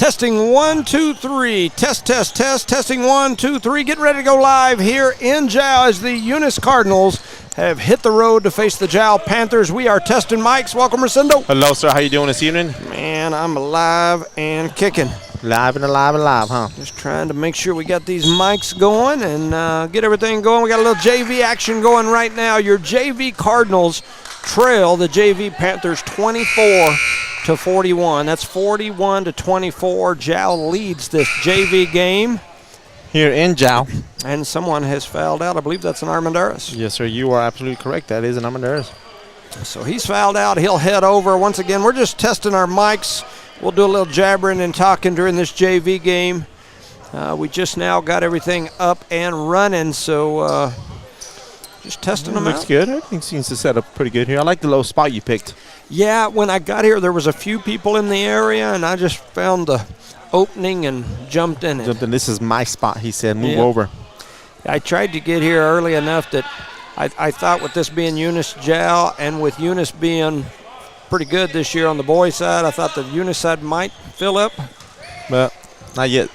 Testing 1, 2, 3. Test. Testing 1, 2, 3. Getting ready to go live here in Jow as the Eunice Cardinals have hit the road to face the Jow Panthers. We are testing mics. Welcome, Rosendo. Hello, sir. How you doing this evening? Man, I'm alive and kicking. Live and alive, huh? Just trying to make sure we got these mics going and get everything going. We got a little JV action going right now. Your JV Cardinals trail the JV Panthers 24-41. That's 41-24. Jow leads this JV game here in Jow. And someone has fouled out. I believe that's an Armanduras. Yes, sir. You are absolutely correct. That is an Armanduras. So he's fouled out. He'll head over. Once again, we're just testing our mics. We'll do a little jabbering and talking during this JV game. We just now got everything up and running, so just testing them out. Looks good. Everything seems to set up pretty good here. I like the low spot you picked. Yeah, when I got here, there was a few people in the area, and I just found the opening and jumped in it. This is my spot, he said. Move over. I tried to get here early enough that I thought with this being Eunice Jow and with Eunice being pretty good this year on the boys' side, I thought the Eunice side might fill up. But not yet.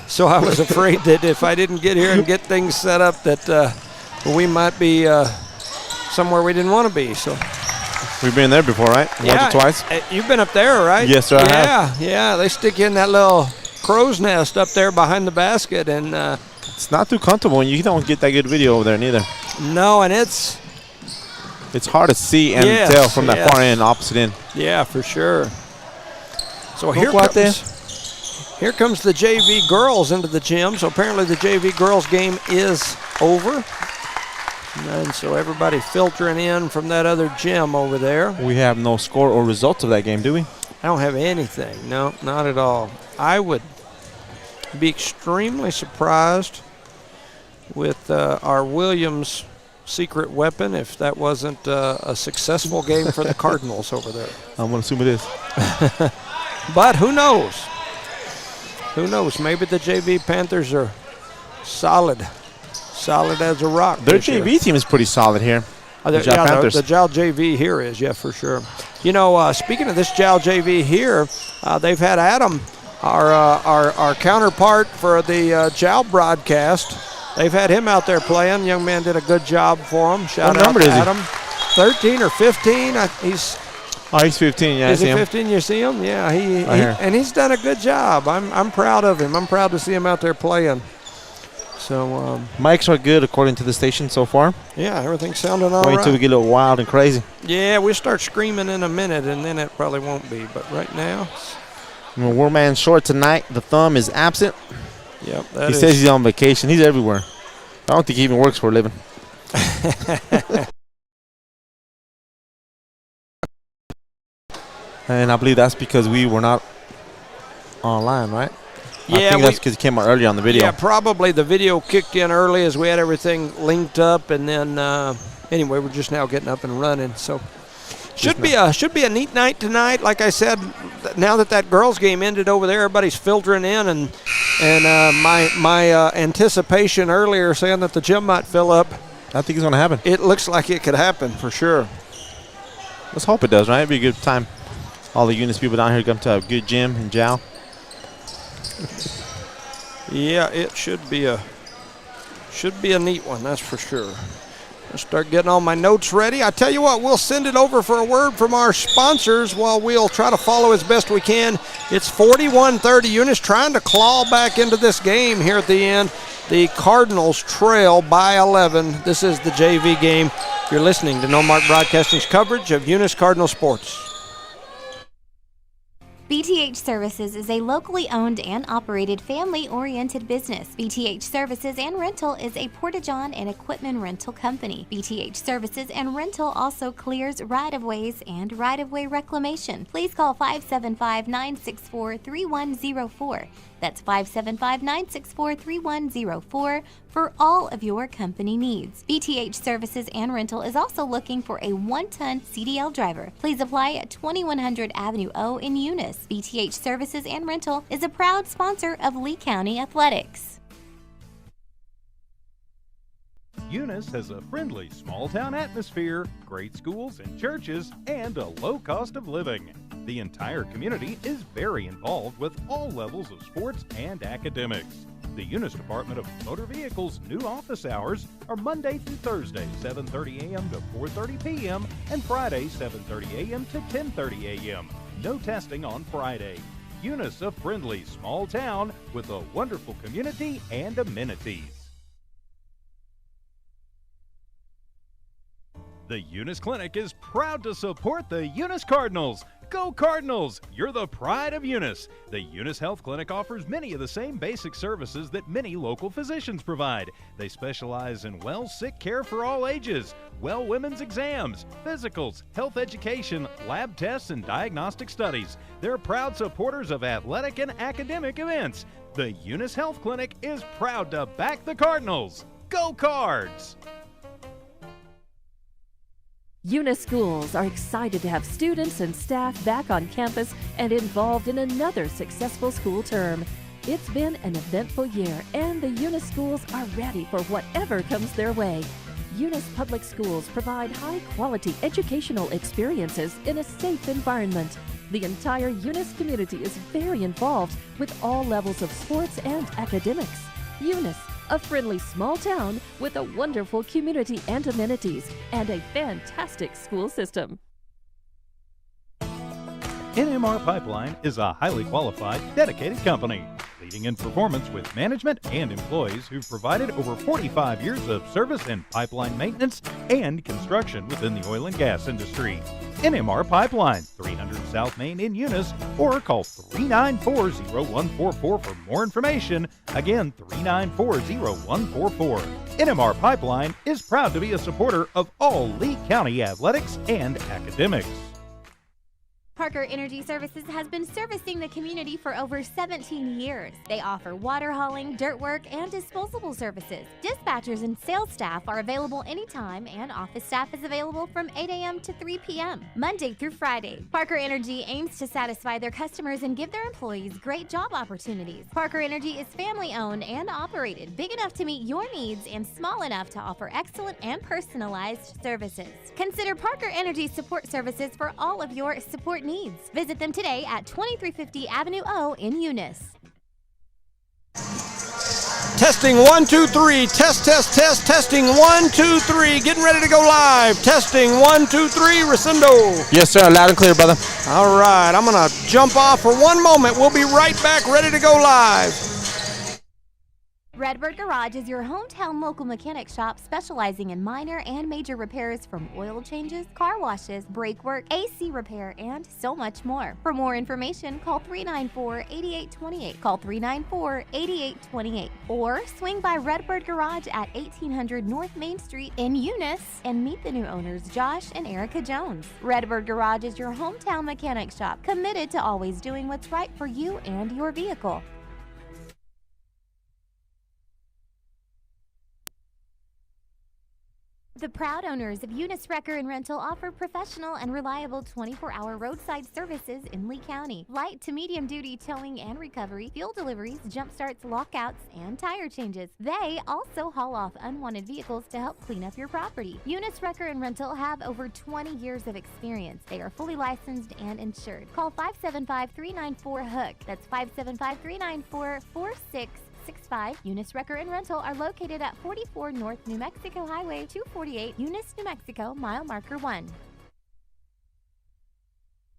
So I was afraid that if I didn't get here and get things set up that we might be somewhere we didn't want to be. So we've been there before, right? Yeah, once or twice? You've been up there, right? Yes, sir, I have. Yeah, they stick you in that little crow's nest up there behind the basket. And it's not too comfortable, and you don't get that good video over there neither. No, and it's hard to see and tell from that far end, opposite end. Yeah, for sure. So here comes the JV girls into the gym. So apparently the JV girls game is over. And so everybody filtering in from that other gym over there. We have no score or results of that game, do we? I don't have anything. No, not at all. I would be extremely surprised with our Williams secret weapon if that wasn't a successful game for the Cardinals over there. I'm going to assume it is. But who knows? Who knows? Maybe the JV Panthers are solid as a rock. Their JV team is pretty solid here. The Jow JV here is, for sure. You know, speaking of this Jow JV here, they've had Adam, our counterpart for the Jow broadcast. They've had him out there playing. Young man did a good job for him. Shout out to Adam. 13 or 15. He's 15. Yeah, is he 15? You see him? Yeah, and he's done a good job. I'm proud of him. I'm proud to see him out there playing. So mics are good according to the station so far. Yeah, everything's sounding all right. Wait until we get a little wild and crazy. Yeah, we'll start screaming in a minute, and then it probably won't be. But right now, we're man short tonight. The thumb is absent. Yep, he says he's on vacation. He's everywhere. I don't think he even works for a living. And I believe that's because we were not online, right? Yeah, I think that's because it came out earlier on the video. Yeah, probably the video kicked in early as we had everything linked up, and then anyway, we're just now getting up and running. So should be a neat night tonight. Like I said, now that girls game ended over there, everybody's filtering in, and my anticipation earlier saying that the gym might fill up. I think it's going to happen. It looks like it could happen for sure. Let's hope it does, right? It'd be a good time. All the Eunice people down here come to a good gym in Jow. Yeah, it should be a neat one, that's for sure. I'll start getting all my notes ready. I tell you what, we'll send it over for a word from our sponsors while we'll try to follow as best we can. It's 41-30. Eunice trying to claw back into this game here at the end. The Cardinals trail by 11. This is the JV game. You're listening to No Mark Broadcasting's coverage of Eunice Cardinal sports. BTH Services is a locally owned and operated family-oriented business. BTH Services and Rental is a Porta-John and equipment rental company. BTH Services and Rental also clears right-of-ways and right-of-way reclamation. Please call 575-964-3104. That's 575-964-3104 for all of your company needs. BTH Services and Rental is also looking for a 1-ton CDL driver. Please apply at 2100 Avenue O in Eunice. BTH Services and Rental is a proud sponsor of Lee County Athletics. Eunice has a friendly small-town atmosphere, great schools and churches, and a low cost of living. The entire community is very involved with all levels of sports and academics. The Eunice Department of Motor Vehicles' new office hours are Monday through Thursday, 7:30 a.m. to 4:30 p.m. and Friday, 7:30 a.m. to 10:30 a.m. No testing on Friday. Eunice, a friendly small town with a wonderful community and amenities. The Eunice Clinic is proud to support the Eunice Cardinals. Go Cardinals! You're the pride of Eunice. The Eunice Health Clinic offers many of the same basic services that many local physicians provide. They specialize in sick care for all ages, women's exams, physicals, health education, lab tests, and diagnostic studies. They're proud supporters of athletic and academic events. The Eunice Health Clinic is proud to back the Cardinals. Go Cards! Eunice schools are excited to have students and staff back on campus and involved in another successful school term. It's been an eventful year, and the Eunice schools are ready for whatever comes their way. Eunice Public Schools provide high-quality educational experiences in a safe environment. The entire Eunice community is very involved with all levels of sports and academics. Eunice, a friendly small town with a wonderful community and amenities, and a fantastic school system. NMR Pipeline is a highly qualified, dedicated company, leading in performance with management and employees who've provided over 45 years of service in pipeline maintenance and construction within the oil and gas industry. NMR Pipeline, 300 South Main in Eunice, or call 394-0144 for more information. Again, 394-0144. NMR Pipeline is proud to be a supporter of all Lee County athletics and academics. Parker Energy Services has been servicing the community for over 17 years. They offer water hauling, dirt work, and disposable services. Dispatchers and sales staff are available anytime, and office staff is available from 8 a.m. to 3 p.m., Monday through Friday. Parker Energy aims to satisfy their customers and give their employees great job opportunities. Parker Energy is family-owned and operated, big enough to meet your needs and small enough to offer excellent and personalized services. Consider Parker Energy support services for all of your support needs. Visit them today at 2350 Avenue O in Eunice. Testing 1, 2, 3. Testing 1, 2, 3. Getting ready to go live. Testing 1, 2, 3. Recindo. Yes, sir. Loud and clear, brother. All right. I'm going to jump off for 1 moment. We'll be right back, ready to go live. Redbird Garage is your hometown local mechanic shop specializing in minor and major repairs from oil changes, car washes, brake work, AC repair, and so much more. For more information, call 394-8828. Call 394-8828. Or swing by Redbird Garage at 1800 North Main Street in Eunice and meet the new owners, Josh and Erica Jones. Redbird Garage is your hometown mechanic shop, committed to always doing what's right for you and your vehicle. The proud owners of Eunice Wrecker and Rental offer professional and reliable 24-hour roadside services in Lee County. Light to medium duty towing and recovery, fuel deliveries, jump starts, lockouts, and tire changes. They also haul off unwanted vehicles to help clean up your property. Eunice Wrecker and Rental have over 20 years of experience. They are fully licensed and insured. Call 575-394-HOOK. That's 575-394-4665. Eunice Wrecker and Rental are located at 44 North New Mexico Highway 248, Eunice, New Mexico, mile marker 1.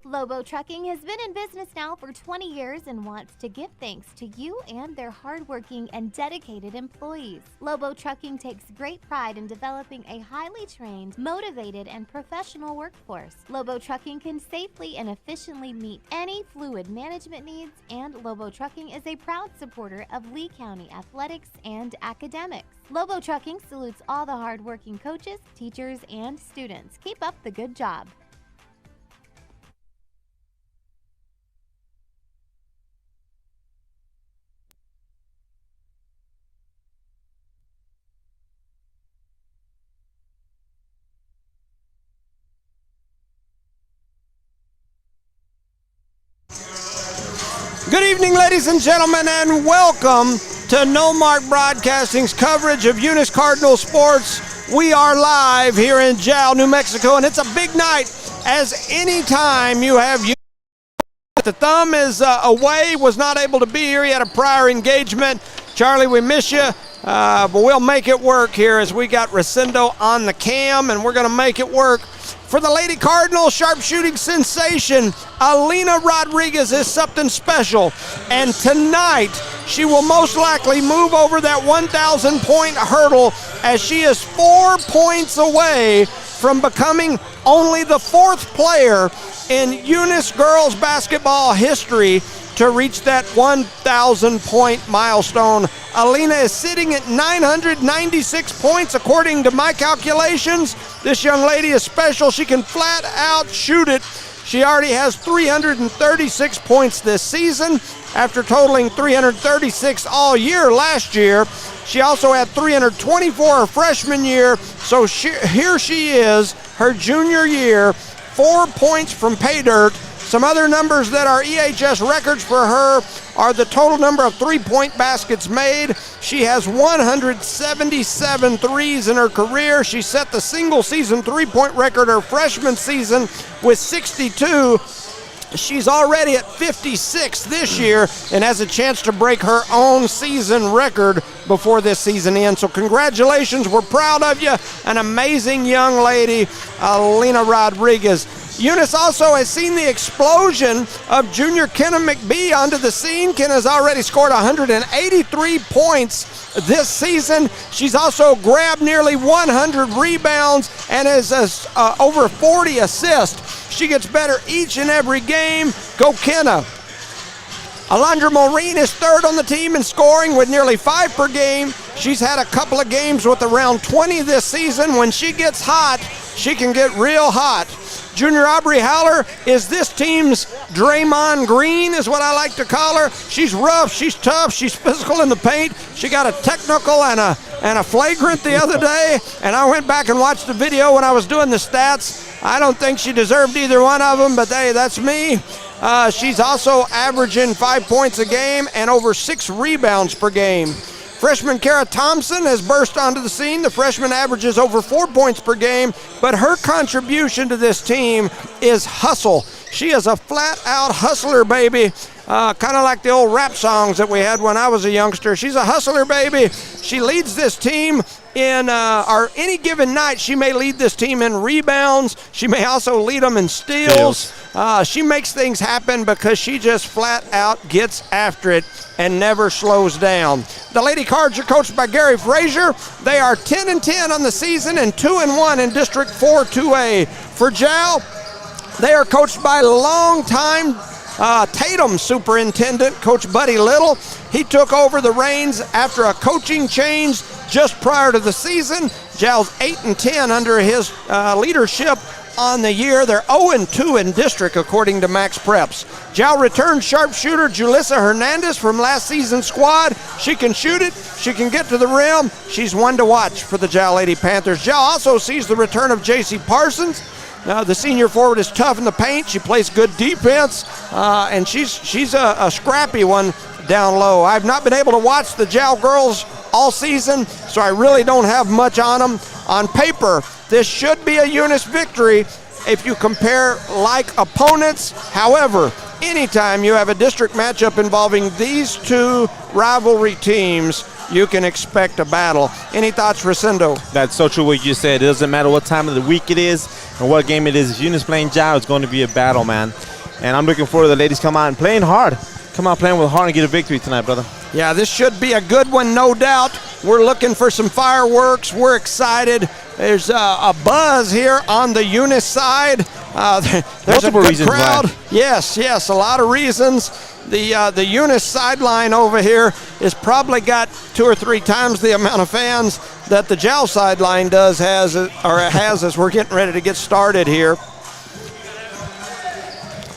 Lobo Trucking has been in business now for 20 years and wants to give thanks to you and their hardworking and dedicated employees. Lobo Trucking takes great pride in developing a highly trained, motivated, and professional workforce. Lobo Trucking can safely and efficiently meet any fluid management needs, and Lobo Trucking is a proud supporter of Lee County athletics and academics. Lobo Trucking salutes all the hardworking coaches, teachers, and students. Keep up the good job. Good evening, ladies and gentlemen, and welcome to No Mark Broadcasting's coverage of Eunice Cardinal sports. We are live here in Jal, New Mexico, and it's a big night, as any time you have the Thumb is away, was not able to be here. He had a prior engagement. Charlie, we miss you, but we'll make it work here as we got Rosendo on the cam, and we're going to make it work. For the Lady Cardinals sharpshooting sensation, Alina Rodriguez is something special. And tonight, she will most likely move over that 1,000-point hurdle, as she is 4 points away from becoming only the 4th player in Eunice girls basketball history to reach that 1,000-point milestone. Alina is sitting at 996 points according to my calculations. This young lady is special. She can flat out shoot it. She already has 336 points this season after totaling 336 all year last year. She also had 324 her freshman year. So here she is, her junior year, 4 points from pay dirt. Some other numbers that are EHS records for her are the total number of three-point baskets made. She has 177 threes in her career. She set the single-season three-point record her freshman season with 62. She's already at 56 this year and has a chance to break her own season record before this season ends. So congratulations, we're proud of you. An amazing young lady, Alina Rodriguez. Eunice also has seen the explosion of junior Kenna McBee onto the scene. Kenna's already scored 183 points this season. She's also grabbed nearly 100 rebounds and has over 40 assists. She gets better each and every game. Go Kenna. Alondra Maureen is third on the team in scoring with nearly 5 per game. She's had a couple of games with around 20 this season. When she gets hot, she can get real hot. Junior Aubrey Haller is this team's Draymond Green, is what I like to call her. She's rough, she's tough, she's physical in the paint. She got a technical and a flagrant the other day, and I went back and watched the video when I was doing the stats. I don't think she deserved either one of them, but hey, that's me. She's also averaging 5 points a game and over 6 rebounds per game. Freshman Kara Thompson has burst onto the scene. The freshman averages over 4 points per game, but her contribution to this team is hustle. She is a flat-out hustler, baby, kind of like the old rap songs that we had when I was a youngster. She's a hustler, baby. She leads this team in, or any given night, she may lead this team in rebounds. She may also lead them in steals. She makes things happen because she just flat out gets after it and never slows down. The Lady Cards are coached by Gary Frazier. They are 10-10 on the season and 2-1 in District 4 2A. For Jal, they are coached by longtime Tatum superintendent, Coach Buddy Little. He took over the reins after a coaching change just prior to the season. Jal's 8-10 under his leadership on the year. They're 0-2 in district, according to Max Preps. Jal returned sharpshooter Julissa Hernandez from last season's squad. She can shoot it. She can get to the rim. She's one to watch for the Jal Lady Panthers. Jal also sees the return of J.C. Parsons. The senior forward is tough in the paint. She plays good defense, and she's a scrappy one down low. I've not been able to watch the Jal girls all season, so I really don't have much on them. On paper, this should be a Eunice victory if you compare like opponents. However, anytime you have a district matchup involving these two rivalry teams, you can expect a battle. Any thoughts, Rosendo? That's so true what you said. It doesn't matter what time of the week it is and what game it is. If Eunice playing Jal, it's going to be a battle, man. And I'm looking forward to the ladies come out and playing hard. Come out playing with heart and get a victory tonight, brother. Yeah, this should be a good one, no doubt. We're looking for some fireworks. We're excited. There's a buzz here on the Eunice side. There's a good crowd. Why. Yes, a lot of reasons. The Eunice sideline over here has probably got 2 or 3 times the amount of fans that the Jal sideline has as we're getting ready to get started here.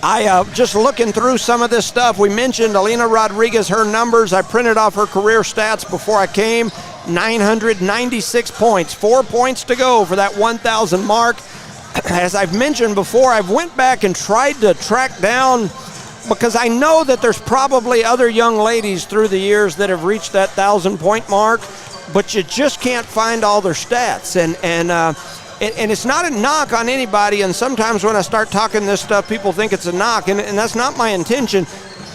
I just looking through some of this stuff. We mentioned Alina Rodriguez, her numbers. I printed off her career stats before I came. 996 points, 4 points to go for that 1,000 mark. As I've mentioned before, I've went back and tried to track down because I know that there's probably other young ladies through the years that have reached that 1,000-point mark, but you just can't find all their stats. And it's not a knock on anybody, and sometimes when I start talking this stuff, people think it's a knock, and that's not my intention.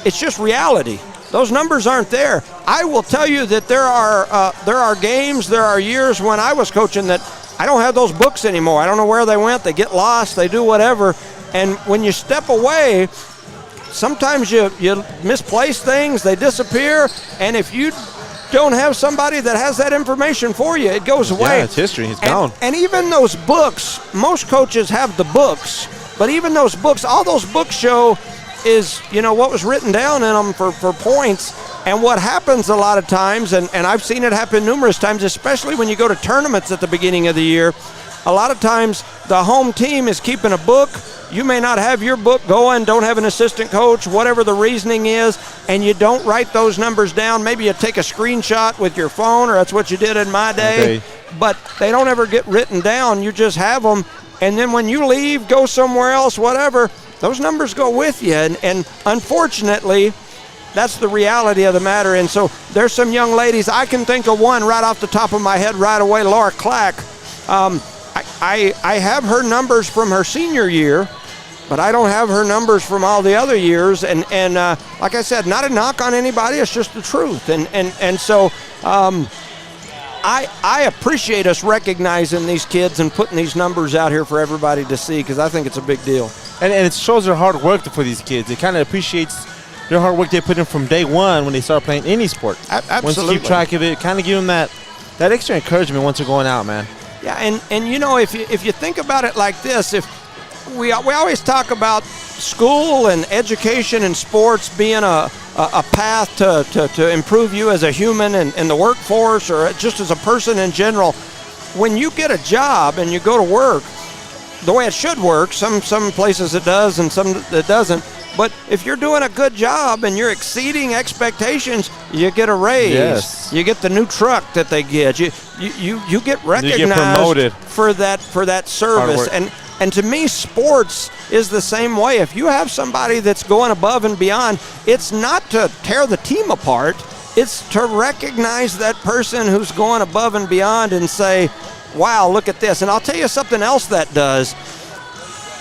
It's just reality. Those numbers aren't there. I will tell you that there are games, there are years when I was coaching that I don't have those books anymore. I don't know where they went. They get lost. They do whatever. And when you step away, sometimes you misplace things. They disappear. And if you don't have somebody that has that information for you, it goes away. Yeah, it's history. It's gone. And even those books, most coaches have the books, but even those books, all those books show is, what was written down in them for points. And what happens a lot of times, and I've seen it happen numerous times, especially when you go to tournaments at the beginning of the year, a lot of times the home team is keeping a book. You may not have your book going, don't have an assistant coach, whatever the reasoning is, and you don't write those numbers down. Maybe you take a screenshot with your phone, or that's what you did in my day, but they don't ever get written down. You just have them, and then when you leave, go somewhere else, whatever, those numbers go with you. And unfortunately, that's the reality of the matter. And so there's some young ladies. I can think of one right off the top of my head right away, Laura Clack. I have her numbers from her senior year, but I don't have her numbers from all the other years. And like I said, not a knock on anybody. It's just the truth. And so I appreciate us recognizing these kids and putting these numbers out here for everybody to see, because I think it's a big deal. And it shows their hard work for these kids. It kind of appreciates their hard work they put in from day one when they start playing any sport. Absolutely. Once you keep track of it, kind of give them that extra encouragement once they're going out, man. Yeah, and if you think about it like this, if we always talk about school and education and sports being a path to improve you as a human and in the workforce, or just as a person in general. When you get a job and you go to work, the way it should work, some places it does and some it doesn't, but if you're doing a good job and you're exceeding expectations, you get a raise. Yes. You get the new truck that they get. You get recognized, you get promoted for that service. And to me, sports is the same way. If you have somebody that's going above and beyond, it's not to tear the team apart. It's to recognize that person who's going above and beyond and say, wow, look at this. And I'll tell you something else that does.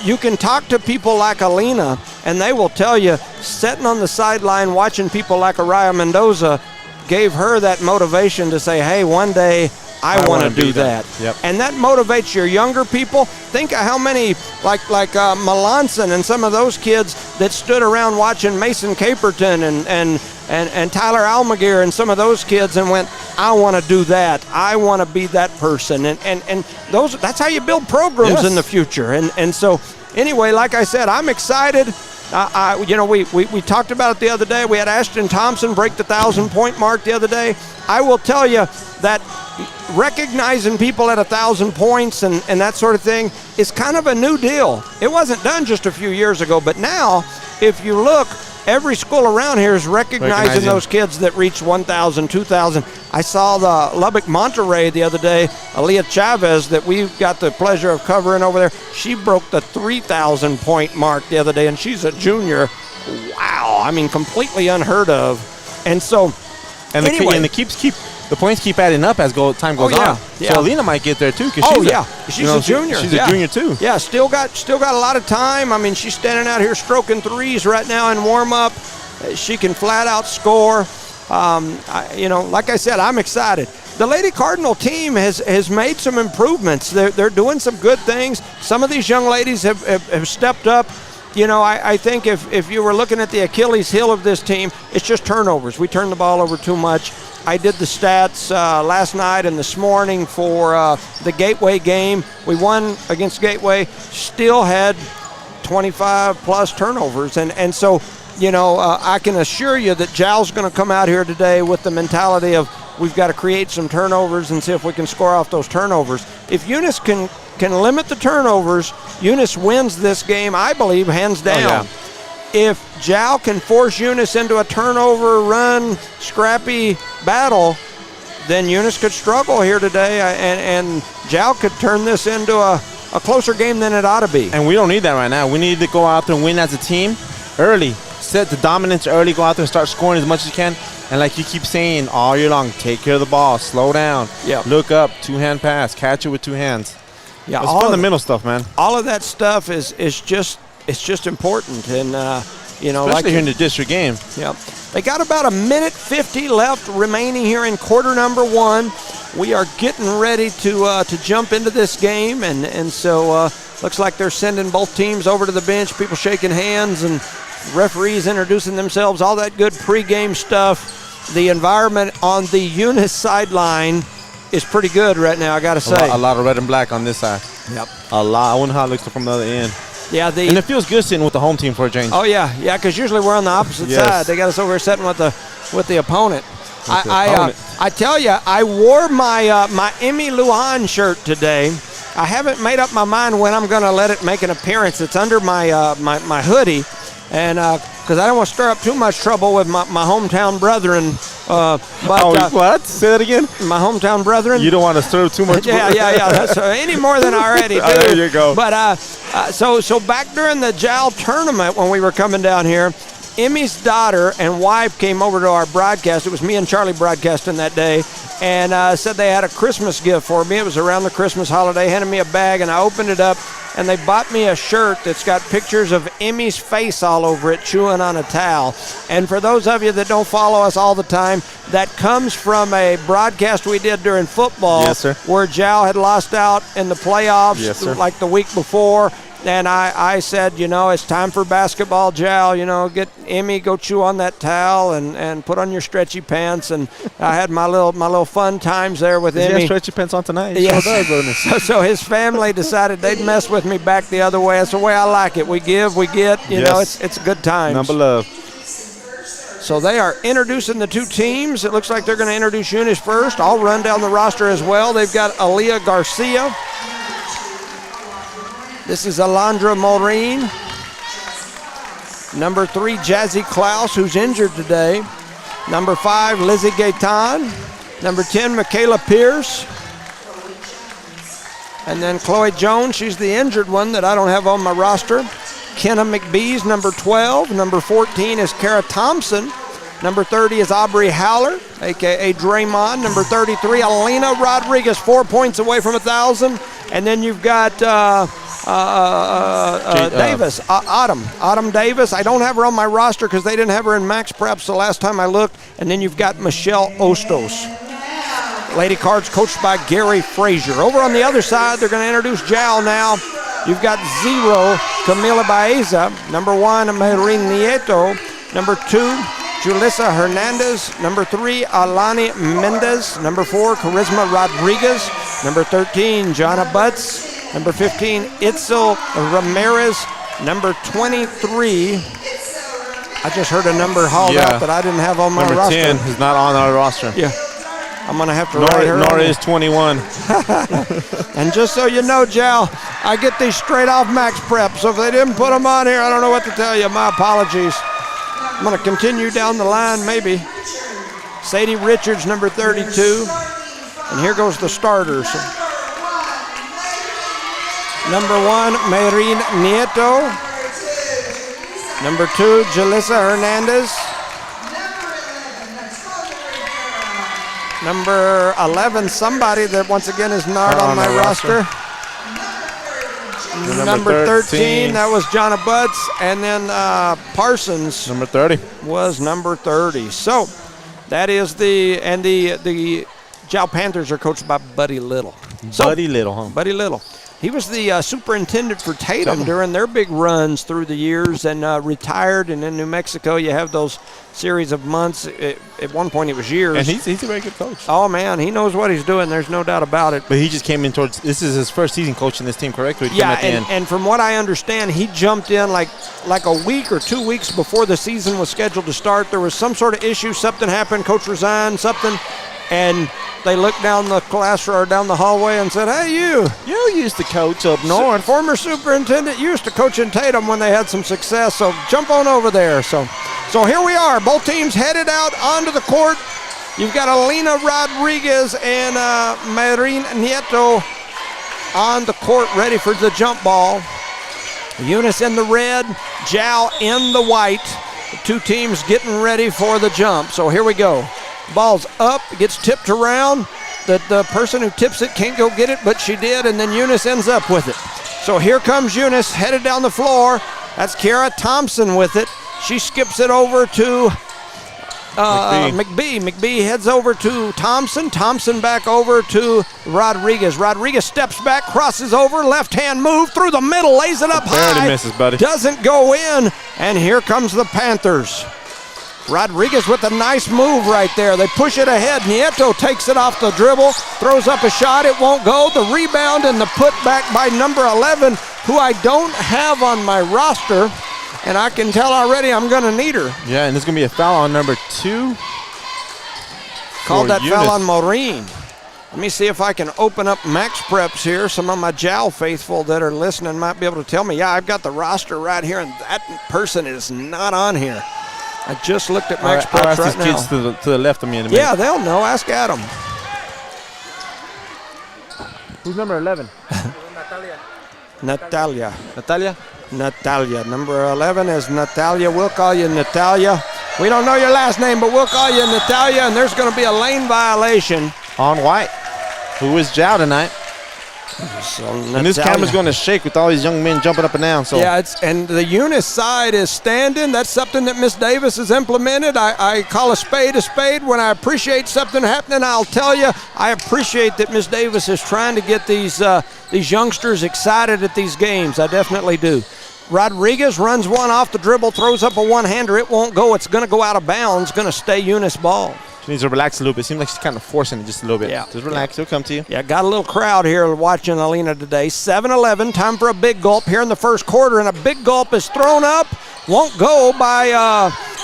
You can talk to people like Alina, and they will tell you, sitting on the sideline watching people like Araya Mendoza gave her that motivation to say, hey, one day I want to do that. Yep. And that motivates your younger people. Think of how many, like Melanson and some of those kids that stood around watching Mason Caperton and Tyler Almaguer and some of those kids and went, I want to do that. I want to be that person. And that's how you build programs in the future. And so anyway, like I said, I'm excited. We talked about it the other day. We had Ashton Thompson break the 1,000-point mark the other day. I will tell you that recognizing people at 1,000 points and that sort of thing is kind of a new deal. It wasn't done just a few years ago, but now, if you look, every school around here is recognizing those kids that reach 1,000, 2,000. I saw the Lubbock Monterey the other day, Aaliyah Chavez, that we've got the pleasure of covering over there. She broke the 3,000-point mark the other day, and she's a junior. Wow, I mean, completely unheard of. And so, anyway. The points keep adding up as time goes on. Yeah. So Alina might get there too, because she's a junior. She's a junior too. Yeah, still got a lot of time. I mean, she's standing out here stroking threes right now in warm up. She can flat out score. Like I said, I'm excited. The Lady Cardinal team has made some improvements. They're doing some good things. Some of these young ladies have stepped up. I think if you were looking at the Achilles heel of this team, it's just turnovers. We turn the ball over too much. I did the stats last night and this morning for the Gateway game. We won against Gateway, still had 25-plus turnovers. And so, I can assure you that Jal's going to come out here today with the mentality of we've got to create some turnovers and see if we can score off those turnovers. If Eunice can limit the turnovers, Eunice wins this game, I believe, hands down. Oh, yeah. If Jal can force Eunice into a turnover, run, scrappy battle, then Eunice could struggle here today, and Jal could turn this into a closer game than it ought to be. And we don't need that right now. We need to go out there and win as a team early. set the dominance early, go out there and start scoring as much as you can. And like you keep saying all year long, take care of the ball, slow down, look up, two-hand pass, catch it with two hands. Yeah, it's fundamental stuff, man. All of that stuff is just important, and especially like here in the district game. Yeah, they got about 1:50 left remaining here in quarter number 1. We are getting ready to jump into this game, and so looks like they're sending both teams over to the bench. People shaking hands and referees introducing themselves. All that good pregame stuff. The environment on the Eunice sideline is pretty good right now, I got to say. A lot of red and black on this side. Yep. A lot. I wonder how it looks from the other end. Yeah, and it feels good sitting with the home team for a change. Oh yeah, because usually we're on the opposite side. They got us over here sitting with the opponent. I tell you, I wore my my Emmy Lujan shirt today. I haven't made up my mind when I'm going to let it make an appearance. It's under my my hoodie, and because I don't want to stir up too much trouble with my hometown brethren. What? Say that again? My hometown brethren. You don't want to stir up too much. Yeah. That's, any more than I already do. There you go. But so back during the JAL tournament when we were coming down here, Emmy's daughter and wife came over to our broadcast. It was me and Charlie broadcasting that day, and said they had a Christmas gift for me. It was around the Christmas holiday. Handed me a bag, and I opened it up, and they bought me a shirt that's got pictures of Emmy's face all over it, chewing on a towel. And for those of you that don't follow us all the time, that comes from a broadcast we did during football, yes, sir, where JAL had lost out in the playoffs, yes, sir, like the week before. And I said, it's time for basketball, JAL. Get Emmy, go chew on that towel and put on your stretchy pants. And I had my little fun times there with Emmy. He has stretchy pants on tonight. Yes. So his family decided they'd mess with me back the other way. That's the way I like it. We give, we get. It's a good time. Number love. So they are introducing the two teams. It looks like they're going to introduce Eunice first. I'll run down the roster as well. They've got Aaliyah Garcia. This is Alondra Maureen. Number 3, Jazzy Klaus, who's injured today. Number 5, Lizzie Gaetan. Number 10, Michaela Pierce. And then Chloe Jones, she's the injured one that I don't have on my roster. Kenna McBee's number 12. Number 14 is Kara Thompson. Number 30 is Aubrey Howler, a.k.a. Draymond. Number 33, Alina Rodriguez, 4 points away from 1,000. And then you've got Davis, Autumn Davis. I don't have her on my roster because they didn't have her in max preps the last time I looked. And then you've got Michelle Ostos. Lady Cards coached by Gary Frazier. Over on the other side, they're going to introduce JAL now. You've got 0, Camila Baeza. Number 1, Marin Nieto. Number 2, Julissa Hernandez. Number 3, Alani Mendez. Number 4, Charisma Rodriguez. Number 13, Jonna Butts. Number 15, Itzel Ramirez. Number 23, I just heard a number hauled out that I didn't have on my roster. Number 10 is not on our roster. Yeah. I'm going to have to write her. Nor is 21. And just so you know, JAL, I get these straight off max prep. So if they didn't put them on here, I don't know what to tell you. My apologies. I'm going to continue down the line, maybe. Sadie Richards, number 32. And here goes the starters. Number 1, Marin Nieto. Number 2, Julissa Hernandez. Number 11, somebody that once again is not on my roster. Number 13, that was Jonna Butts. And then Parsons. Number 30. Was number 30. So that is the JAL Panthers are coached by Buddy Little. Buddy Little, huh? Buddy Little. He was the superintendent for Tatum during their big runs through the years and retired. And in New Mexico, you have those series of months. At one point, it was years. And he's a very good coach. Oh, man, he knows what he's doing. There's no doubt about it. But he just came in towards – this is his first season coaching this team, correct? And from what I understand, he jumped in like a week or 2 weeks before the season was scheduled to start. There was some sort of issue. Something happened. Coach resigned, something. And they looked down the classroom or down the hallway and said, hey, you used to coach up north. Former superintendent used to coach in Tatum when they had some success, so jump on over there. So here we are. Both teams headed out onto the court. You've got Alina Rodriguez and Marin Nieto on the court ready for the jump ball. Eunice in the red, JAL in the white. The two teams getting ready for the jump. So here we go. Ball's up, gets tipped around. The person who tips it can't go get it, but she did, and then Eunice ends up with it. So here comes Eunice headed down the floor. That's Kiara Thompson with it. She skips it over to McBee. McBee heads over to Thompson. Thompson back over to Rodriguez. Rodriguez steps back, crosses over, left hand move through the middle, lays it up high. Barely misses, buddy. Doesn't go in, and here comes the Panthers. Rodriguez with a nice move right there. They push it ahead. Nieto takes it off the dribble, throws up a shot. It won't go. The rebound and the putback by number 11, who I don't have on my roster, and I can tell already I'm going to need her. Yeah, and there's going to be a foul on number 2. Called that foul on Maureen. Let me see if I can open up Max Preps here. Some of my Jowl faithful that are listening might be able to tell me, yeah, I've got the roster right here, and that person is not on here. I just looked at Max Preps right now. I'll ask these kids to the left of me in a minute. Yeah, they'll know. Ask Adam. Who's number 11? Natalia. Natalia? Natalia. Number 11 is Natalia. We'll call you Natalia. We don't know your last name, but we'll call you Natalia, and there's going to be a lane violation. On White, who is Jow tonight. So and this camera's going to shake with all these young men jumping up and down. So yeah, and the Eunice side is standing. That's something that Miss Davis has implemented. I call a spade when I appreciate something happening. I'll tell you, I appreciate that Miss Davis is trying to get these youngsters excited at these games. I definitely do. Rodriguez runs one off the dribble, throws up a one-hander. It won't go. It's going to go out of bounds. Going to stay Eunice ball. She needs to relax a little bit. Seems like she's kind of forcing it just a little bit. Yeah. Just relax. He'll come to you. Yeah, got a little crowd here watching Alina today. 7-11, time for a big gulp here in the first quarter, and a big gulp is thrown up. Won't go by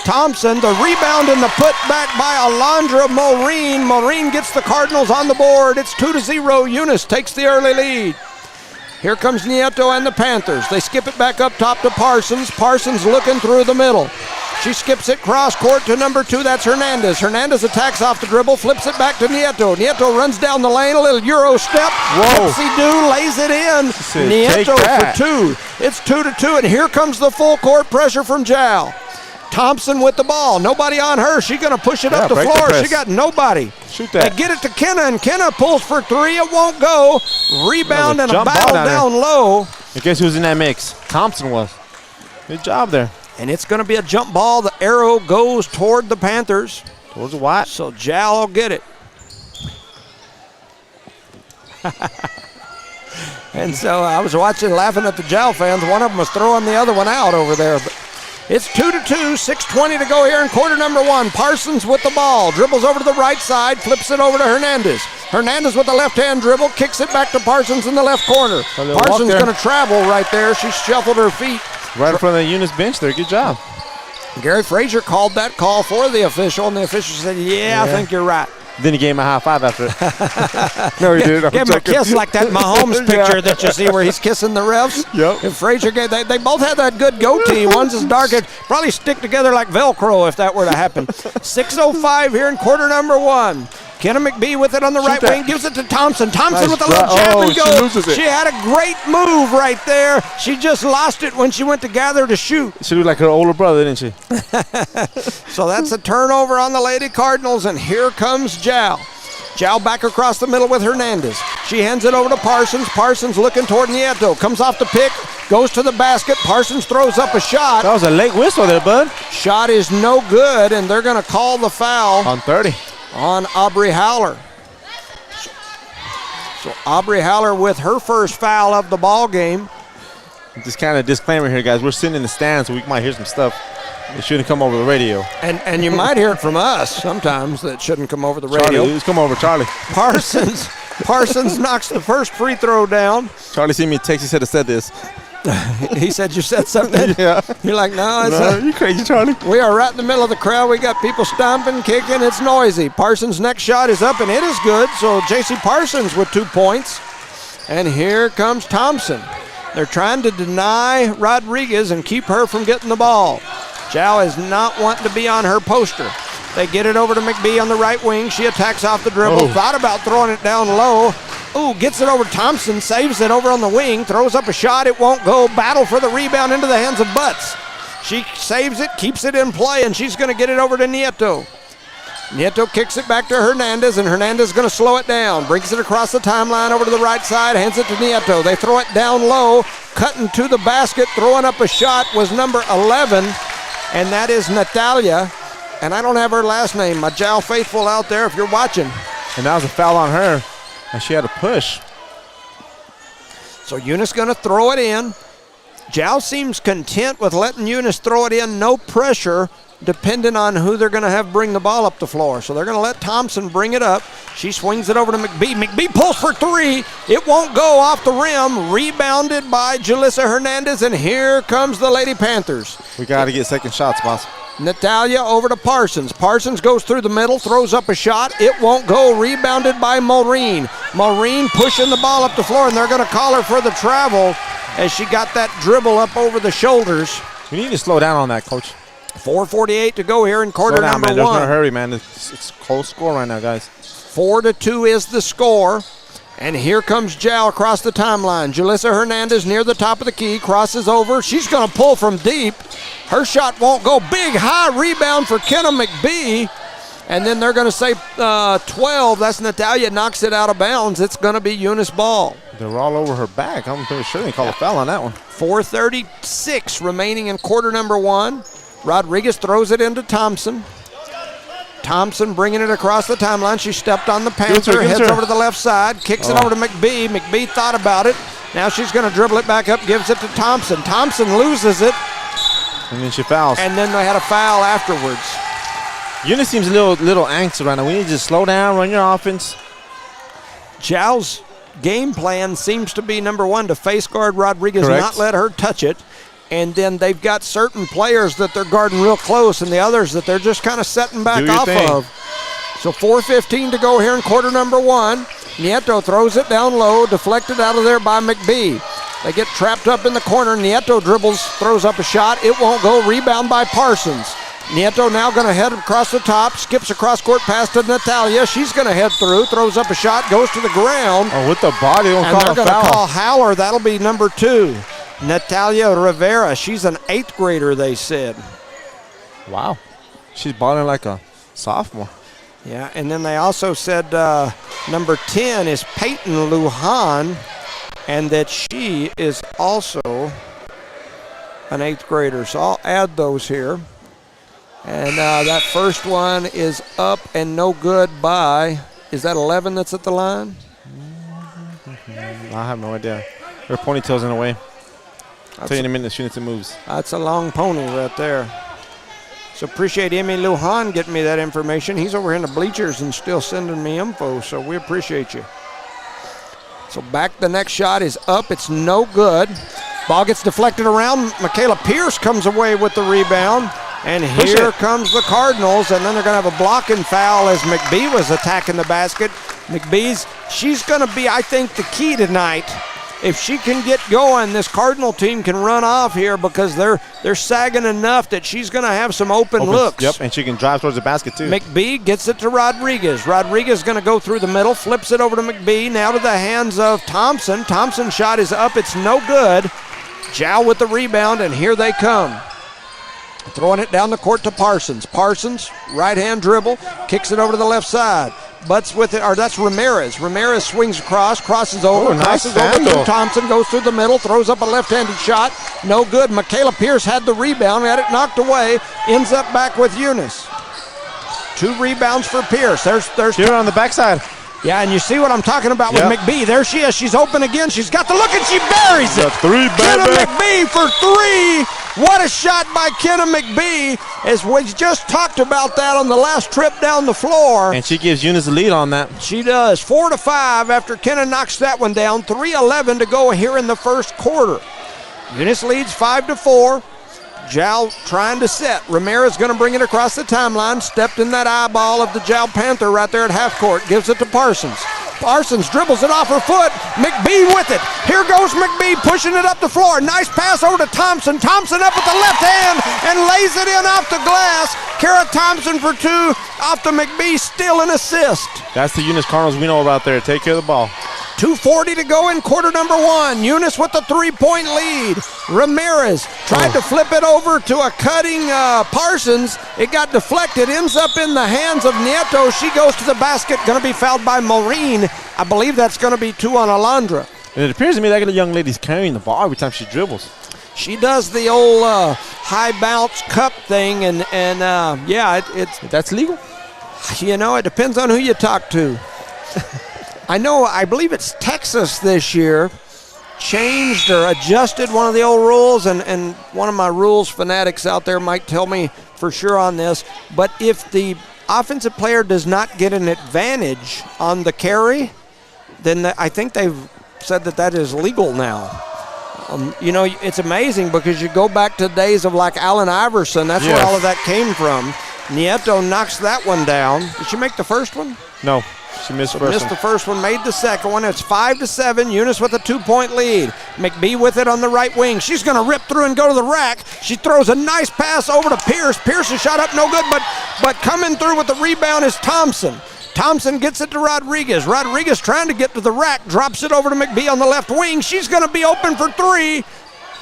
Thompson. The rebound and the putback by Alondra Maureen. Maureen gets the Cardinals on the board. It's 2-0. Eunice takes the early lead. Here comes Nieto and the Panthers. They skip it back up top to Parsons. Parsons looking through the middle. She skips it cross court to number 2. That's Hernandez. Hernandez attacks off the dribble, flips it back to Nieto. Nieto runs down the lane, a little Euro step. Whoopsie-doo, lays it in. Nieto for 2. It's 2-2, and here comes the full court pressure from Jow. Thompson with the ball. Nobody on her. She's going to push it up the floor. She got nobody. Shoot that. They get it to Kenna, and Kenna pulls for 3. It won't go. Rebound and a battle down low. And guess who's in that mix? Thompson was. Good job there. And it's going to be a jump ball. The arrow goes toward the Panthers. Towards the White. So Jowl will get it. And so I was laughing at the Jowl fans. One of them was throwing the other one out over there. But it's 2-2, 6:20 to go here in quarter number 1. Parsons with the ball, dribbles over to the right side, flips it over to Hernandez. Hernandez with the left-hand dribble, kicks it back to Parsons in the left corner. Parsons going to travel right there. She shuffled her feet. Right in front of the Eunice bench there. Good job. Gary Frazier called that call for the official, and the official said, yeah, I think you're right. Then he gave him a high five after it. No, he did. Gave him a kiss like that Mahomes picture that you see where he's kissing the refs. Yep. And Frazier they both had that good goatee. One's as dark as probably stick together like Velcro if that were to happen. 6:05 here in quarter number 1. Kenna McBee with it on the right wing, gives it to Thompson. Thompson with a little jab and go. She had a great move right there. She just lost it when she went to gather to shoot. She looked like her older brother, didn't she? So that's a turnover on the Lady Cardinals, and here comes Jow. Jow back across the middle with Hernandez. She hands it over to Parsons. Parsons looking toward Nieto. Comes off the pick, goes to the basket. Parsons throws up a shot. That was a late whistle there, bud. Shot is no good, and they're going to call the foul. On 30. On Aubrey Howler. So Aubrey Howler with her first foul of the ball game. Just kind of disclaimer here, guys. We're sitting in the stands, so we might hear some stuff that shouldn't come over the radio. And you might hear it from us sometimes that shouldn't come over the radio. Charlie, let's come over, Charlie. Parsons knocks the first free throw down. Charlie sent me a text. He said I said this. He said you said something? Yeah. You're like, no, you crazy, Charlie. We are right in the middle of the crowd. We got people stomping, kicking. It's noisy. Parsons' next shot is up, and it is good. So J.C. Parsons with 2 points. And here comes Thompson. They're trying to deny Rodriguez and keep her from getting the ball. Jow is not wanting to be on her poster. They get it over to McBee on the right wing. She attacks off the dribble. Thought about throwing it down low. Ooh, gets it over Thompson, saves it over on the wing, throws up a shot. It won't go. Battle for the rebound into the hands of Butts. She saves it, keeps it in play, and she's going to get it over to Nieto. Nieto kicks it back to Hernandez, and Hernandez is going to slow it down. Brings it across the timeline over to the right side, hands it to Nieto. They throw it down low, cutting to the basket, throwing up a shot was number 11, and that is Natalia. And I don't have her last name. My Jal faithful out there if you're watching. And that was a foul on her, and she had to push. So Eunice going to throw it in. Jal seems content with letting Eunice throw it in, no pressure, depending on who they're going to have bring the ball up the floor. So they're going to let Thompson bring it up. She swings it over to McBee. McBee pulls for three. It won't go off the rim. Rebounded by Julissa Hernandez, and here comes the Lady Panthers. We got to get second shots, boss. Natalia over to Parsons. Parsons goes through the middle, throws up a shot. It won't go. Rebounded by Maureen. Maureen pushing the ball up the floor, and they're going to call her for the travel as she got that dribble up over the shoulders. We need to slow down on that, Coach. 4:48 to go here in quarter slow down, number man. There's one. no hurry, man. It's a close score right now, guys. 4-2 is the score. And here comes Jal across the timeline. Julissa Hernandez near the top of the key, crosses over. She's going to pull from deep. Her shot won't go. Big high rebound for Kenna McBee. And then they're going to say 12. That's Natalia, knocks it out of bounds. It's going to be Eunice ball. They're all over her back. I'm pretty sure they call a foul on that one. 4:36 remaining in quarter number one. Rodriguez throws it into Thompson. Thompson bringing it across the timeline. She stepped on the Panther, heads over to the left side, kicks it over to McBee. McBee thought about it. Now she's going to dribble it back up, gives it to Thompson. Thompson loses it. And then she fouls. And then they had a foul afterwards. Eunice seems a little anxious right now. We need to just slow down, run your offense. Zhao's game plan seems to be, number one, to face guard Rodriguez, Correct. not let her touch it. And then they've got certain players that they're guarding real close and the others that they're just kind of setting back off of. So 4:15 to go here in quarter number one. Nieto throws it down low, deflected out of there by McBee. They get trapped up in the corner. Nieto dribbles, throws up a shot. It won't go. Rebound by Parsons. Nieto now going to head across the top, skips across court pass to Natalia. She's going to head through, throws up a shot, goes to the ground. Oh, with the body, and they're going to call Howler. That'll be number 2. Natalia Rivera. She's an 8th grader, they said. Wow. She's balling like a sophomore. Yeah, and then they also said number 10 is Peyton Lujan, and that she is also an 8th grader. So I'll add those here. And that first one is up and no good by, is that 11 that's at the line? I have no idea. Her ponytail's in the way. I'll tell you in a minute as soon as it moves. That's a long pony right there. So appreciate Emmy Lujan getting me that information. He's over here in the bleachers and still sending me info, so we appreciate you. So back, the next shot is up. It's no good. Ball gets deflected around. Michaela Pierce comes away with the rebound. And here comes the Cardinals, and then they're going to have a blocking foul as McBee was attacking the basket. She's going to be, I think, the key tonight. If she can get going, this Cardinal team can run off here because they're sagging enough that she's going to have some open looks. Yep, and she can drive towards the basket too. McBee gets it to Rodriguez. Rodriguez is going to go through the middle, flips it over to McBee, now to the hands of Thompson. Thompson's shot is up, it's no good. Zhao with the rebound, and here they come. Throwing it down the court to Parsons. Parsons, right-hand dribble, kicks it over to the left side. Butts with it, or that's Ramirez. Ramirez swings across, crosses over, crosses over to Thompson, goes through the middle, throws up a left-handed shot. No good. Michaela Pierce had the rebound, had it knocked away, ends up back with Eunice. 2 rebounds for Pierce. There's here on the backside. Yeah, and you see what I'm talking about with McBee. There she is. She's open again. She's got the look, and she buries it. The 3, baby. Kenna McBee for 3. What a shot by Kenna McBee, as we just talked about that on the last trip down the floor. And she gives Eunice the lead on that. She does. 4-5 after Kenna knocks that one down. 3:11 to go here in the first quarter. Eunice leads 5-4. Zhao trying to set. Ramirez going to bring it across the timeline. Stepped in that eyeball of the Zhao Panther right there at half court. Gives it to Parsons. Parsons dribbles it off her foot. McBee with it. Here goes McBee pushing it up the floor. Nice pass over to Thompson. Thompson up with the left hand and lays it in off the glass. Kara Thompson for 2 off the McBee, still an assist. That's the Eunice Cardinals we know about there. Take care of the ball. 2:40 to go in quarter number one. Eunice with the 3-point lead. Ramirez tried to flip it over to a cutting Parsons. It got deflected, ends up in the hands of Nieto. She goes to the basket, going to be fouled by Maureen. I believe that's going to be 2 on Alondra. And it appears to me like the young lady's carrying the ball every time she dribbles. She does the old high bounce cup thing, and yeah, it's That's legal? you know, it depends on who you talk to. I believe it's Texas this year changed or adjusted one of the old rules, and one of my rules fanatics out there might tell me for sure on this, but if the offensive player does not get an advantage on the carry, then I think they've said that is legal now. You know, it's amazing because you go back to days of like Allen Iverson. That's where all of that came from. Nieto knocks that one down. Did she make the first one? No, she missed The first one, made the second one. It's 5-7. Eunice with a 2-point lead. McBee with it on the right wing. She's going to rip through and go to the rack. She throws a nice pass over to Pierce. Pierce's shot up, no good, but coming through with the rebound is Thompson. Thompson gets it to Rodriguez. Rodriguez trying to get to the rack, drops it over to McBee on the left wing. She's going to be open for 3.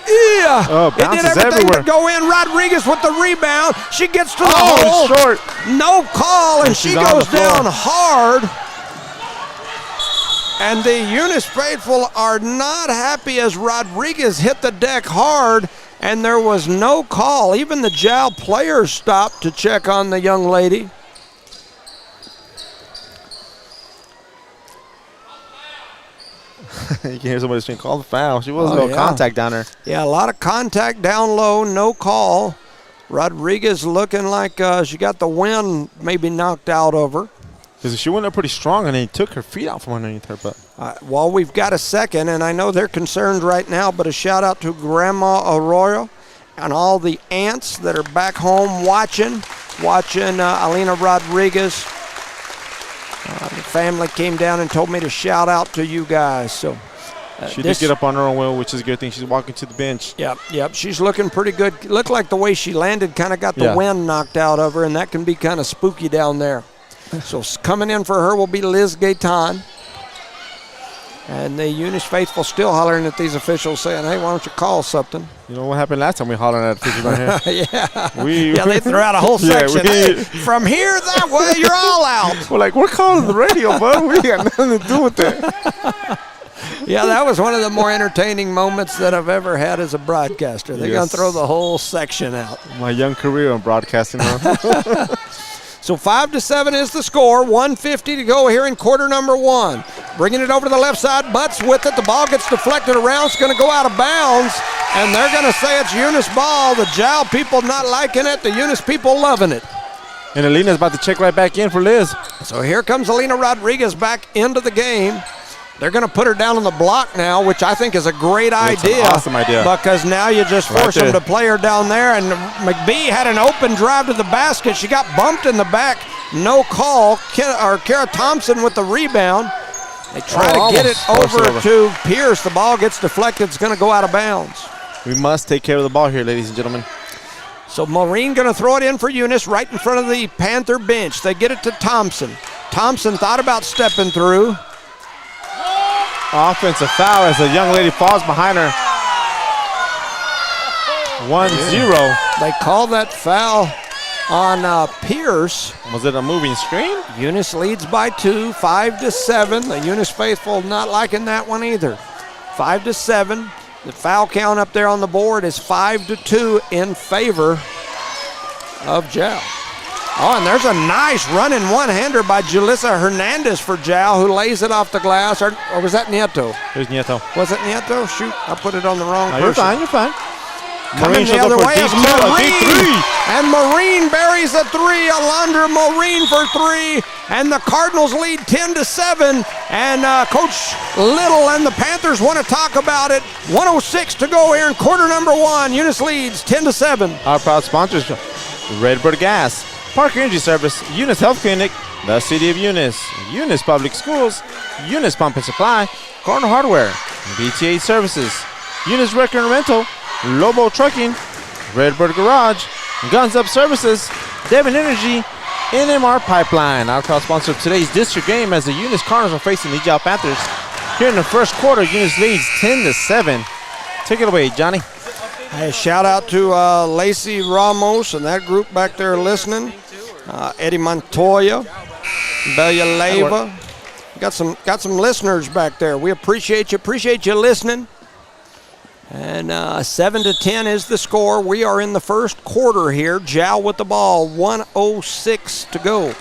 Yeah. Oh, it did everything everywhere. to go in. Rodriguez with the rebound. She gets to the hole. Short. No call, and she goes down hard. And the Eunice faithful are not happy as Rodriguez hit the deck hard, and there was no call. Even the JAL players stopped to check on the young lady. You can hear somebody saying, call the foul. She wasn't no contact down there. Yeah, a lot of contact down low, no call. Rodriguez looking like she got the wind maybe knocked out of her. Because she went up pretty strong, and they took her feet out from underneath her. But well, we've got a second, and I know they're concerned right now, but a shout-out to Grandma Arroyo and all the aunts that are back home watching Alina Rodriguez. The family came down and told me to shout out to you guys. So she did get up on her own will, which is a good thing. She's walking to the bench. Yep. She's looking pretty good. Looked like the way she landed kind of got the wind knocked out of her, and that can be kind of spooky down there. So coming in for her will be Liz Gaetan. And the Eunice faithful still hollering at these officials saying, hey, why don't you call something? You know what happened last time we hollered at officials right here? They threw out a whole section. Hey, from here that way, you're all out. We're like, we're calling the radio, bud. We got nothing to do with that. Yeah, that was one of the more entertaining moments that I've ever had as a broadcaster. They're going to throw the whole section out. My young career on broadcasting. So 5-7 is the score. 1:50 to go here in quarter number one. Bringing it over to the left side. Butts with it. The ball gets deflected around. It's going to go out of bounds. And they're going to say it's Eunice ball. The JAL people not liking it. The Eunice people loving it. And Alina's about to check right back in for Liz. So here comes Alina Rodriguez back into the game. They're going to put her down on the block now, which I think is a great idea. An awesome idea. Because now you just force them to play her down there. And McBee had an open drive to the basket. She got bumped in the back. No call. Kara Thompson with the rebound. They try to get it over to Pierce. The ball gets deflected. It's going to go out of bounds. We must take care of the ball here, ladies and gentlemen. So Maureen going to throw it in for Eunice right in front of the Panther bench. They get it to Thompson. Thompson thought about stepping through. Offensive foul as the young lady falls behind her. 1-0. They call that foul on Pierce. Was it a moving screen? Eunice leads by 2, 5-7. The Eunice faithful not liking that one either. 5-7. The foul count up there on the board is 5-2 in favor of JAL. Oh, and there's a nice running one-hander by Julissa Hernandez for JAL, who lays it off the glass. Or was that Nieto? It was Nieto. Was it Nieto? Shoot, I put it on the wrong person. You're fine. Coming the other way is Maureen. And Maureen buries a 3. Alondra Maureen for 3. And the Cardinals lead 10-7. And Coach Little and the Panthers want to talk about it. 1:06 to go here in quarter number one. Eunice leads 10-7. Our proud sponsors, Redbird Gas, Parker Energy Service, Eunice Health Clinic, the City of Eunice, Eunice Public Schools, Eunice Pump and Supply, Corner Hardware, BTA Services, Eunice Wrecker and Rental, Lobo Trucking, Redbird Garage, Guns Up Services, Devon Energy, NMR Pipeline. Our proud sponsor of today's district game as the Eunice Cardinals are facing the JAL Panthers. Here in the first quarter, Eunice leads 10-7. Take it away, Johnny. Hey, shout out to Lacey Ramos and that group back there listening. Eddie Montoya, Belia Leyva. Got some listeners back there. We appreciate you listening. And 7-10 is the score. We are in the first quarter here. Jow with the ball, 1:06 to go.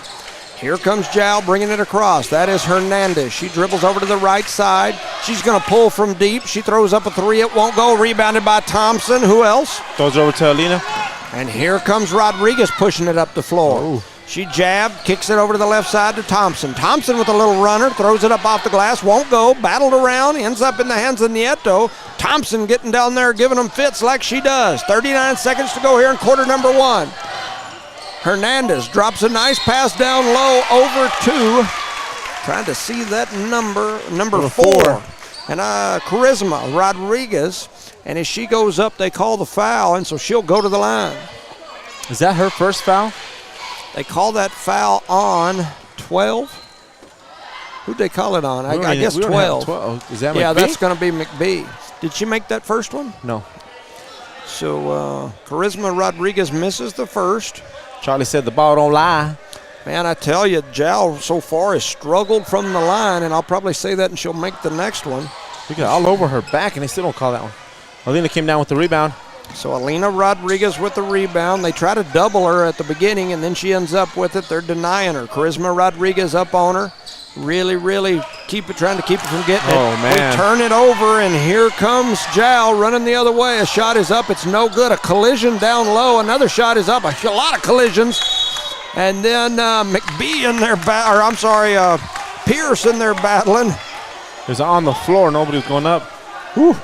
Here comes Jow bringing it across. That is Hernandez. She dribbles over to the right side. She's going to pull from deep. She throws up a three. It won't go. Rebounded by Thompson. Who else? Throws over to Alina. And here comes Rodriguez pushing it up the floor. Ooh. She jabbed, kicks it over to the left side to Thompson. Thompson with a little runner, throws it up off the glass, won't go, battled around, ends up in the hands of Nieto. Thompson getting down there, giving them fits like she does. 39 seconds to go here in quarter number one. Hernandez drops a nice pass down low over to, trying to see that number 4. And Charisma Rodriguez. And as she goes up, they call the foul, and so she'll go to the line. Is that her first foul? They call that foul on 12. Who'd they call it on? I guess 12. 12. Is that yeah, McBee? that's going to be McBee. Did she make that first one? No. So Charisma Rodriguez misses the first. Charlie said the ball don't lie. Man, I tell you, Jow so far has struggled from the line, and I'll probably say that and she'll make the next one. We got all over her back, and they still don't call that one. Alina came down with the rebound. So Alina Rodriguez with the rebound. They try to double her at the beginning, and then she ends up with it. They're denying her. Charisma Rodriguez up on her. Really trying to keep her from getting it. Oh, man. We turn it over, and here comes Jow running the other way. A shot is up. It's no good. A collision down low. Another shot is up. A lot of collisions. And then McBee in there, Pierce in there battling. It was on the floor. Nobody was going up. Whew.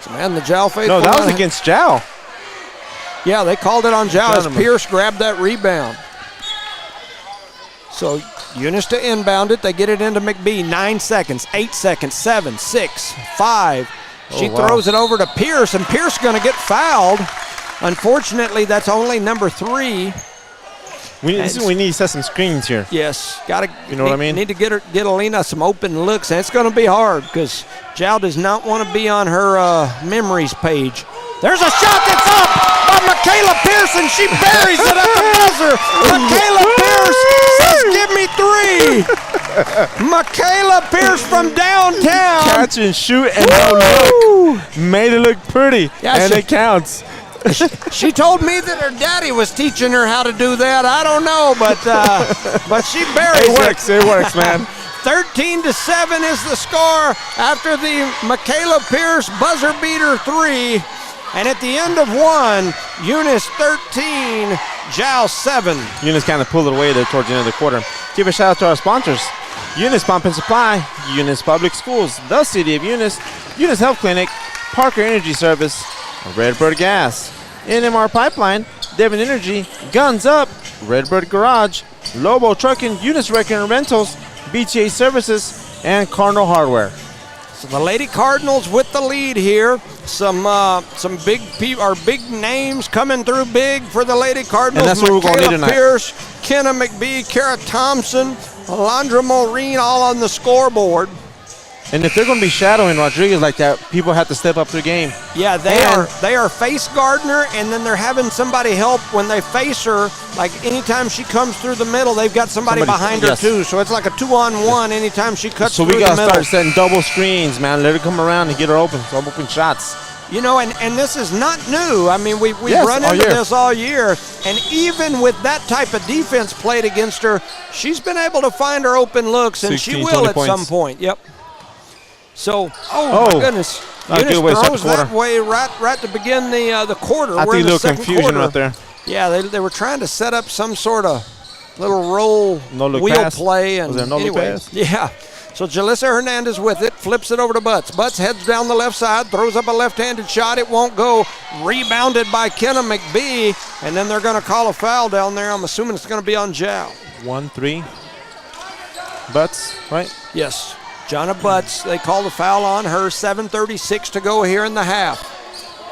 So, man, the Jow faithful. No, that was against Jow. Yeah, they called it on Jow as Gentlemen. Pierce grabbed that rebound. So Eunice to inbound it. They get it into McBee. 9 seconds, 8 seconds, 7, 6, 5. She throws it over to Pierce, and Pierce going to get fouled. Unfortunately, that's only number 3. We need to set some screens here. Yes, got to. You know what I mean? Need to get Alina some open looks, and it's going to be hard because Jow does not want to be on her memories page. There's a shot that's up by Michaela Pierce, and she buries it at the buzzer. Michaela Pierce says, "Give me 3." Michaela Pierce from downtown. Catch and shoot and no look. Made it look pretty, Yeah, and it counts. She told me that her daddy was teaching her how to do that. I don't know, but she buries it. It works, man. 13-7 is the score after the Michaela Pierce buzzer beater 3. And at the end of 1, Eunice 13, Jow 7. Eunice kind of pulled it away there towards the end of the quarter. Give a shout out to our sponsors. Eunice Pump and Supply, Eunice Public Schools, the City of Eunice, Eunice Health Clinic, Parker Energy Service, Redbird Gas, NMR Pipeline, Devon Energy, Guns Up, Redbird Garage, Lobo Trucking, Eunice Wrecking and Rentals, BTA Services, and Cardinal Hardware. So the Lady Cardinals with the lead here. Some big names coming through big for the Lady Cardinals. And that's what we're going to need tonight. Pierce, Kenna McBee, Kara Thompson, Alondra Maureen all on the scoreboard. And if they're going to be shadowing Rodriguez like that, people have to step up their game. Yeah, they are face guarding her, and then they're having somebody help when they face her. Like anytime she comes through the middle, they've got somebody behind her too. So it's like a 2-on-1 anytime she cuts through the middle. So we got to start setting double screens, man. Let her come around and get her open. Some open shots. You know, and this is not new. I mean, we've run all into year. this all year. And even with that type of defense played against her, she's been able to find her open looks, and 16, she will at 20 some points. point. Yep. So, my goodness. Eunice throws that way right to begin the quarter. I We're think in a the little second confusion quarter. right there. Yeah, they were trying to set up some sort of little roll No-look wheel pass? play. And Was there a no-look anyway, pass? Yeah. So Jalissa Hernandez with it, flips it over to Butts. Butts heads down the left side, throws up a left-handed shot. It won't go. Rebounded by Kenna McBee, and then they're going to call a foul down there. I'm assuming it's going to be on Jow. 1-3. Butts, right? Yes. Jonna Butts, they call the foul on her. 7:36 to go here in the half.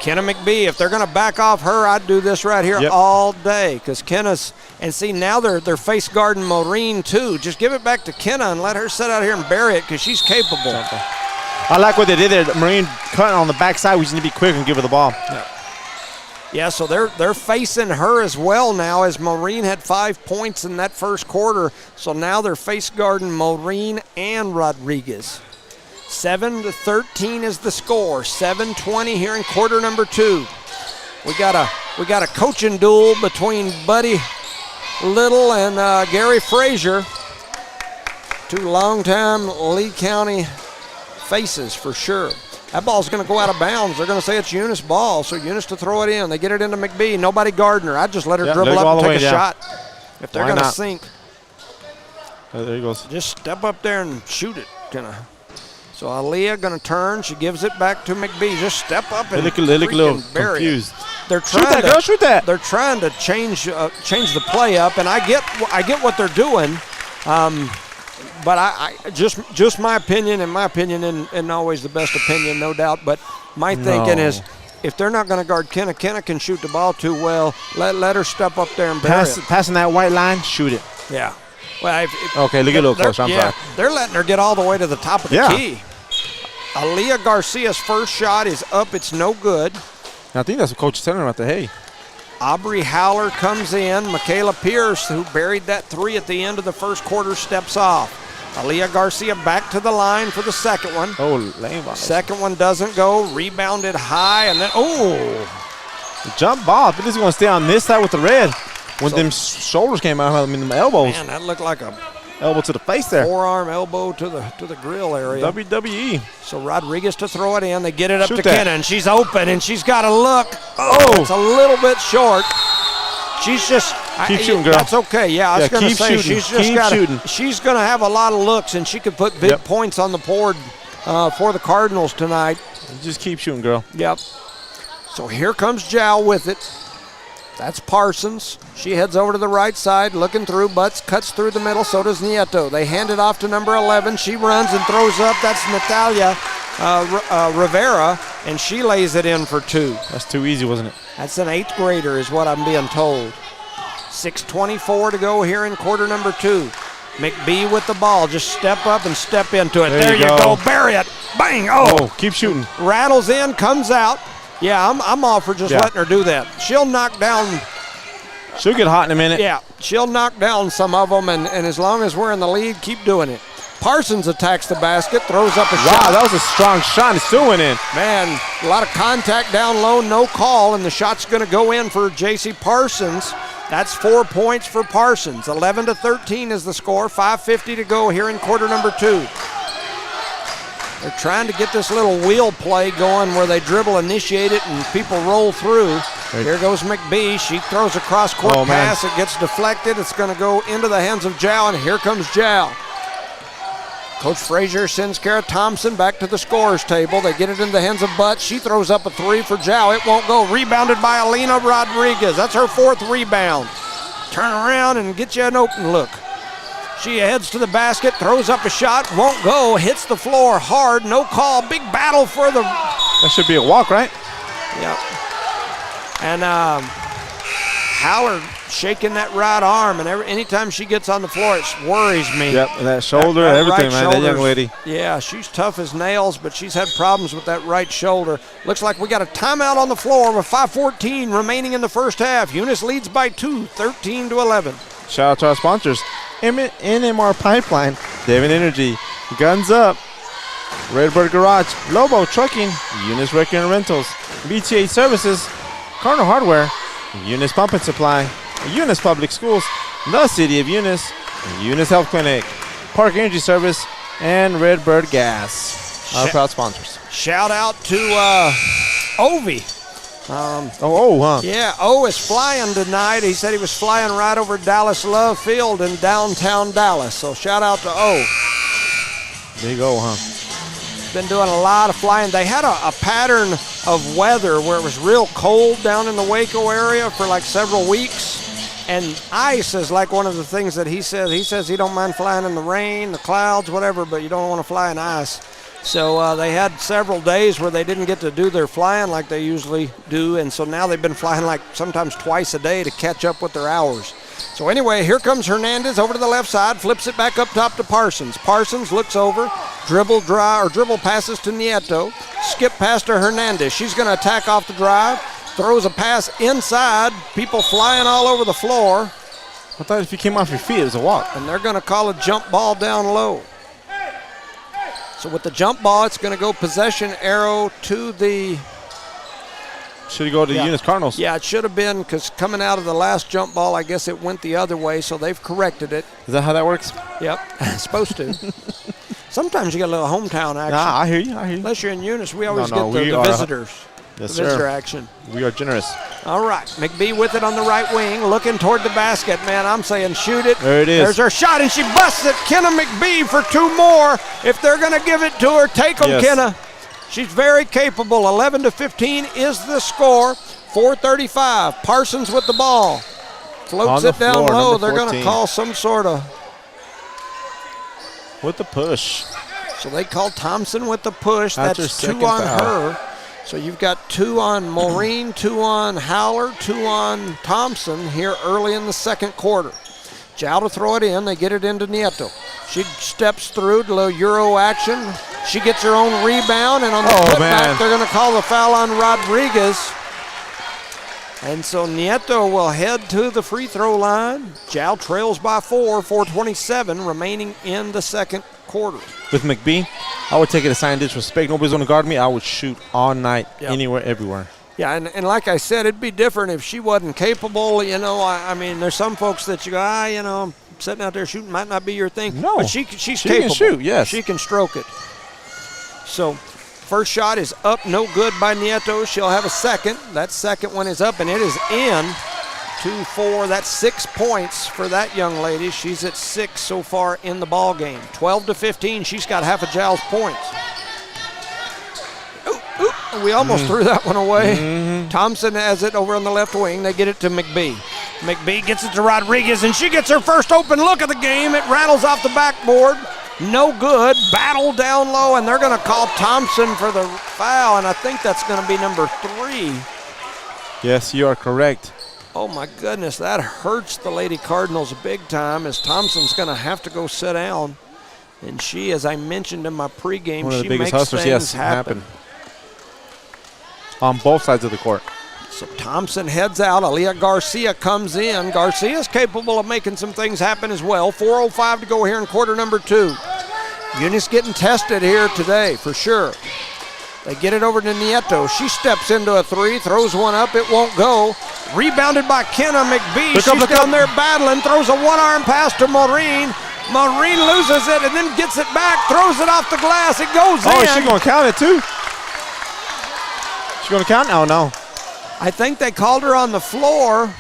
Kenna McBee, if they're going to back off her, I'd do this right here all day because Kenna's – and see, now they're face guarding Maureen too. Just give it back to Kenna and let her sit out here and bury it because she's capable. I like what they did there. Maureen cutting on the backside. We just need to be quick and give her the ball. Yeah, so they're facing her as well now as Maureen had 5 points in that first quarter. So now they're face guarding Maureen and Rodriguez. 7-13 is the score. 7:20 here in quarter number 2. We got a coaching duel between Buddy Little and Gary Frazier. 2 longtime Lee County faces for sure. That ball's going to go out of bounds. They're going to say it's Eunice ball, so Eunice to throw it in. They get it into McBee. Nobody guarding her. I'd just let her dribble up and take a shot. If they're going to sink. There he goes. Just step up there and shoot it. So Aaliyah going to turn. She gives it back to McBee. Just step up and look a little confused. They're trying shoot that, girl, shoot that. They're trying to change the play up, and I get what they're doing. But I just my opinion, and always the best opinion, no doubt. But my thinking is, if they're not going to guard Kenna can shoot the ball too well. Let her step up there and bury it. Passing that white line, shoot it. Yeah. Well, okay, look a little closer. I'm sorry. They're letting her get all the way to the top of the key. Aaliyah Garcia's first shot is up. It's no good. I think that's what Coach is telling her about the hay. Aubrey Howler comes in. Michaela Pierce, who buried that 3 at the end of the first quarter, steps off. Aaliyah Garcia back to the line for the second one. Lame ball. Second one doesn't go. Rebounded high, and then, jump ball. I think this is going to stay on this side with the red. When them shoulders came out, I mean, them elbows. Man, that looked like a elbow to the face there. Forearm elbow to the grill area. WWE. So Rodriguez to throw it in. They get it up to Kenna, and she's open, and she's got to look. It's a little bit short. She's just keep shooting, girl. That's okay. Yeah, I was going to say shooting. She's going to have a lot of looks, and she could put big points on the board for the Cardinals tonight. Just keep shooting, girl. Yep. So here comes Jow with it. That's Parsons. She heads over to the right side, looking through. Butts cuts through the middle. So does Nieto. They hand it off to number 11. She runs and throws up. That's Natalia Rivera, and she lays it in for 2. That's too easy, wasn't it? That's an 8th grader is what I'm being told. 6:24 to go here in quarter number 2. McBee with the ball. Just step up and step into it. There you go. Bury it. Bang. Keep shooting. Rattles in, comes out. Yeah, I'm all for just letting her do that. She'll knock down. She'll get hot in a minute. Yeah, she'll knock down some of them, and as long as we're in the lead, keep doing it. Parsons attacks the basket, throws up a shot. Wow, that was a strong shot, and it still went in. Man, a lot of contact down low, no call, and the shot's going to go in for J.C. Parsons. That's 4 points for Parsons. 11-13 is the score. 5:50 to go here in quarter number 2. They're trying to get this little wheel play going where they dribble, initiate it, and people roll through. Here goes McBee. She throws a cross-court pass. It gets deflected. It's going to go into the hands of Jow, and here comes Jow. Coach Frazier sends Kara Thompson back to the scorer's table. They get it in the hands of Butts. She throws up a 3 for Jow. It won't go. Rebounded by Alina Rodriguez. That's her 4th rebound. Turn around and get you an open look. She heads to the basket, throws up a shot, won't go, hits the floor hard, no call. Big battle for the... That should be a walk, right? Yep. And Howard shaking that right arm, and anytime she gets on the floor, it worries me. Yep, that shoulder, everything, man, that young lady. Yeah, she's tough as nails, but she's had problems with that right shoulder. Looks like we got a timeout on the floor with 5:14 remaining in the first half. Eunice leads by 2, 13-11. Shout out to our sponsors. NMR Pipeline, David Energy, Guns Up, Redbird Garage, Lobo Trucking, Eunice Wrecking and Rentals, BTA Services, Cardinal Hardware, Eunice Pump and Supply, Eunice Public Schools, the City of Eunice, Eunice Health Clinic, Park Energy Service, and Redbird Gas, our proud sponsors. Shout out to Ovi. Yeah, O is flying tonight. He said he was flying right over Dallas Love Field in downtown Dallas. So shout out to O. Big O, huh? Been doing a lot of flying. They had a pattern of weather where it was real cold down in the Waco area for like several weeks. And ice is like one of the things that he says. He says he don't mind flying in the rain, the clouds, whatever, but you don't want to fly in ice. So they had several days where they didn't get to do their flying like they usually do, and so now they've been flying like sometimes twice a day to catch up with their hours. So anyway, here comes Hernandez over to the left side, flips it back up top to Parsons. Parsons looks over, dribble passes to Nieto, skip pass to Hernandez. She's going to attack off the drive, throws a pass inside, people flying all over the floor. I thought if you came off your feet, it was a walk. And they're going to call a jump ball down low. So with the jump ball, it's going to go possession arrow to the... Should go to the Eunice Cardinals. Yeah, it should have been, because coming out of the last jump ball, I guess it went the other way, so they've corrected it. Is that how that works? Yep, it's supposed to. Sometimes you get a little hometown action. Nah, I hear you. Unless you're in Eunice, we always No, get the visitors. Yes, the visitor sir. action. We are generous. All right, McBee with it on the right wing, looking toward the basket. Man, I'm saying shoot it. There it is. There's her shot, and she busts it. Kenna McBee for 2 more. If they're going to give it to her, take them, Yes. Kenna. She's very capable. 11-15 is the score. 4:35. Parsons with the ball. Floats it down floor, low. number They're going to 14. call some sort of... With the push. So they call Thompson with the push. That's her That's 2 second on foul. her. So you've got 2 on Maureen, 2 on Howler, 2 on Thompson here early in the second quarter. Jow to throw it in. They get it into Nieto. She steps through to a little Euro action. She gets her own rebound, and on the putback, they're going to call the foul on Rodriguez. And so Nieto will head to the free throw line. Jow trails by 4:27 remaining in the second quarter. With McBee, I would take it as sign disrespect. Nobody's going to guard me. I would shoot all night, Yep. anywhere, everywhere. Yeah, and like I said, it'd be different if she wasn't capable. You know, I mean, there's some folks that you go, you know, sitting out there shooting might not be your thing. No, but she's she capable. can shoot, yes. She can stroke it. So first shot is up, no good by Nieto. She'll have a second. That second one is up, and it is in. 2-4. That's 6 points for that young lady. She's at 6 so far in the ball game. 12-15. She's got half of Jow's points. We almost threw that one away. Thompson has it over on the left wing. They get it to McBee. McBee gets it to Rodriguez, and she gets her first open look of the game. It rattles off the backboard. No good. Battle down low, and they're going to call Thompson for the foul, and I think that's going to be number 3. Yes, you are correct. Oh, my goodness. That hurts the Lady Cardinals big time, as Thompson's going to have to go sit down. And she, as I mentioned in my pregame, One of the she biggest makes hustlers, things yes, happen. On both sides of the court. So Thompson heads out. Aaliyah Garcia comes in. Garcia's capable of making some things happen as well. 4:05 to go here in quarter number 2. Eunice getting tested here today for sure. They get it over to Nieto. She steps into a 3, throws one up. It won't go. Rebounded by Kenna McBee. She's down there battling. Throws a one-arm pass to Maureen. Maureen loses it and then gets it back. Throws it off the glass. It goes in. Oh, is she going to count it too? She going to count? Oh, no. I think they called her on the floor.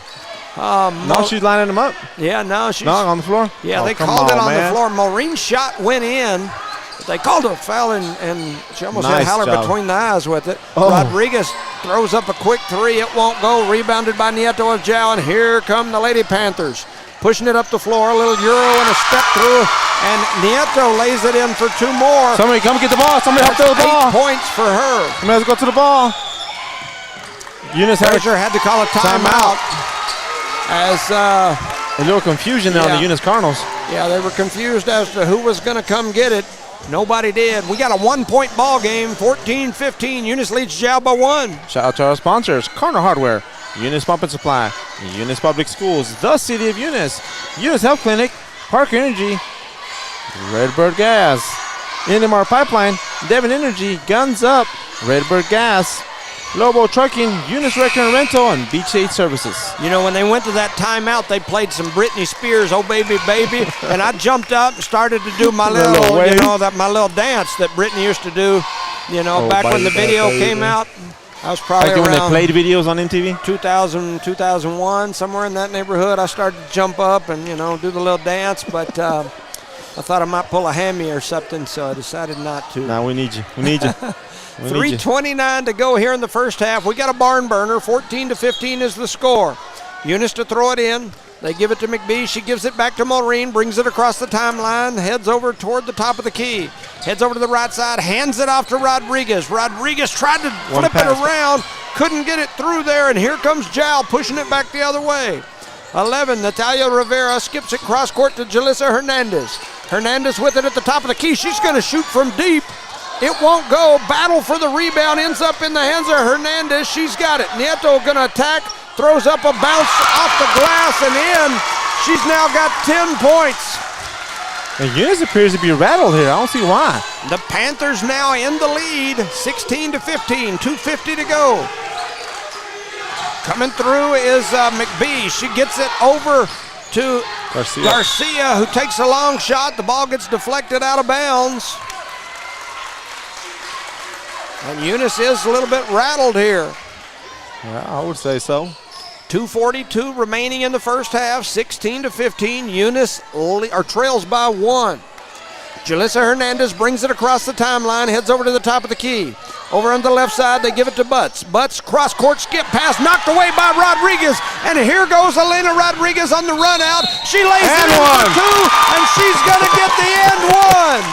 No, she's lining them up. Yeah, no, she's... No, on the floor? Yeah, Oh, they come called it on man. the floor. Maureen's shot went in. But they called a foul, and she almost had Nice Haller job. between the eyes with it. Oh. Rodriguez throws up a quick 3. It won't go. Rebounded by Nieto of Jow, and here come the Lady Panthers. Pushing it up the floor, a little Euro and a step through, and Nieto lays it in for 2 more. Somebody come get the ball. Somebody help throw the ball. 8 points for her. Somebody has to go to the ball. Eunice Frazier had to call a timeout. As a little confusion there on the Eunice Cardinals. Yeah, they were confused as to who was going to come get it. Nobody did. We got a 1-point ball game, 14-15. Eunice leads Jow by 1. Shout out to our sponsors, Cardinal Hardware, Eunice Pump and Supply, Eunice Public Schools, the City of Eunice, Eunice Health Clinic, Parker Energy, Redbird Gas, NMR Pipeline, Devon Energy, Guns Up, Redbird Gas, Lobo Trucking, Eunice Wrecker and Rental, and Beach 8 Services. You know, when they went to that timeout, they played some Britney Spears, "Oh Baby Baby," and I jumped up and started to do my little wave. my little dance that Britney used to do, Oh, back when the baby, video baby. came out. I was probably Like when they around played videos on MTV? 2000, 2001, somewhere in that neighborhood. I started to jump up and, do the little dance, but I thought I might pull a hammy or something, so I decided not to. Nah, we need you. We need you. 3:29 to go here in the first half. We got a barn burner. 14-15 is the score. Eunice to throw it in. They give it to McBee. She gives it back to Maureen, brings it across the timeline, heads over toward the top of the key. Heads over to the right side, hands it off to Rodriguez. Rodriguez tried to flip it around, couldn't get it through there, and here comes Jal pushing it back the other way. 11, Natalia Rivera skips it cross court to Jalissa Hernandez. Hernandez with it at the top of the key. She's going to shoot from deep. It won't go. Battle for the rebound ends up in the hands of Hernandez. She's got it. Nieto going to attack. Throws up a bounce off the glass and in. She's now got 10 points. And Eunice appears to be rattled here. I don't see why. The Panthers now in the lead, 16-15, 2:50 to go. Coming through is McBee. She gets it over to Garcia, who takes a long shot. The ball gets deflected out of bounds. And Eunice is a little bit rattled here. Yeah, I would say so. 2:42 remaining in the first half, 16-15. Eunice trails by 1. Jalissa Hernandez brings it across the timeline, heads over to the top of the key. Over on the left side, they give it to Butts. Butts, cross-court skip pass, knocked away by Rodriguez. And here goes Elena Rodriguez on the run out. She lays it in for 2, and she's going to get the and one.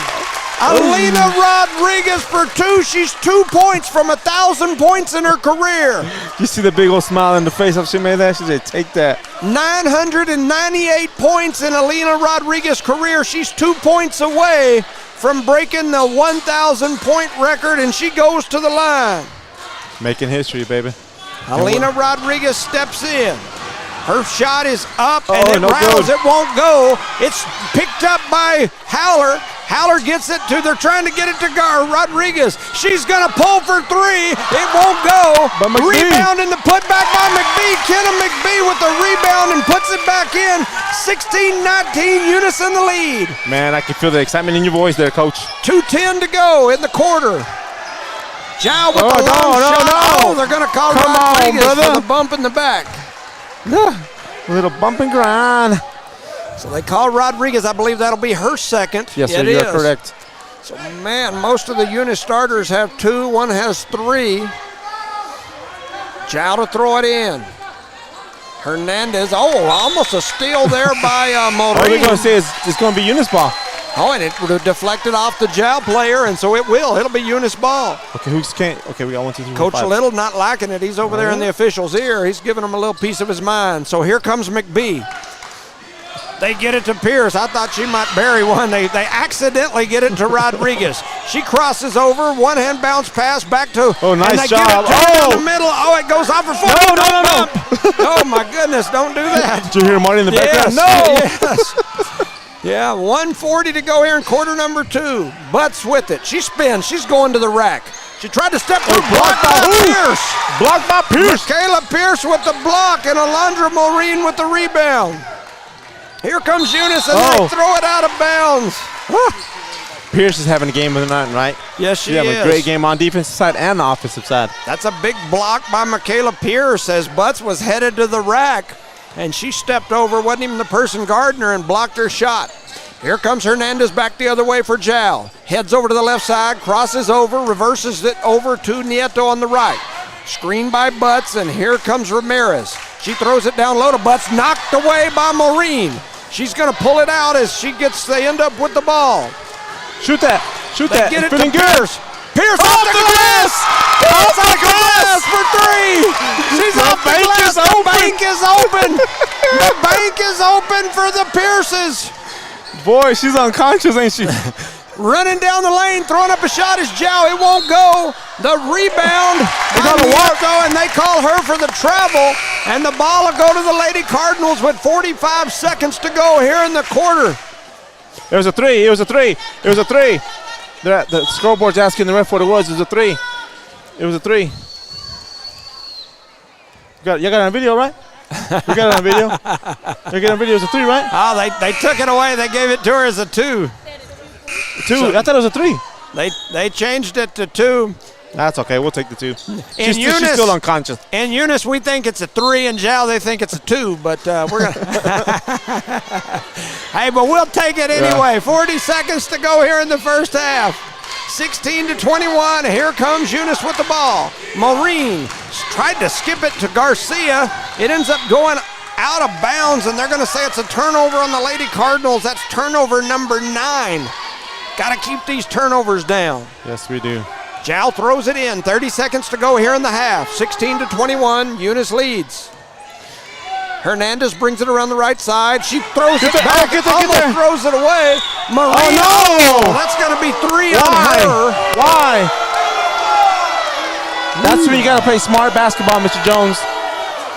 Elena Rodriguez for 2. She's 2 points from 1,000 points in her career. You see the big old smile in the face after she made that? She said, take that. 998 points in Elena Rodriguez's career. She's 2 points away from breaking the 1,000-point record, and she goes to the line. Making history, baby. Elena Rodriguez steps in. Her shot is up, and it rattles. Good. It won't go. It's picked up by Howler. Howler gets it to, they're trying to get it to Rodriguez. She's going to pull for 3. It won't go. Rebound and the putback by McBee. Kenna McBee with the rebound and puts it back in. 16-19, Eunice in the lead. Man, I can feel the excitement in your voice there, Coach. 2:10 to go in the quarter. Zhao with the long shot. Oh, they're going to call Rodriguez for the bump in the back. A little bump and grind. So they call Rodriguez. I believe that'll be her second. Yes, sir, you're correct. So, man, most of the Eunice starters have 2. One has 3. Chow to throw it in. Hernandez. Oh, almost a steal there by Maureen. All they're going to say is it's going to be Eunice ball. Oh, and it deflected off the Jow player, and so it will. It'll be Eunice ball. Okay, okay, we got 1, 2, 3, 4, Coach 5. Little not liking it. He's over there in the official's ear. He's giving him a little piece of his mind. So here comes McBee. They get it to Pierce. I thought she might bury one. They accidentally get it to Rodriguez. She crosses over. One-hand bounce pass back to. Oh, nice and they job. Get it to in the middle. Oh, it goes off for 4. No. Oh, my goodness. Don't do that. Did you hear Marty in the background? Yes. Yeah, 1:40 to go here in quarter number 2. Butts with it. She spins. She's going to the rack. She tried to step through. Blocked by Pierce. Blocked by Pierce. Michaela Pierce with the block and Alondra Maureen with the rebound. Here comes Eunice, and they throw it out of bounds. Pierce is having a game of the night, right? Yes, she is. is. A great game on defensive side and the offensive side. That's a big block by Michaela Pierce as Butts was headed to the rack, and she stepped over, wasn't even the person guarding her, and blocked her shot. Here comes Hernandez back the other way for Jow. Heads over to the left side, crosses over, reverses it over to Nieto on the right. Screen by Butts, and here comes Ramirez. She throws it down low to Butts, knocked away by Maureen. She's going to pull it out as they end up with the ball. Shoot that. They get it to Pierce. Pierce off the glass. Off the glass for 3. She's off the glass. The bank is open. The bank is open for the Pierces. Boy, she's unconscious, ain't she? Running down the lane, throwing up a shot is Jow. It won't go. The rebound. And they call her for the travel. And the ball will go to the Lady Cardinals with 45 seconds to go here in the quarter. It was a 3. The scoreboard's asking the ref what it was. It was a 3. You got it on video, right? You got it on video? You got it on video. It was a 3, right? Oh, they took it away. They gave it to her as a 2. 2. I thought it was a 3. They changed it to 2. That's okay. We'll take the 2. She's Eunice, still unconscious. And Eunice, we think it's a 3, and Zhao, they think it's a 2, but we're going to. Hey, but we'll take it anyway. 40 seconds to go here in the first half. 16-21. Here comes Eunice with the ball. Maureen tried to skip it to Garcia. It ends up going out of bounds, and they're going to say it's a turnover on the Lady Cardinals. That's turnover number 9. Got to keep these turnovers down. Yes, we do. Jow throws it in. 30 seconds to go here in the half. 16-21. Eunice leads. Hernandez brings it around the right side. She throws it back. Almost throws it away. Marie, that's going to be 3 on her. Why? That's when you got to play smart basketball, Mr. Jones.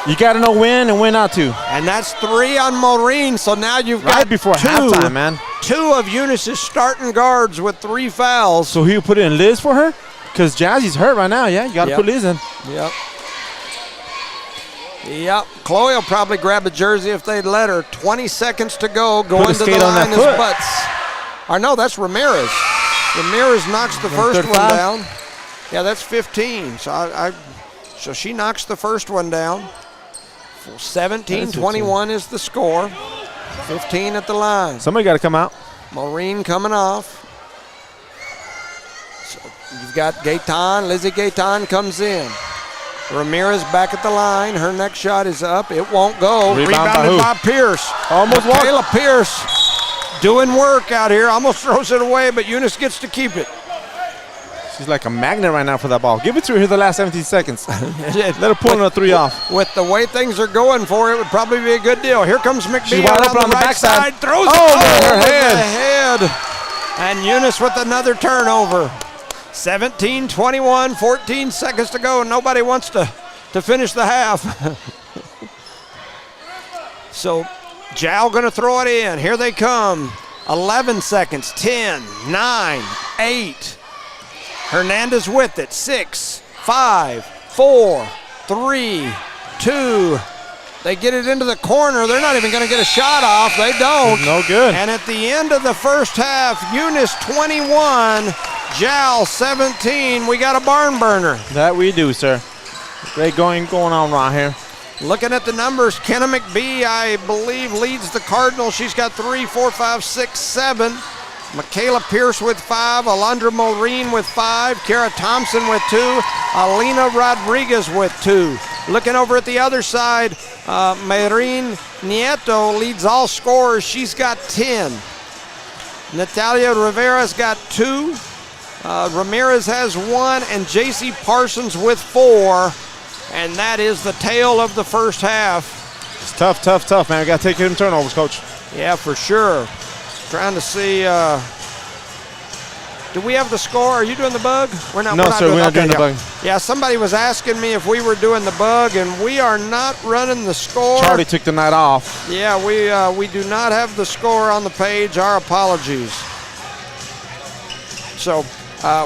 You got to know when and when not to. And that's 3 on Maureen. So now you've got right before halftime, man. 2 of Eunice's starting guards with 3 fouls. So he'll put in Liz for her? Because Jazzy's hurt right now, yeah? You got to put Liz in. Yep. Chloe will probably grab a jersey if they'd let her. 20 seconds to go. Going to the line is Butts. Or no, that's Ramirez. Ramirez knocks the first one down. Yeah, that's 15. So she knocks the first one down. 17-21 is the score. 15 at the line. Somebody got to come out. Maureen coming off. So you've got Gaetan. Lizzie Gaetan comes in. Ramirez back at the line. Her next shot is up. It won't go. Rebounded by Pierce. Almost won. Kayla Pierce doing work out here. Almost throws it away, but Eunice gets to keep it. She's like a magnet right now for that ball. Give it to her the last 17 seconds. Let her pull a 3 off. With the way things are going for her, it would probably be a good deal. Here comes McBee. She's wide open on the backside. Throws it over her head. And Eunice with another turnover. 17-21, 14 seconds to go. Nobody wants to finish the half. So Jow going to throw it in. Here they come. 11 seconds, 10, 9, 8. Hernandez with it. 6, 5, 4, 3, 2. They get it into the corner. They're not even going to get a shot off. They don't. No good. And at the end of the first half, Eunice 21, Jow 17. We got a barn burner. That we do, sir. Great going on right here. Looking at the numbers, Kenna McBee, I believe, leads the Cardinals. She's got 3, 4, 5, 6, 7. Michaela Pierce with 5, Alondra Maureen with 5, Kara Thompson with 2, Alina Rodriguez with 2. Looking over at the other side, Maureen Nieto leads all scorers. She's got 10. Natalia Rivera's got 2. Ramirez has 1, and J.C. Parsons with 4. And that is the tale of the first half. It's tough, man. We got to take them turnovers, Coach. Yeah, for sure. Trying to see. Do we have the score? Are you doing the bug? We're not doing the bug. Yeah, somebody was asking me if we were doing the bug, and we are not running the score. Charlie took the night off. Yeah, we do not have the score on the page. Our apologies. So,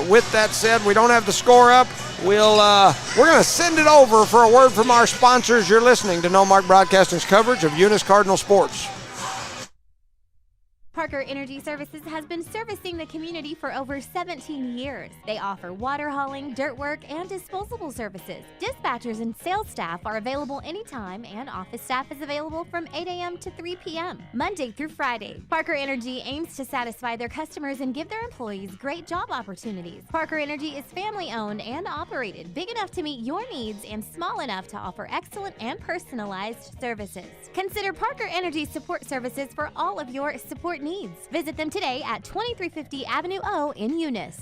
with that said, we don't have the score up. We're going to send it over for a word from our sponsors. You're listening to No Mark Broadcasting's coverage of Eunice Cardinal Sports. Parker Energy Services has been servicing the community for over 17 years. They offer water hauling, dirt work, and disposable services. Dispatchers and sales staff are available anytime, and office staff is available from 8 a.m. to 3 p.m., Monday through Friday. Parker Energy aims to satisfy their customers and give their employees great job opportunities. Parker Energy is family-owned and operated, big enough to meet your needs and small enough to offer excellent and personalized services. Consider Parker Energy Support Services for all of your support needs. Visit them today at 2350 Avenue O in Eunice.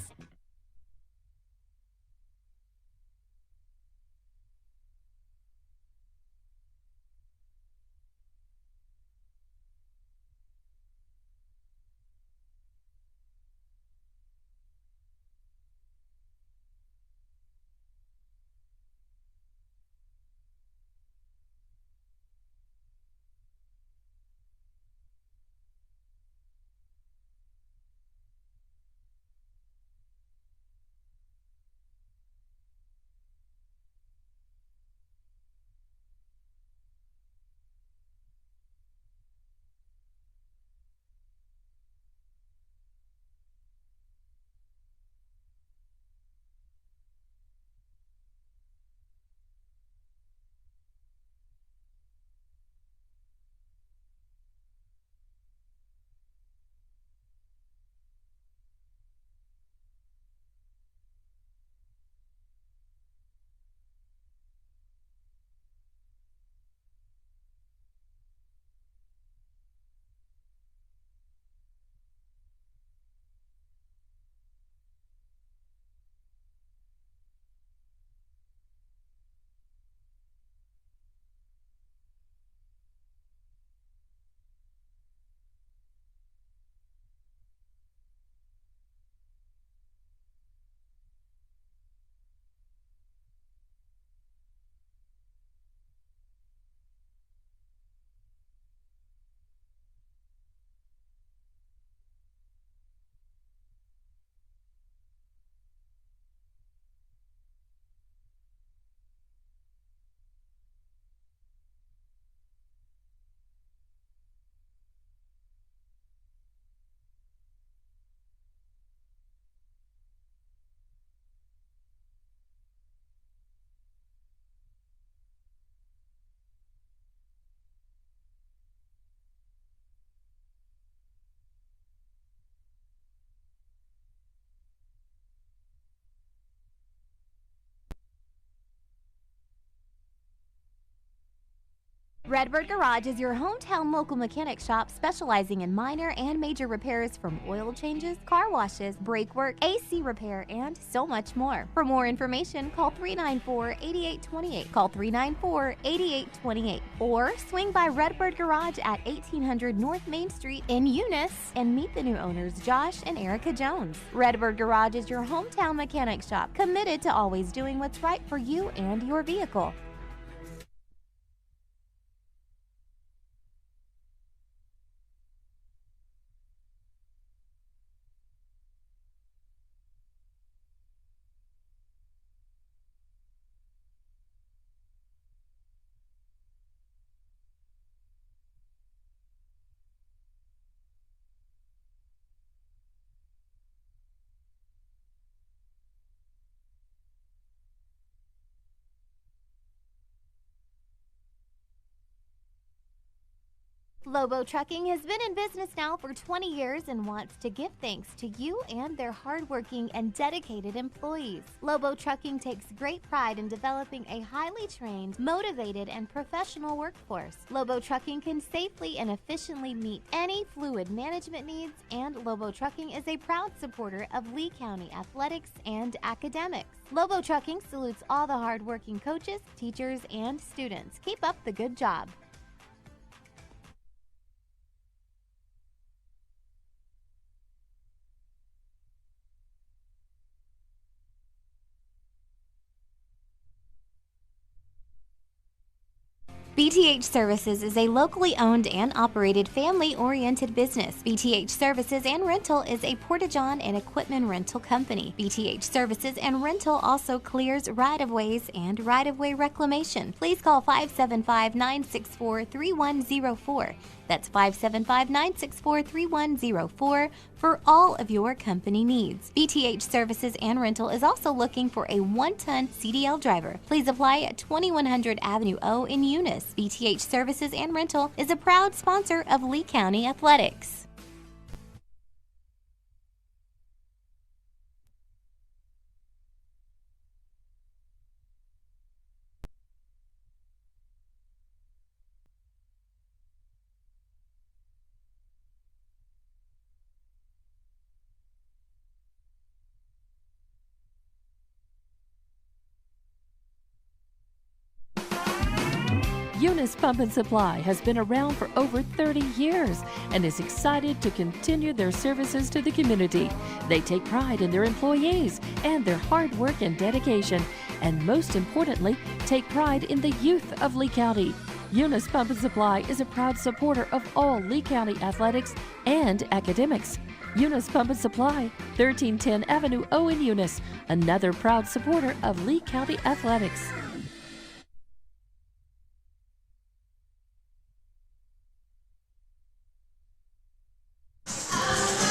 Redbird Garage is your hometown local mechanic shop specializing in minor and major repairs from oil changes, car washes, brake work, AC repair, and so much more. For more information, call 394-8828. Call 394-8828. Or swing by Redbird Garage at 1800 North Main Street in Eunice and meet the new owners, Josh and Erica Jones. Redbird Garage is your hometown mechanic shop, committed to always doing what's right for you and your vehicle. Lobo Trucking has been in business now for 20 years and wants to give thanks to you and their hardworking and dedicated employees. Lobo Trucking takes great pride in developing a highly trained, motivated, and professional workforce. Lobo Trucking can safely and efficiently meet any fluid management needs, and Lobo Trucking is a proud supporter of Lee County athletics and academics. Lobo Trucking salutes all the hardworking coaches, teachers, and students. Keep up the good job. BTH Services is a locally owned and operated family-oriented business. BTH Services and Rental is a Porta-John and equipment rental company. BTH Services and Rental also clears right-of-ways and right-of-way reclamation. Please call 575-964-3104. That's 575-964-3104 for all of your company needs. BTH Services and Rental is also looking for a 1-ton CDL driver. Please apply at 2100 Avenue O in Eunice. BTH Services and Rental is a proud sponsor of Lee County Athletics. Eunice Pump and Supply has been around for over 30 years and is excited to continue their services to the community. They take pride in their employees and their hard work and dedication, and most importantly, take pride in the youth of Lee County. Eunice Pump and Supply is a proud supporter of all Lee County athletics and academics. Eunice Pump and Supply, 1310 Avenue O in Eunice, another proud supporter of Lee County athletics.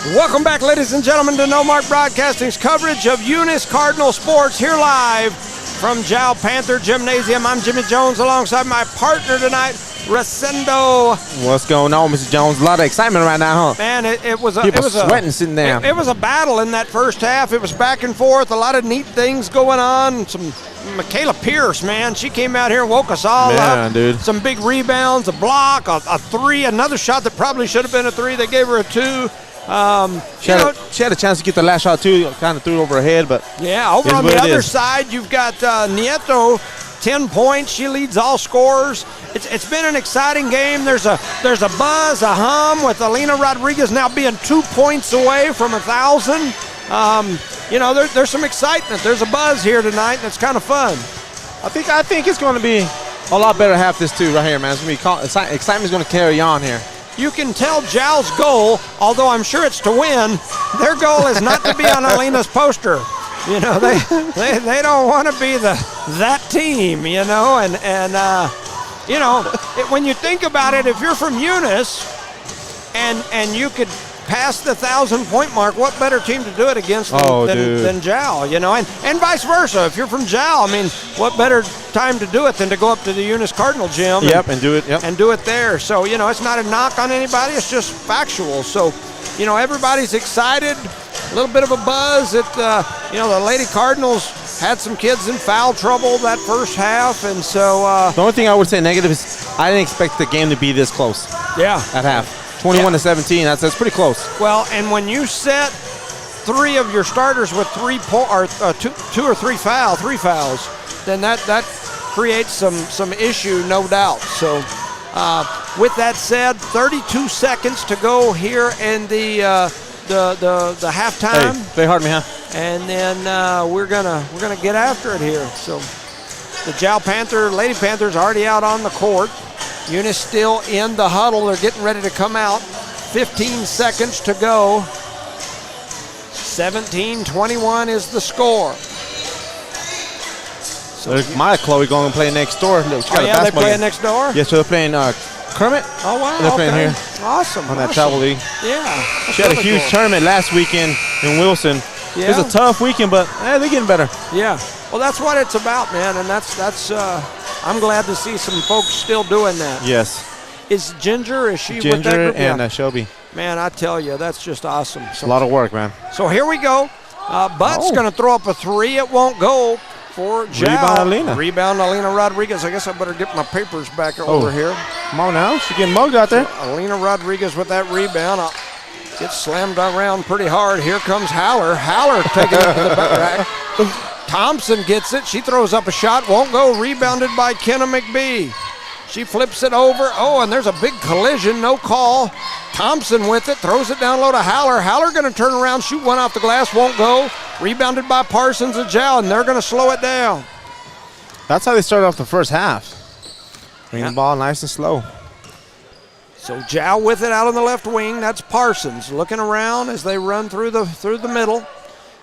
Welcome back, ladies and gentlemen, to No Mark Broadcasting's coverage of Eunice Cardinal Sports, here live from Jow Panther Gymnasium. I'm Jimmy Jones alongside my partner tonight, Resendo. What's going on, Mr. Jones? A lot of excitement right now, huh? Man, it was sweating sitting there. It was a battle in that first half. It was back and forth, a lot of neat things going on. Some Michaela Pierce, man, she came out here and woke us all up. Dude. Some big rebounds, a block, a three, another shot that probably should have been a three. They gave her a two. She had a chance to get the last shot too, kind of threw it over her head, but yeah, over on the other side, you've got Nieto, 10 points. She leads all scorers. It's been an exciting game. There's a buzz, a hum with Alina Rodriguez now being 2 points away from 1,000. There's some excitement. There's a buzz here tonight, and it's kind of fun. I think it's going to be a lot better half this too right here, man. It's going to be excitement's going to carry on here. You can tell Jow's goal, although I'm sure it's to win, their goal is not to be on Alina's poster. You know, they don't want to be that team, you know, when you think about it, if you're from Eunice and you could pass the 1,000-point mark, what better team to do it against than Jow, you know, and vice versa. If you're from Jow, I mean, what better time to do it than to go up to the Eunice Cardinal gym and do it. And do it there. So, you know, it's not a knock on anybody. It's just factual. So, you know, everybody's excited. A little bit of a buzz at, the Lady Cardinals had some kids in foul trouble that first half, and so The only thing I would say negative is I didn't expect the game to be this close yeah. at half. 21-17. That's pretty close. Well, and when you set 3 of your starters with 2 or 3 fouls, then that creates some issue, no doubt. So, with that said, 32 seconds to go here in the halftime. Hey, play hard, man. And then we're gonna get after it here. So the Lady Panthers already out on the court. Eunice still in the huddle. They're getting ready to come out. 15 seconds to go. 17-21 is the score. So my Chloe going to play next door. They playing next door? Yeah, so they're playing Kermit. Oh, wow. They're playing here. Awesome. On that travel league. Yeah. She had a huge tournament last weekend in Wilson. Yeah. It was a tough weekend, but they're getting better. Yeah. Well, that's what it's about, man, and that's I'm glad to see some folks still doing that. Yes. Is Ginger with that Ginger group? and Shelby. Man, I tell you, that's just awesome. It's a lot of work, man. So here we go. Butt's going to throw up a 3. It won't go for Jao. Rebound, Alina Rodriguez. I guess I better get my papers back over here. Come on now. She's getting mugged out there. Alina Rodriguez with that rebound. Gets slammed around pretty hard. Here comes Haller. Haller taking it to the back rack. Thompson gets it. She throws up a shot. Won't go. Rebounded by Kenna McBee. She flips it over. Oh, and there's a big collision. No call. Thompson with it. Throws it down low to Haller. Haller going to turn around, shoot one off the glass. Won't go. Rebounded by Parsons and Jao, and they're going to slow it down. That's how they started off the first half. Bring the ball nice and slow. So Jao with it out on the left wing. That's Parsons looking around as they run through the middle.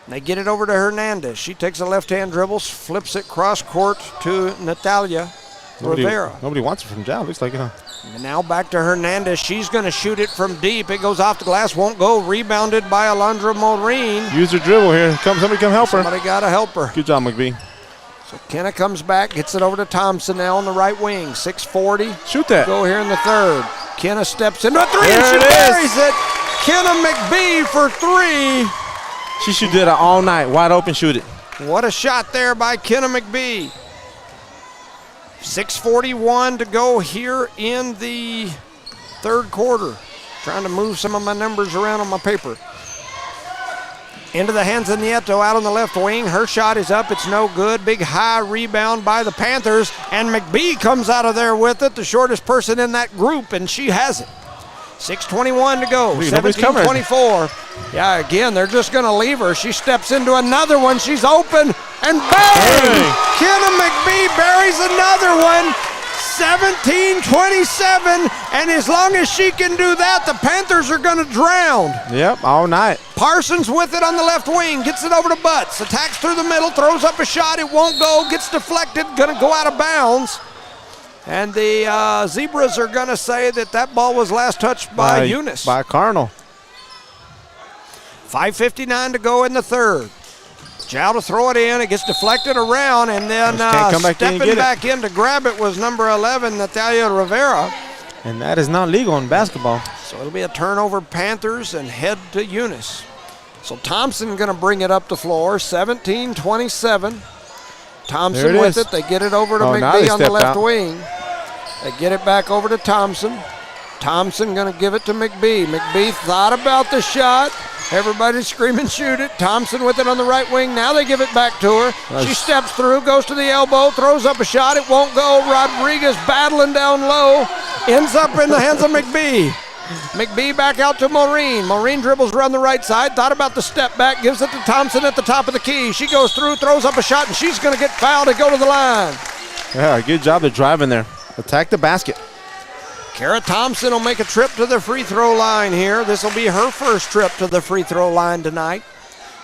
And they get it over to Hernandez. She takes a left-hand dribble, flips it cross court to Natalia Rivera. Nobody wants it from Jao. Looks like it, huh? And now back to Hernandez. She's going to shoot it from deep. It goes off the glass. Won't go. Rebounded by Alondra Maureen. Use her dribble here. Somebody come help her. Somebody got to help her. Good job, McBee. So Kenna comes back, gets it over to Thompson now on the right wing. 6:40. Shoot that. Go here in the third. Kenna steps into a 3 and she buries it. Kenna McBee for 3. She should do that all night. Wide open, shoot it. What a shot there by Kenna McBee. 6:41 to go here in the third quarter. Trying to move some of my numbers around on my paper. Into the hands of Nieto out on the left wing. Her shot is up. It's no good. Big high rebound by the Panthers. And McBee comes out of there with it, the shortest person in that group, and she has it. 6:21 to go. 17-24. Yeah, again, they're just going to leave her. She steps into another one. She's open. And bang! Kenna McBee buries another one. 17-27. And as long as she can do that, the Panthers are going to drown. Yep, all night. Parsons with it on the left wing. Gets it over to Butts. Attacks through the middle. Throws up a shot. It won't go. Gets deflected. Going to go out of bounds. And the Zebras are going to say that ball was last touched by Eunice. By Cardinal. 5:59 to go in the third. Jao to throw it in. It gets deflected around, and then stepping back in to grab it was number 11, Natalia Rivera. And that is not legal in basketball. So it'll be a turnover, Panthers, and head to Eunice. So Thompson going to bring it up the floor, 17-27. Thompson with it. They get it over to McBee on the left wing. They get it back over to Thompson. Thompson going to give it to McBee. McBee thought about the shot. Everybody's screaming, shoot it. Thompson with it on the right wing. Now they give it back to her. She steps through, goes to the elbow, throws up a shot. It won't go. Rodriguez battling down low. Ends up in the hands of McBee. McBee back out to Maureen. Maureen dribbles around the right side. Thought about the step back. Gives it to Thompson at the top of the key. She goes through, throws up a shot, and she's going to get fouled to go to the line. Yeah, good job of driving there. Attack the basket. Kara Thompson will make a trip to the free throw line here. This will be her first trip to the free throw line tonight.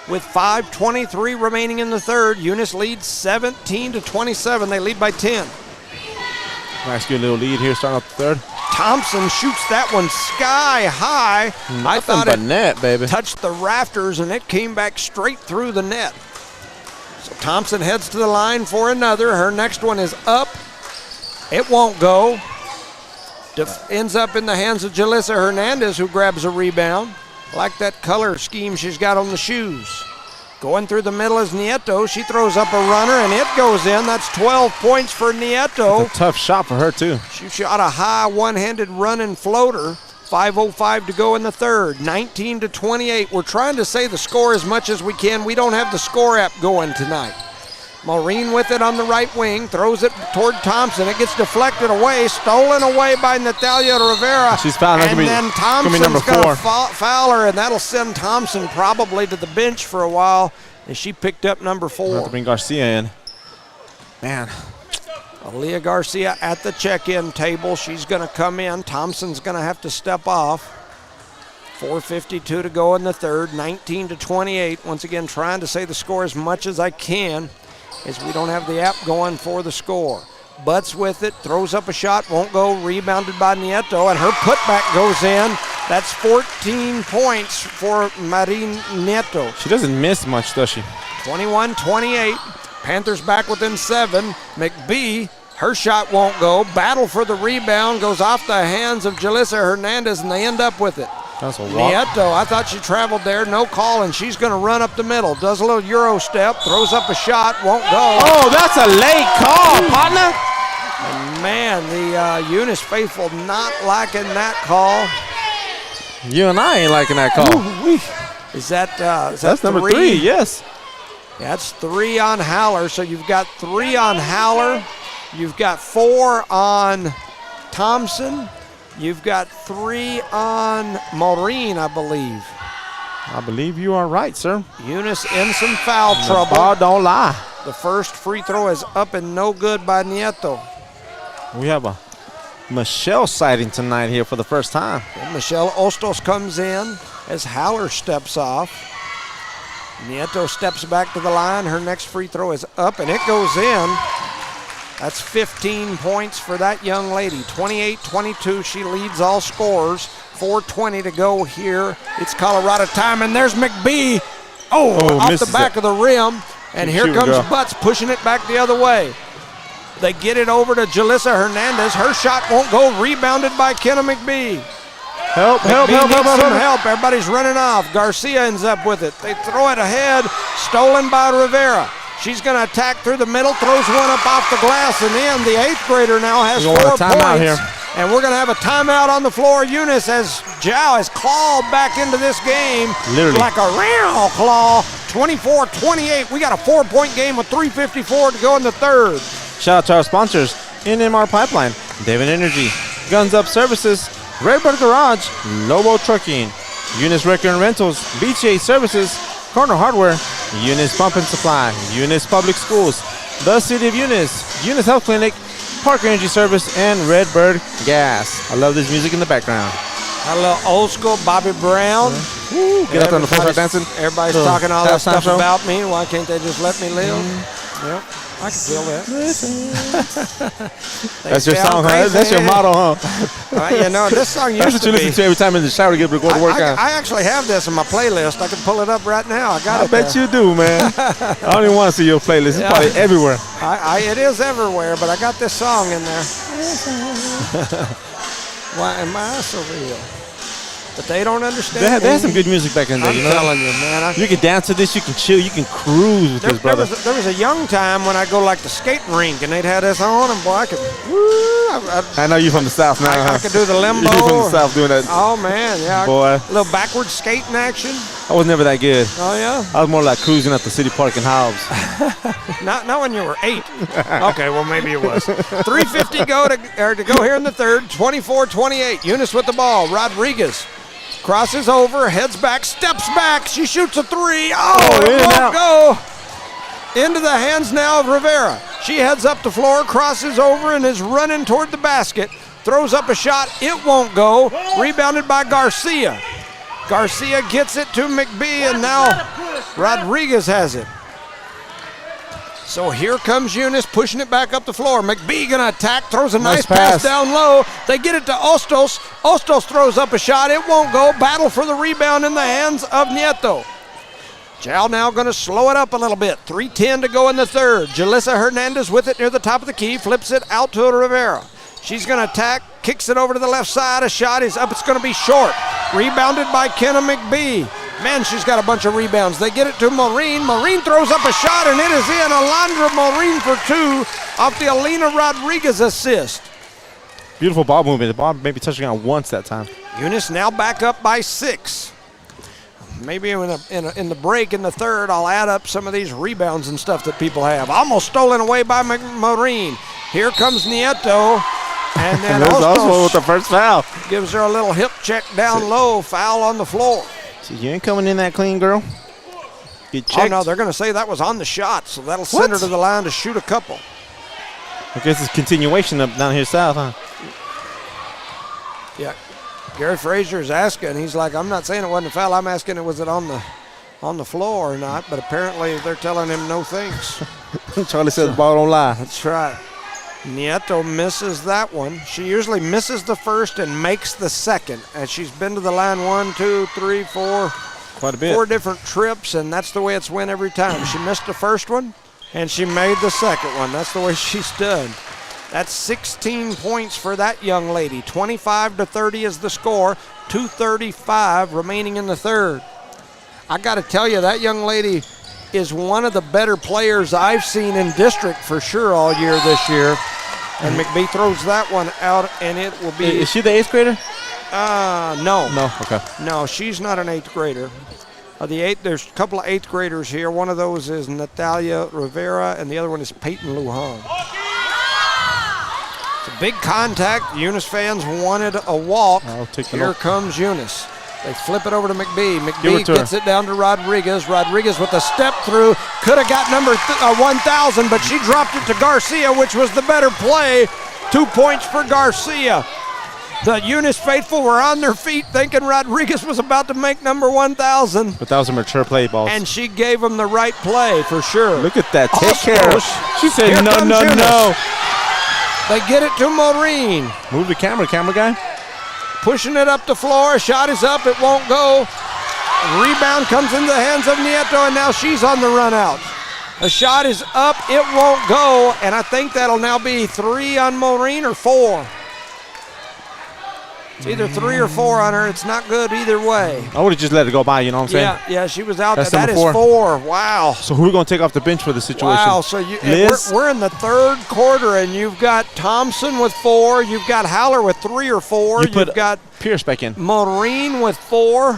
With 5:23 remaining in the third, Eunice leads 17-27. They lead by 10. Nice good little lead here starting off the third. Thompson shoots that one sky high. I thought it net, baby. Touched the rafters, and it came back straight through the net. So Thompson heads to the line for another. Her next one is up. It won't go. Ends up in the hands of Jalissa Hernandez, who grabs a rebound. I like that color scheme she's got on the shoes. Going through the middle is Nieto. She throws up a runner, and it goes in. That's 12 points for Nieto. That's a tough shot for her, too. She shot a high one-handed running floater. 5:05 to go in the third. 19-28. We're trying to say the score as much as we can. We don't have the score app going tonight. Maureen with it on the right wing, throws it toward Thompson. It gets deflected away, stolen away by Natalia Rivera. She's fouled. And then Thompson's number going to 4. foul her, and that'll send Thompson probably to the bench for a while, and she picked up number 4. Have to bring Garcia in. Man. Aaliyah Garcia at the check-in table. She's going to come in. Thompson's going to have to step off. 4:52 to go in the third, 19-28. Once again, trying to say the score as much as I can, as we don't have the app going for the score. Butts with it, throws up a shot, won't go, rebounded by Nieto, and her putback goes in. That's 14 points for Marin Nieto. She doesn't miss much, does she? 21-28. Panthers back within 7. McBee, her shot won't go. Battle for the rebound, goes off the hands of Jalissa Hernandez, and they end up with it. That's a walk. Nieto, I thought she traveled there, no call, and she's going to run up the middle. Does a little Euro step, throws up a shot, won't go. Oh, that's a late call, partner. And man, the Eunice faithful not liking that call. You and I ain't liking that call. Is that That's number 3, yes. That's 3 on Haller, so you've got 3 on Haller. You've got 4 on Thompson. You've got 3 on Maureen, I believe. I believe you are right, sir. Eunice in some foul trouble. Ball don't lie. The first free throw is up and no good by Nieto. We have a Michelle sighting tonight here for the first time. And Michelle Ostos comes in as Haller steps off. Nieto steps back to the line. Her next free throw is up and it goes in. That's 15 points for that young lady. 28-22, she leads all scorers. 4:20 to go here. It's Colorado time, and there's McBee. Off the back of the rim, and here comes Butts pushing it back the other way. They get it over to Jalissa Hernandez. Her shot won't go, rebounded by Kenna McBee. Help. Everybody's running off. Garcia ends up with it. They throw it ahead, stolen by Rivera. She's going to attack through the middle, throws one up off the glass and in. The 8th grader now has 4 points. Here. And we're going to have a timeout on the floor. Eunice, as Zhao has clawed back into this game. Literally. Like a round claw. 24-28. We got a 4-point game with 3:54 to go in the third. Shout out to our sponsors, NMR Pipeline, David Energy, Guns Up Services, Redbird Garage, Lobo Trucking, Eunice Wrecker and Rentals, BTA Services, Corner Hardware, Eunice Pump and Supply, Eunice Public Schools, the City of Eunice, Eunice Health Clinic, Parker Energy Service, and Redbird Gas. I love this music in the background. A little old school Bobby Brown. Get up on the floor, start dancing. Everybody's talking all that stuff about me. Why can't they just let me live? Yep, I can feel that. That's your song, huh? That's your motto, huh? This song used That's what you listen to every time in the shower to get ready to go to work out. I actually have this in my playlist. I can pull it up right now. I bet you do, man. I don't even want to see your playlist. It's probably everywhere. It is everywhere, but I got this song in there. Why am I so real? But they don't understand. They had some good music back in the day. I'm telling you, man. You can dance to this, you can chill, you can cruise with this, brother. There was a young time when I go like the skating rink and they'd have this on, and boy, I could. I know you're from the South now. I could do the limbo. You're from the South doing that. Oh man, yeah. Boy, a little backward skating action. I was never that good. Oh yeah. I was more like cruising at the city park in Hobbs. Not when you were 8. Okay, well maybe it was. 3:50 to go here in the third. 24-28. Eunice with the ball. Rodriguez. Crosses over, heads back, steps back. She shoots a 3. It won't go. Into the hands now of Rivera. She heads up the floor, crosses over, and is running toward the basket. Throws up a shot. It won't go. Rebounded by Garcia. Garcia gets it to McBee, and now Rodriguez has it. So here comes Eunice pushing it back up the floor. McBee gonna attack, throws a nice pass down low. They get it to Ostos. Ostos throws up a shot. It won't go. Battle for the rebound in the hands of Nieto. Zhao now gonna slow it up a little bit. 3:10 to go in the third. Jalissa Hernandez with it near the top of the key. Flips it out to Rivera. She's gonna attack, kicks it over to the left side. A shot is up. It's gonna be short. Rebounded by Kenna McBee. Man, she's got a bunch of rebounds. They get it to Maureen. Maureen throws up a shot, and it is in. Alondra Maureen for 2 off the Alina Rodriguez assist. Beautiful ball movement. The ball maybe touching on once that time. Eunice now back up by 6. Maybe in the break in the third, I'll add up some of these rebounds and stuff that people have. Almost stolen away by Maureen. Here comes Nieto. And then Ostos with the first foul. Gives her a little hip check down low. Foul on the floor. So you ain't coming in that clean, girl. Get checked. Oh, no, they're going to say that was on the shot, so that'll send her to the line to shoot a couple. I guess it's continuation up down here south, huh? Yeah. Gary Frazier is asking. He's like, I'm not saying it wasn't a foul. I'm asking was it on the floor or not, but apparently they're telling him no thanks. Charlie said the ball don't lie. That's right. Nieto misses that one. She usually misses the first and makes the second. And she's been to the line 1, 2, 3, 4. Quite a bit. 4 different trips, and that's the way it's went every time. She missed the first one, and she made the second one. That's the way she's done. That's 16 points for that young lady. 25-30 is the score. 2:35 remaining in the third. I got to tell you, that young lady is one of the better players I've seen in district for sure all year this year. And McBee throws that one out, and it will be. Is she the 8th grader? No. No, okay. No, she's not an 8th grader. There's a couple of 8th graders here. One of those is Natalia Rivera, and the other one is Peyton Lujan. It's a big contact. Eunice fans wanted a walk. Here comes Eunice. They flip it over to McBee. McBee gets it down to Rodriguez. Rodriguez with a step through. Could have got number 1,000, but she dropped it to Garcia, which was the better play. 2 points for Garcia. The Eunice faithful were on their feet thinking Rodriguez was about to make number 1,000. But that was a mature play, balls. And she gave him the right play for sure. Look at that. Take care. She said Here no, comes no, Eunice. no. They get it to Maureen. Move the camera guy. Pushing it up the floor. Shot is up. It won't go. Rebound comes into the hands of Nieto, and now she's on the run out. A shot is up. It won't go, and I think that'll now be 3 on Maureen or 4. It's either 3 or 4 on her. It's not good either way. I would have just let it go by, you know what I'm saying? Yeah, she was out. That's That is number 4. Wow. So who are we going to take off the bench for the situation? Wow, so we're in the third quarter, and you've got Thompson with 4. You've got Howler with 3 or 4. You've got Pierce back in. Maureen with 4.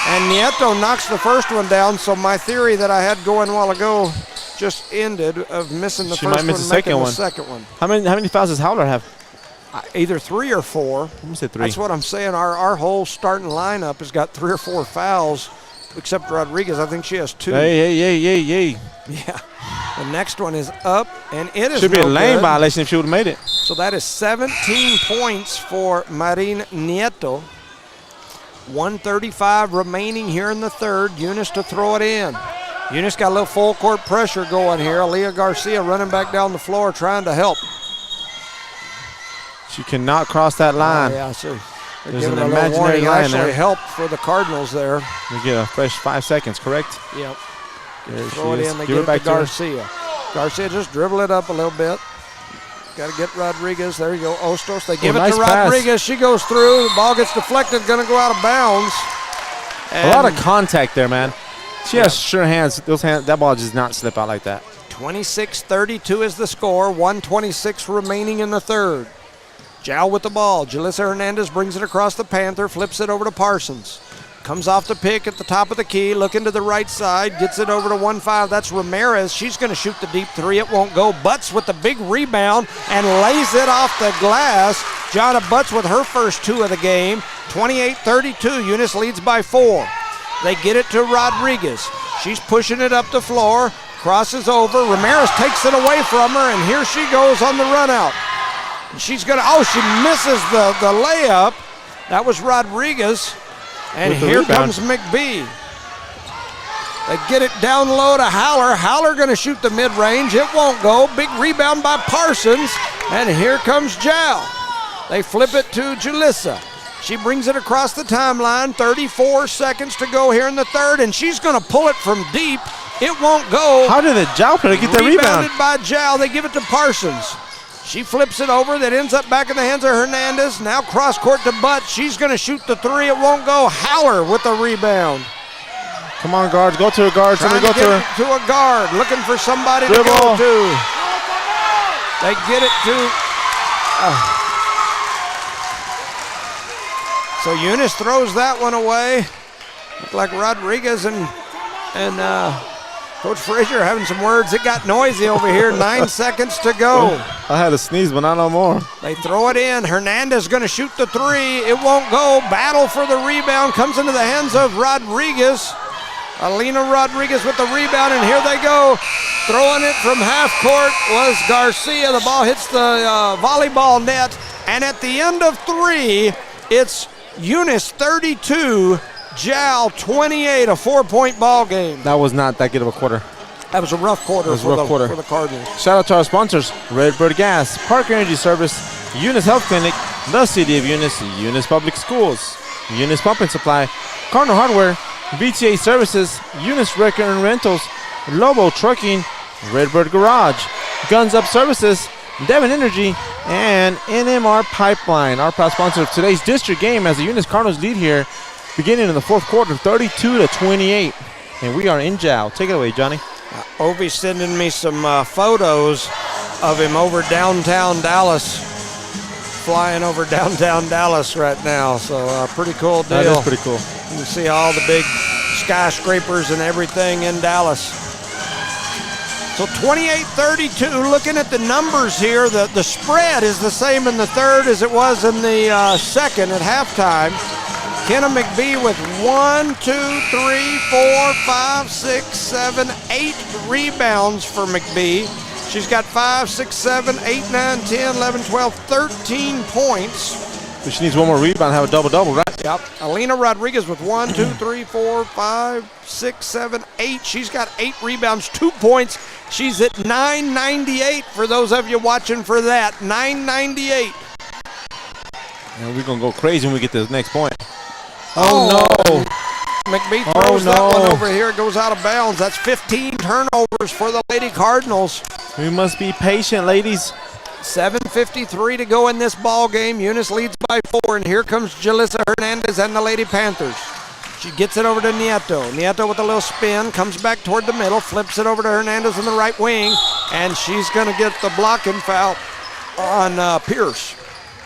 And Nieto knocks the first one down, so my theory that I had going a while ago just ended of missing the She first might miss one, the second making the second one. How many fouls does Howler have? Either 3 or 4. Let me say 3. That's what I'm saying. Our whole starting lineup has got 3 or 4 fouls, except Rodriguez. I think she has 2. Hey. Yeah. The next one is up, and it is Should be a lane good. violation if she would have made it. So that is 17 points for Marin Nieto. 1:35 remaining here in the third. Eunice to throw it in. Eunice got a little full court pressure going here. Aaliyah Garcia running back down the floor trying to help. She cannot cross that line. Oh, yeah, so they're There's giving an a little imaginary warning. line Actually there. help for the Cardinals there. We get a fresh 5 seconds, correct? Yep. There Throw it she is. in. They Give give it back to to her. Garcia. Garcia just dribble it up a little bit. Got to get Rodriguez. There you go. Ostos. They give it nice to pass. Rodriguez. She goes through. The ball gets deflected. Going to go out of bounds. A lot of contact there, man. She has sure hands. That ball does not slip out like that. 26-32 is the score. 1:26 remaining in the third. Jow with the ball. Jalissa Hernandez brings it across the Panther. Flips it over to Parsons. Comes off the pick at the top of the key. Looking to the right side. Gets it over to 1-5. That's Ramirez. She's going to shoot the deep 3. It won't go. Butts with the big rebound and lays it off the glass. Jonna Butts with her first 2 of the game. 28-32. Eunice leads by 4. They get it to Rodriguez. She's pushing it up the floor. Crosses over. Ramirez takes it away from her, and here she goes on the run out. She's going to, she misses the layup. That was Rodriguez. And here comes McBee. They get it down low to Howler. Howler going to shoot the mid-range. It won't go. Big rebound by Parsons. And here comes Jow. They flip it to Jalissa. She brings it across the timeline. 34 seconds to go here in the third, and she's going to pull it from deep. It won't go. How did the Jow player get the rebound? Rebounded by Jow. They give it to Parsons. She flips it over. That ends up back in the hands of Hernandez. Now cross court to Butt. She's going to shoot the 3. It won't go. Howler with the rebound. Come on, guards. Go to her, guards. Trying Somebody to go to get her. to a guard. Looking for somebody Dribble. to go to. They get it to. So Eunice throws that one away. Looked like Rodriguez and Coach Frazier having some words. It got noisy over here. 9 seconds to go. I had to sneeze, but not no more. They throw it in. Hernandez going to shoot the three. It won't go. Battle for the rebound comes into the hands of Rodriguez. Alina Rodriguez with the rebound, and here they go. Throwing it from half court was Garcia. The ball hits the volleyball net, and at the end of three, it's Eunice 32, Jal 28, a 4-point ball game. That was not that good of a quarter. That was a rough quarter, for the Cardinals. Shout out to our sponsors, Redbird Gas, Parker Energy Service, Eunice Health Clinic, the City of Eunice, Eunice Public Schools, Eunice Pump and Supply, Cardinal Hardware, BTA Services, Eunice Wrecker and Rentals, Lobo Trucking, Redbird Garage, Guns Up Services, Devon Energy, and NMR Pipeline. Our proud sponsor of today's district game as the Eunice Cardinals lead here, beginning in the fourth quarter, 32-28. And we are in Jal. Take it away, Johnny. Ovi's sending me some photos of him over downtown Dallas, flying over downtown Dallas right now. So pretty cool deal. That is pretty cool. You can see all the big skyscrapers and everything in Dallas. So 28-32, looking at the numbers here, the spread is the same in the third as it was in the second at halftime. Kenna McBee with 1, 2, 3, 4, 5, 6, 7, 8 rebounds for McBee. She's got 5, 6, 7, 8, 9, 10, 11, 12, 13 points. But she needs one more rebound, have a double-double, right? Yep. Alina Rodriguez with 1, 2, 3, 4, 5, 6, 7, 8. She's got 8 rebounds, 2 points. She's at 998 for those of you watching for that. 998. And we're going to go crazy when we get to the next point. Oh, no. McBee throws that one over here. It goes out of bounds. That's 15 turnovers for the Lady Cardinals. We must be patient, ladies. 7:53 to go in this ball game. Eunice leads by 4, and here comes Jalissa Hernandez and the Lady Panthers. She gets it over to Nieto. Nieto with a little spin, comes back toward the middle, flips it over to Hernandez in the right wing, and she's going to get the blocking foul on Pierce.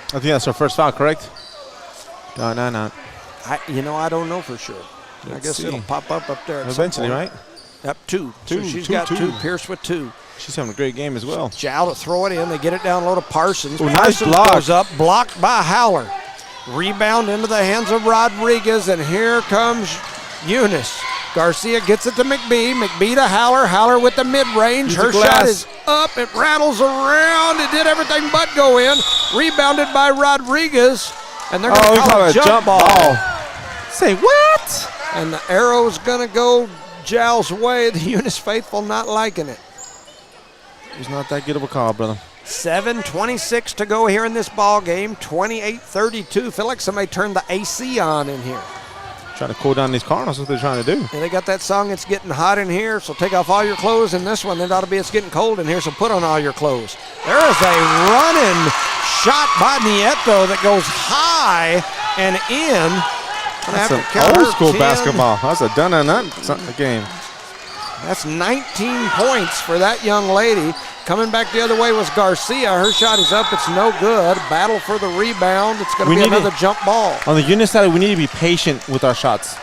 I think that's her first foul, correct? No. I don't know for sure. I guess it'll pop up there. Eventually, right? Yep, 2. So she's got 2. Pierce with 2. She's having a great game as well. Jal to throw it in. They get it down low to Parsons. Ooh, nice Parsons block. goes up, blocked by Howler. Rebound into the hands of Rodriguez, and here comes Eunice. Garcia gets it to McBee. McBee to Howler. Howler with the mid-range. Her shot is up. It rattles around. It did everything but go in. Rebounded by Rodriguez, and they're going to call it a jump ball. Say what? And the arrow's going to go Jal's way. The Eunice faithful not liking it. It was not that good of a call, brother. 7:26 to go here in this ball game. 28-32. Feel like somebody turned the AC on in here. Trying to cool down these Cardinals. That's what they're trying to do. And they got that song, It's Getting Hot in Here, so take off all your clothes. In this one, it ought to be It's Getting Cold in Here, so put on all your clothes. There is a running shot by Nieto that goes high and in. That's an old school basketball. That's a done-and-done game. That's 19 points for that young lady. Coming back the other way was Garcia. Her shot is up. It's no good. Battle for the rebound. It's going to be another jump ball. On the Eunice side, we need to be patient with our shots.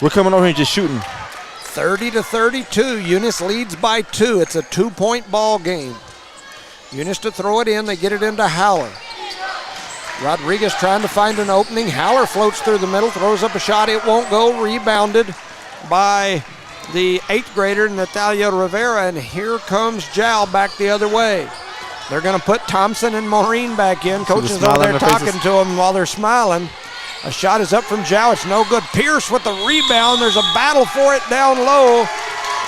We're coming over here just shooting. 30-32. Eunice leads by 2. It's a 2-point ball game. Eunice to throw it in. They get it into Howler. Rodriguez trying to find an opening. Howler floats through the middle, throws up a shot. It won't go. Rebounded by the 8th grader, Natalia Rivera, and here comes Jal back the other way. They're going to put Thompson and Maureen back in. Coach is over there talking to them while they're smiling. A shot is up from Jal. It's no good. Pierce with the rebound. There's a battle for it down low,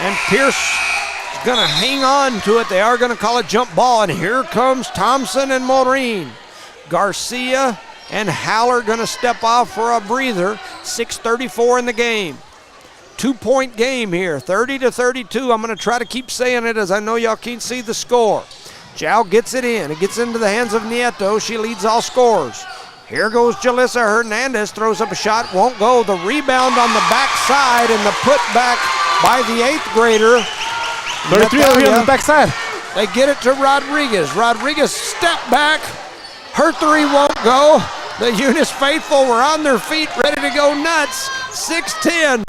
and Pierce is going to hang on to it. They are going to call it jump ball, and here comes Thompson and Maureen. Garcia and Howler going to step off for a breather. 6:34 in the game. 2-point game here, 30-32. I'm going to try to keep saying it as I know y'all can't see the score. Jal gets it in. It gets into the hands of Nieto. She leads all scorers. Here goes Jalissa Hernandez, throws up a shot, won't go. The rebound on the backside and the putback by the 8th grader. 33 over here on the backside. They get it to Rodriguez. Rodriguez step back. Her three won't go. The Eunice faithful were on their feet, ready to go nuts. 6-10.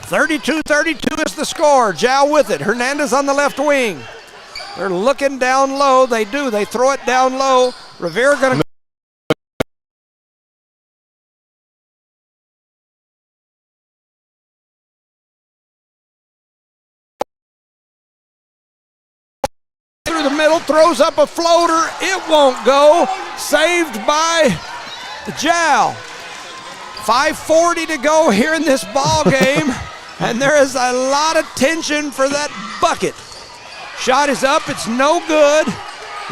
32-32 is the score. Jow with it. Hernandez on the left wing. They're looking down low. They do. They throw it down low. Rivera going to through the middle, throws up a floater. It won't go. Saved by Jow. 5:40 to go here in this ball game, and there is a lot of tension for that bucket. Shot is up. It's no good.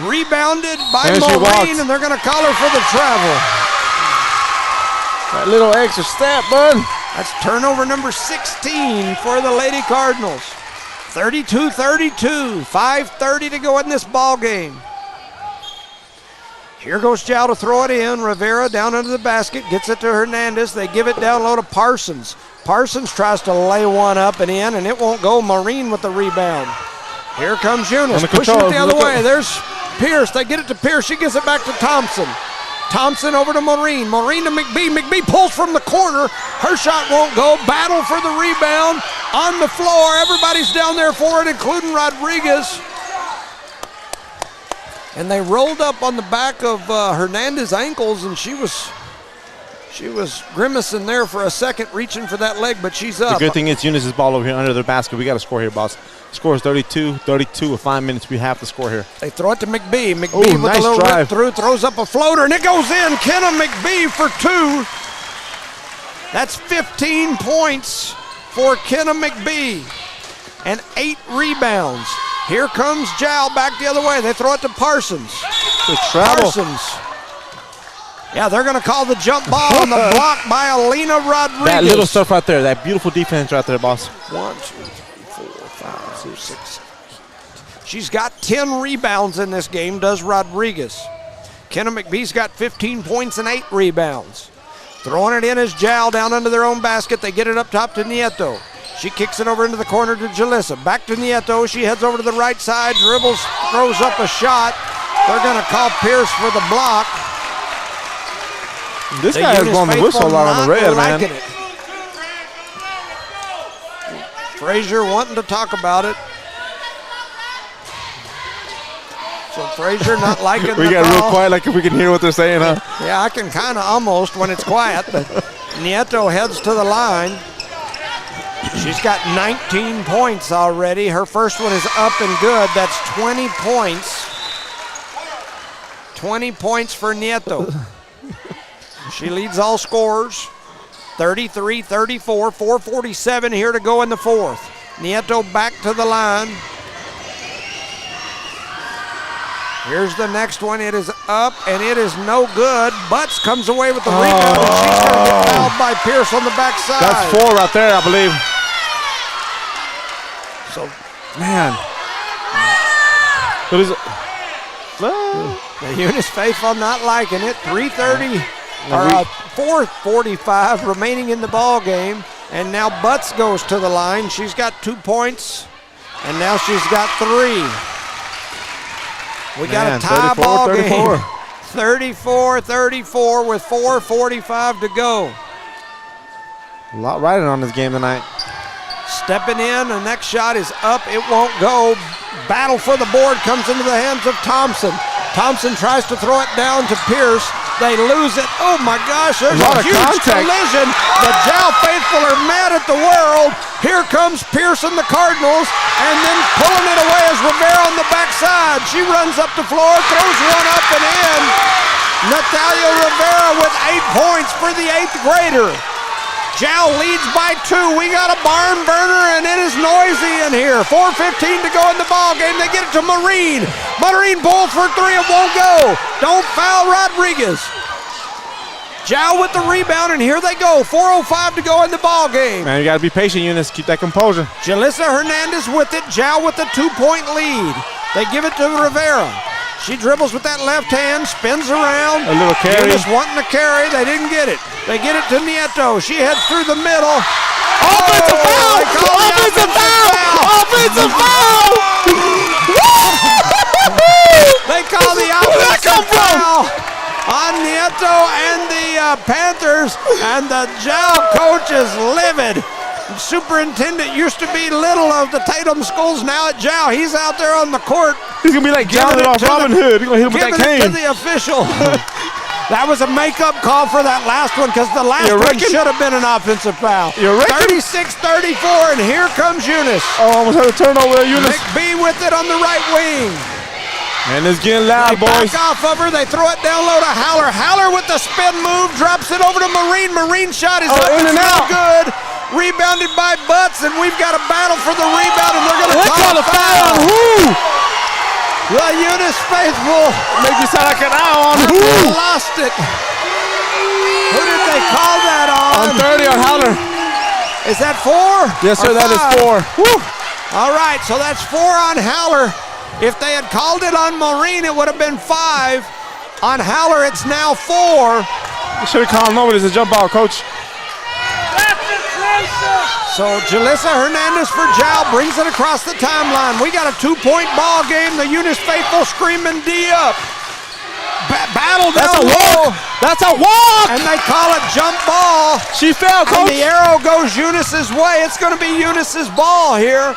Rebounded by Maureen, and they're going to call her for the travel. That little extra step, bud. That's turnover number 16 for the Lady Cardinals. 32-32, 5:30 to go in this ball game. Here goes Jow to throw it in. Rivera down under the basket, gets it to Hernandez. They give it down low to Parsons. Parsons tries to lay one up and in, and it won't go. Maureen with the rebound. Here comes Eunice, pushing it the other way. There's Pierce. They get it to Pierce. She gives it back to Thompson. Thompson over to Maureen. Maureen to McBee. McBee pulls from the corner. Her shot won't go. Battle for the rebound on the floor. Everybody's down there for it, including Rodriguez. And they rolled up on the back of Hernandez's ankles, and she was grimacing there for a second, reaching for that leg, but she's up. The good thing is Eunice's ball over here under their basket. We got to score here, boss. Score is 32-32 with 5 minutes. We have to score here. They throw it to McBee. McBee with nice a little drive. rip through, throws up a floater, and it goes in. Kenna McBee for 2. That's 15 points for Kenna McBee and 8 rebounds. Here comes Jow back the other way. They throw it to Parsons. Good travel. Parsons. Yeah, they're going to call the jump ball on the block by Alina Rodriguez. That little stuff right there. That beautiful defense right there, boss. 1, 2, 3, 4, 5, 6, 7. She's got 10 rebounds in this game, does Rodriguez. Kenna McBee's got 15 points and 8 rebounds. Throwing it in as Jow down under their own basket. They get it up top to Nieto. She kicks it over into the corner to Jalissa. Back to Nieto. She heads over to the right side, dribbles, throws up a shot. They're going to call Pierce for the block. This guy is blowing the whistle a lot on the red, man. It. Frazier wanting to talk about it. So Frazier not liking the We got call. real quiet, like if we can hear what they're saying, huh? Yeah, I can kind of almost when it's quiet, but Nieto heads to the line. She's got 19 points already. Her first one is up and good. That's 20 points. 20 points for Nieto. She leads all scorers. 33-34, 4:47 here to go in the fourth. Nieto back to the line. Here's the next one. It is up, and it is no good. Butts comes away with the rebound, and she's going to get fouled by Pierce on the backside. That's 4 right there, I believe. So, man. What is it? The Eunice faithful not liking it. 4:45 remaining in the ball game, and now Butts goes to the line. She's got 2 points, and now she's got 3. We got a tie ball game. 34-34 with 4:45 to go. A lot riding on this game tonight. Stepping in, the next shot is up. It won't go. Battle for the board comes into the hands of Thompson. Thompson tries to throw it down to Pierce. They lose it. Oh my gosh, there's a huge collision. The Jow faithful are mad at the world. Here comes Pierce and the Cardinals, and then pulling it away is Rivera on the backside. She runs up the floor, throws one up and in. Natalia Rivera with 8 points for the 8th grader. Jow leads by 2. We got a barn burner, and it is noisy in here. 4:15 to go in the ball game. They get it to Maureen. Maureen pulls for 3. It won't go. Don't foul Rodriguez. Jow with the rebound, and here they go. 4:05 to go in the ball game. Man, you got to be patient, Eunice. Keep that composure. Jalissa Hernandez with it. Jow with a 2-point lead. They give it to Rivera. She dribbles with that left hand, spins around. A little carry. Eunice wanting to carry. They didn't get it. They get it to Nieto. She heads through the middle. Offensive foul! Offensive foul! Offensive foul! They call the offensive foul on Nieto and the Panthers, and the JAL coach is livid. Superintendent used to be Little of the Tatum schools, now at JAL. He's out there on the court. He's going to be like John off Robin Hood. He's going to hit him with that cane. Giving it to the official. That was a makeup call for that last one, because the last one should have been an offensive foul. 36-34, and here comes Eunice. Oh, almost had a turnover there, Eunice. McBee with it on the right wing. And it's getting loud, boys. Back off of her. They throw it down low to Haller. Haller with the spin move, drops it over to Marine. Marine shot is up. In and out. Good. Rebounded by Butts, and we've got a battle for the rebound, and they're going to call a foul. The Eunice faithful. Makes you sound like an owl on who? Lost it. Who did they call that on? On 30 on Haller. Is that 4? Yes, sir, that is 4. Woo. All right, so that's 4 on Haller. If they had called it on Marine, it would have been 5. On Haller, it's now 4. You should have called him over. It's a jump ball, coach. So Jalissa Hernandez for JAL brings it across the timeline. We got a 2-point ball game. The Eunice faithful screaming D up. Battle down low. That's a walk. And they call it jump ball. She fell, coach. And the arrow goes Eunice's way. It's going to be Eunice's ball here.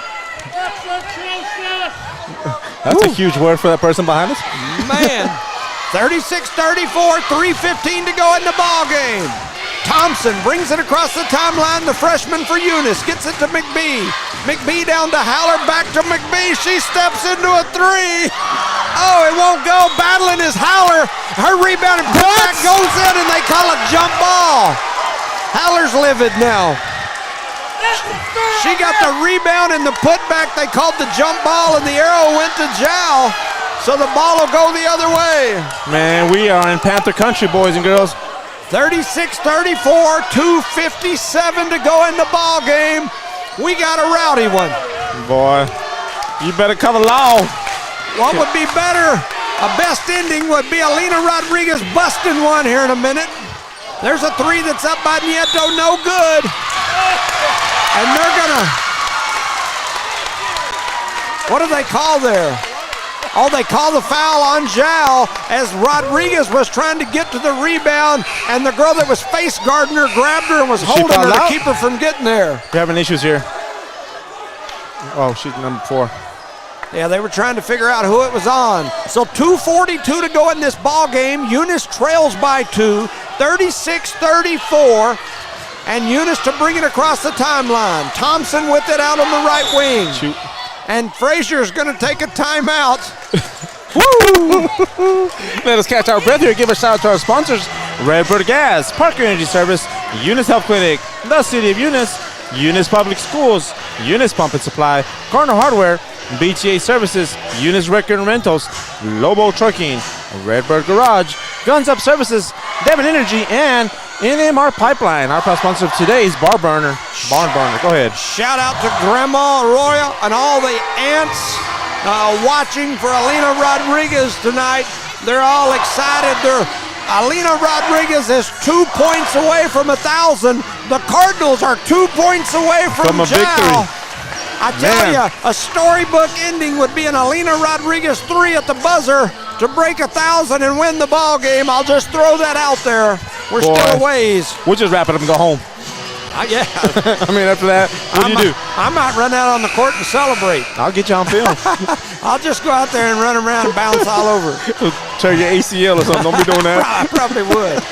That's a huge word for that person behind us. Man, 36-34, 3:15 to go in the ball game. Thompson brings it across the timeline. The freshman for Eunice gets it to McBee. McBee down to Haller, back to McBee. She steps into a 3. Oh, it won't go. Battling is Haller. Her rebound and putback goes in, and they call it jump ball. Haller's livid now. She got the rebound and the putback. They called the jump ball, and the arrow went to JAL. So the ball will go the other way. Man, we are in Panther country, boys and girls. 36-34, 2:57 to go in the ball game. We got a rowdy one. Boy, you better cover law. What would be better? A best ending would be Alina Rodriguez busting one here in a minute. There's a 3 that's up by Nieto, no good. And they're gonna, what do they call there? Oh, they call the foul on JAL as Rodriguez was trying to get to the rebound, and the girl that was face guarding her grabbed her and was holding her to keep her from getting there. We're having issues here. Oh, she's number 4. Yeah, they were trying to figure out who it was on. So 2:42 to go in this ball game. Eunice trails by 2, 36-34, and Eunice to bring it across the timeline. Thompson with it out on the right wing. Shoot. And Frazier's going to take a timeout. Woo! Let us catch our breath here. Give a shout out to our sponsors: Redbird Gas, Parker Energy Service, Eunice Health Clinic, the City of Eunice, Eunice Public Schools, Eunice Pump and Supply, Cardinal Hardware, BTA Services, Eunice Record and Rentals, Lobo Trucking, Redbird Garage, Guns Up Services, Devon Energy, and NMR Pipeline. Our proud sponsor of today's Barn Burner. Go ahead. Shout out to Grandma Arroyo and all the aunts watching for Alina Rodriguez tonight. They're all excited. Alina Rodriguez is 2 points away from 1,000. The Cardinals are 2 points away from a victory. I tell you, a storybook ending would be an Alina Rodriguez 3 at the buzzer to break 1,000 and win the ball game. I'll just throw that out there. We're still a ways. We'll just wrap it up and go home. Yeah. I mean, after that, what do you do? I might run out on the court and celebrate. I'll get you on film. I'll just go out there and run around and bounce all over. Tear your ACL or something. Don't be doing that. I probably would.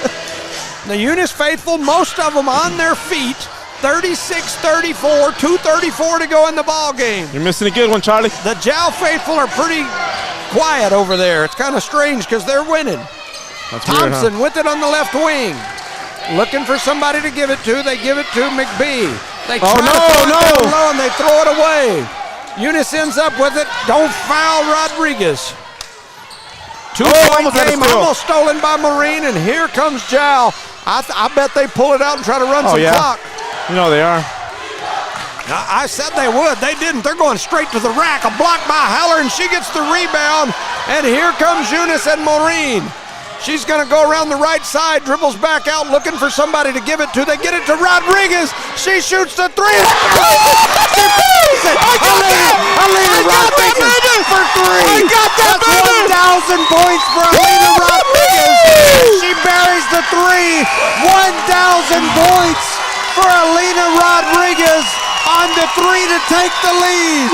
The Eunice faithful, most of them on their feet. 36-34, 2:34 to go in the ball game. You're missing a good one, Charlie. The JAL faithful are pretty quiet over there. It's kind of strange because they're winning. That's Thompson weird, huh? with it on the left wing. Looking for somebody to give it to. They give it to McBee. They try to throw it down low and they throw it away. Eunice ends up with it. Don't foul Rodriguez. 2-point game almost stolen by Marine, and here comes JAL. I bet they pull it out and try to run some clock. You know they are. I said they would. They didn't. They're going straight to the rack. A block by Haller, and she gets the rebound. And here comes Eunice and Maureen. She's going to go around the right side, dribbles back out, looking for somebody to give it to. They get it to Rodriguez. She shoots the three. She buries it. Alina Rodriguez for three. I got that. That's 1,000 points for Alina Rodriguez. She buries the three. 1,000 points for Alina Rodriguez on the three to take the lead.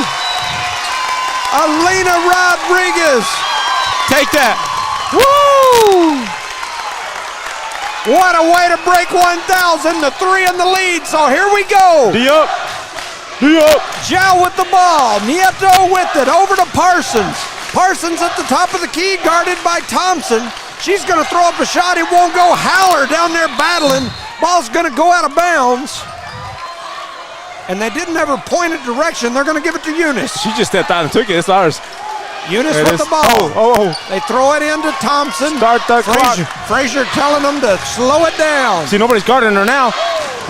Alina Rodriguez. Take that. Woo! What a way to break 1,000, the three in the lead, so here we go. D up. Zhao with the ball, Nieto with it, over to Parsons. Parsons at the top of the key, guarded by Thompson. She's gonna throw up a shot, it won't go. Haller down there battling. Ball's gonna go out of bounds. And they didn't ever point a direction, they're gonna give it to Eunice. She just stepped out and took it, it's ours. Eunice with the ball. Oh. They throw it into Thompson. Start the clock. Frazier telling them to slow it down. See, nobody's guarding her now.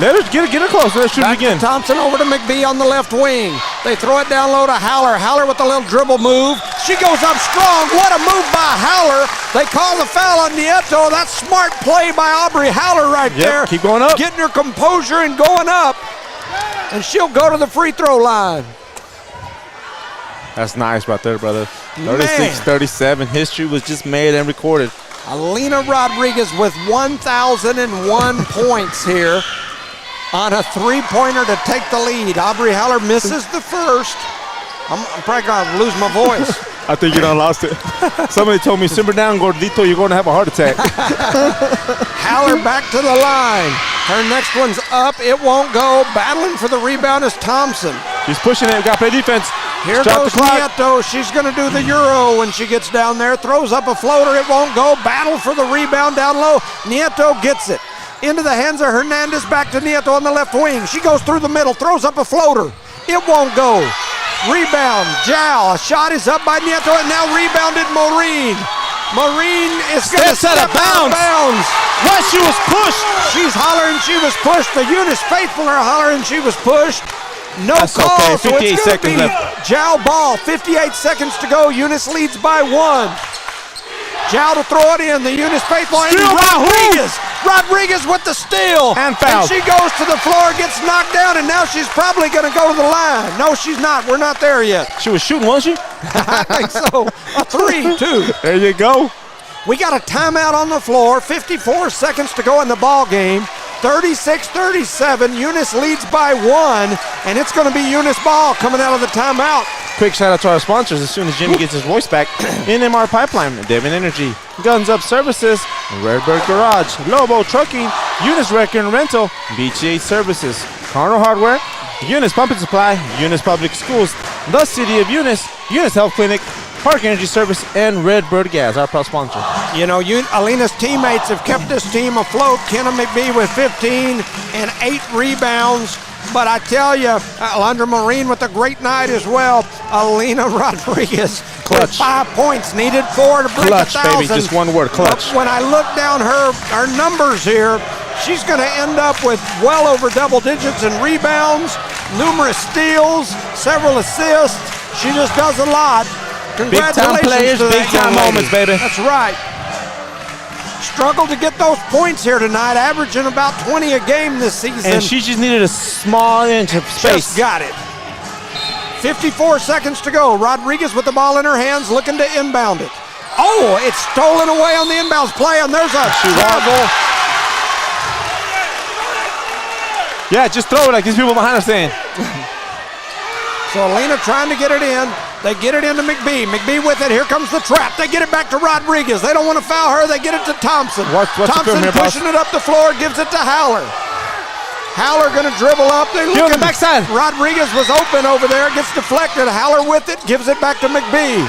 Let her get her close. Let her shoot it again. Thompson over to McBee on the left wing. They throw it down low to Haller. Haller with a little dribble move. She goes up strong. What a move by Haller. They call the foul on Nieto. That's smart play by Aubrey Haller right there. Keep going up. Getting her composure and going up. And she'll go to the free throw line. That's nice right there, brother. 36-37. History was just made and recorded. Alina Rodriguez with 1,001 points here on a three-pointer to take the lead. Aubrey Haller misses the first. I'm probably going to lose my voice. I think you done lost it. Somebody told me, simmer down, Gordito, you're going to have a heart attack. Haller back to the line. Her next one's up. It won't go. Battling for the rebound is Thompson. She's pushing it. Got to play defense. Here goes Nieto. She's going to do the Euro when she gets down there. Throws up a floater. It won't go. Battle for the rebound down low. Nieto gets it. Into the hands of Hernandez. Back to Nieto on the left wing. She goes through the middle. Throws up a floater. It won't go. Rebound. Zhao. A shot is up by Nieto and now rebounded Maureen. Maureen is going to step out of bounds. What? She was pushed. She's hollering she was pushed. The Eunice faithful are hollering she was pushed. No That's call, okay. so 58 it's seconds be left. Zhao ball, 58 seconds to go. Eunice leads by one. Zhao to throw it in. The Eunice faithful and Rodriguez with the steal. And foul. And she goes to the floor, gets knocked down, and now she's probably going to go to the line. No, she's not. We're not there yet. She was shooting, wasn't she? I think so. A 3-2. There you go. We got a timeout on the floor. 54 seconds to go in the ball game. 36-37. Eunice leads by one, and it's going to be Eunice ball coming out of the timeout. Quick shout out to our sponsors as soon as Jimmy gets his voice back. NMR Pipeline, Devon Energy, Guns Up Services, Redbird Garage, Lobo Trucking, Eunice Wrecker and Rental, BTA Services, Cardinal Hardware, Eunice Pump and Supply, Eunice Public Schools, the City of Eunice, Eunice Health Clinic, Park Energy Service, and Redbird Gas, our proud sponsor. You know, Alina's teammates have kept this team afloat. Kenna McBee with 15 and 8 rebounds. But I tell you, Alondra Maureen with a great night as well. Alina Rodriguez with 5 points, needed 4 to break 1,000. Clutch, baby, just one word, clutch. When I look down her numbers here, she's going to end up with well over double digits in rebounds, numerous steals, several assists. She just does a lot. Congratulations. Big time players, big time moments, baby. That's right. Struggled to get those points here tonight, averaging about 20 a game this season. And she just needed a small inch of space. Just got it. 54 seconds to go. Rodriguez with the ball in her hands, looking to inbound it. Oh, it's stolen away on the inbounds play, and there's a travel. Yeah, just throw it like these people behind us saying. So Alina trying to get it in. They get it into McBee. McBee with it. Here comes the trap. They get it back to Rodriguez. They don't want to foul her. They get it to Thompson. Thompson pushing it up the floor, gives it to Haller. Haller going to dribble up. They're looking backside. Rodriguez was open over there. Gets deflected. Haller with it. Gives it back to McBee.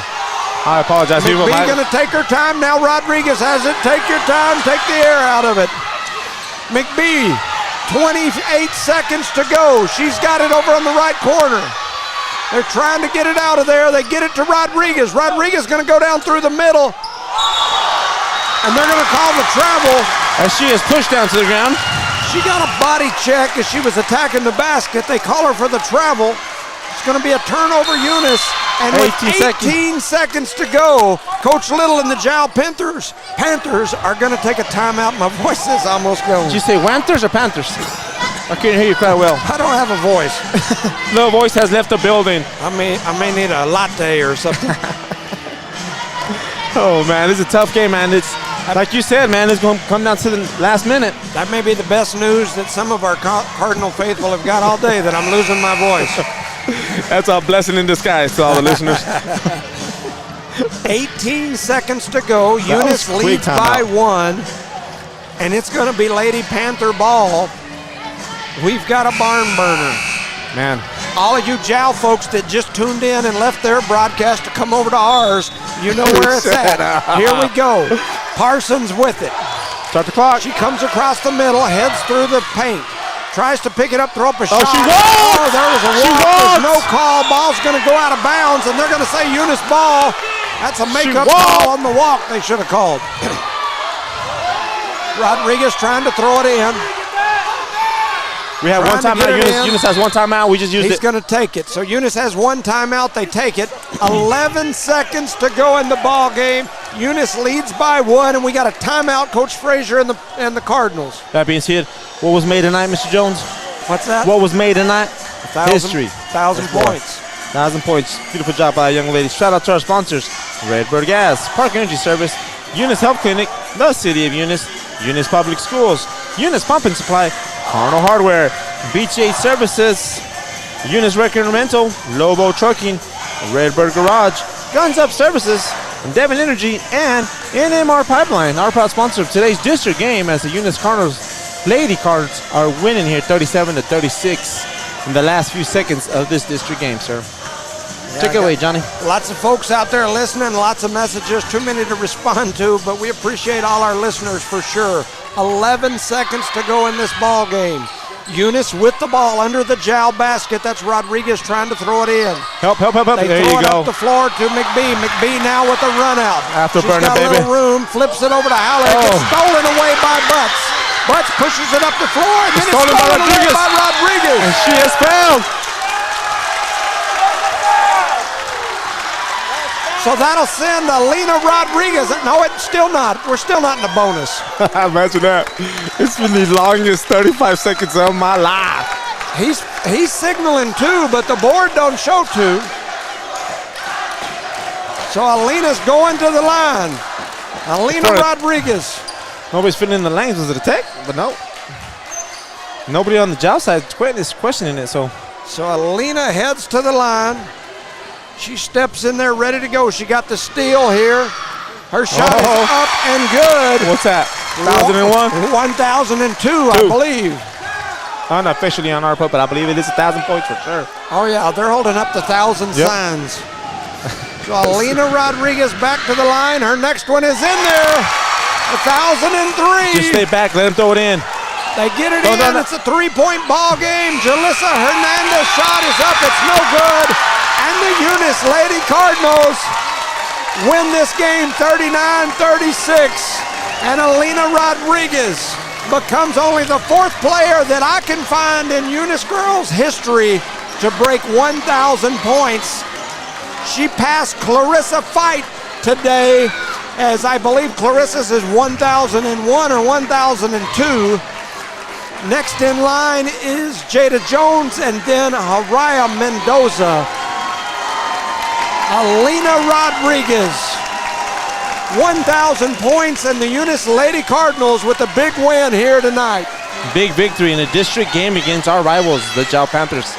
I apologize. McBee going to take her time. Now Rodriguez has it. Take your time. Take the air out of it. McBee, 28 seconds to go. She's got it over on the right corner. They're trying to get it out of there. They get it to Rodriguez. Rodriguez going to go down through the middle. And they're going to call the travel. As she is pushed down to the ground. She got a body check as she was attacking the basket. They call her for the travel. It's going to be a turnover, Eunice. And with 18 seconds to go, Coach Little and the Jow Panthers are going to take a timeout. My voice is almost going. Did you say Wanthers or Panthers? I couldn't hear you quite well. I don't have a voice. No voice has left the building. I may need a latte or something. Oh, man, this is a tough game, man. It's like you said, man, it's going to come down to the last minute. That may be the best news that some of our Cardinal faithful have got all day, that I'm losing my voice. That's a blessing in disguise to all the listeners. 18 seconds to go. Eunice leads by 1, and it's going to be Lady Panther ball. We've got a barn burner. Man. All of you Jow folks that just tuned in and left their broadcast to come over to ours, you know where it's at. Here we go. Parsons with it. Start the clock. She comes across the middle, heads through the paint. Tries to pick it up, throw up a shot. She walks! Oh, there was a walk. There's no call. Ball's going to go out of bounds, and they're going to say Eunice ball. That's a makeup call on the walk they should have called. Rodriguez trying to throw it in. We have one timeout. Eunice has one timeout. We just used it. He's going to take it. So Eunice has one timeout. They take it. 11 seconds to go in the ball game. Eunice leads by 1, and we got a timeout. Coach Frazier and the Cardinals. That being said, what was made tonight, Mr. Jones? What's that? What was made tonight? History. 1,000 points. 1,000 points. Beautiful job by young ladies. Shout out to our sponsors: Redbird Gas, Park Energy Service, Eunice Health Clinic, the City of Eunice, Eunice Public Schools, Eunice Pump and Supply, Cardinal Hardware, BTA Services, Eunice Record and Rental, Lobo Trucking, Redbird Garage, Guns Up Services, Devon Energy, and NMR Pipeline. Our proud sponsor of today's district game, as the Eunice Cardinals Lady Cards are winning here 37-36 in the last few seconds of this district game, sir. Take it away, Johnny. Lots of folks out there listening, lots of messages, too many to respond to, but we appreciate all our listeners for sure. 11 seconds to go in this ball game. Eunice with the ball under the Jow basket. That's Rodriguez trying to throw it in. Help. They there throw you it go. up the floor to McBee. McBee now with the run out. After She's got a little room, flips it over to Haller. Gets stolen away by Butts. Butts pushes it up the floor, and then it's stolen away by Rodriguez. And she is fouled. So that'll send Alina Rodriguez. No, it's still not. We're still not in the bonus. Imagine that. It's been the longest 35 seconds of my life. He's signaling 2, but the board don't show 2. So Alina's going to the line. Alina Rodriguez. Nobody's fitting in the lanes. Was it a tech? But no. Nobody on the Jow side is questioning it. So Alina heads to the line. She steps in there ready to go. She got the steal here. Her shot is up and good. What's that? 1,001? 1,002, I believe. Unofficially on our put, but I believe it is 1,000 points for sure. Oh, yeah, they're holding up the 1,000 signs. So Alina Rodriguez back to the line. Her next one is in there. 1,003. Just stay back. Let him throw it in. They get it in. No. It's a 3-point ball game. Jalissa Hernandez shot is up. It's no good. And the Eunice Lady Cardinals win this game 39-36. And Alina Rodriguez becomes only the 4th player that I can find in Eunice girls history to break 1,000 points. She passed Clarissa Fight today, as I believe Clarissa's is 1,001 or 1,002. Next in line is Jada Jones, and then Haraya Mendoza. Alina Rodriguez, 1,000 points, and the Eunice Lady Cardinals with a big win here tonight. Big victory in a district game against our rivals, the Jow Panthers.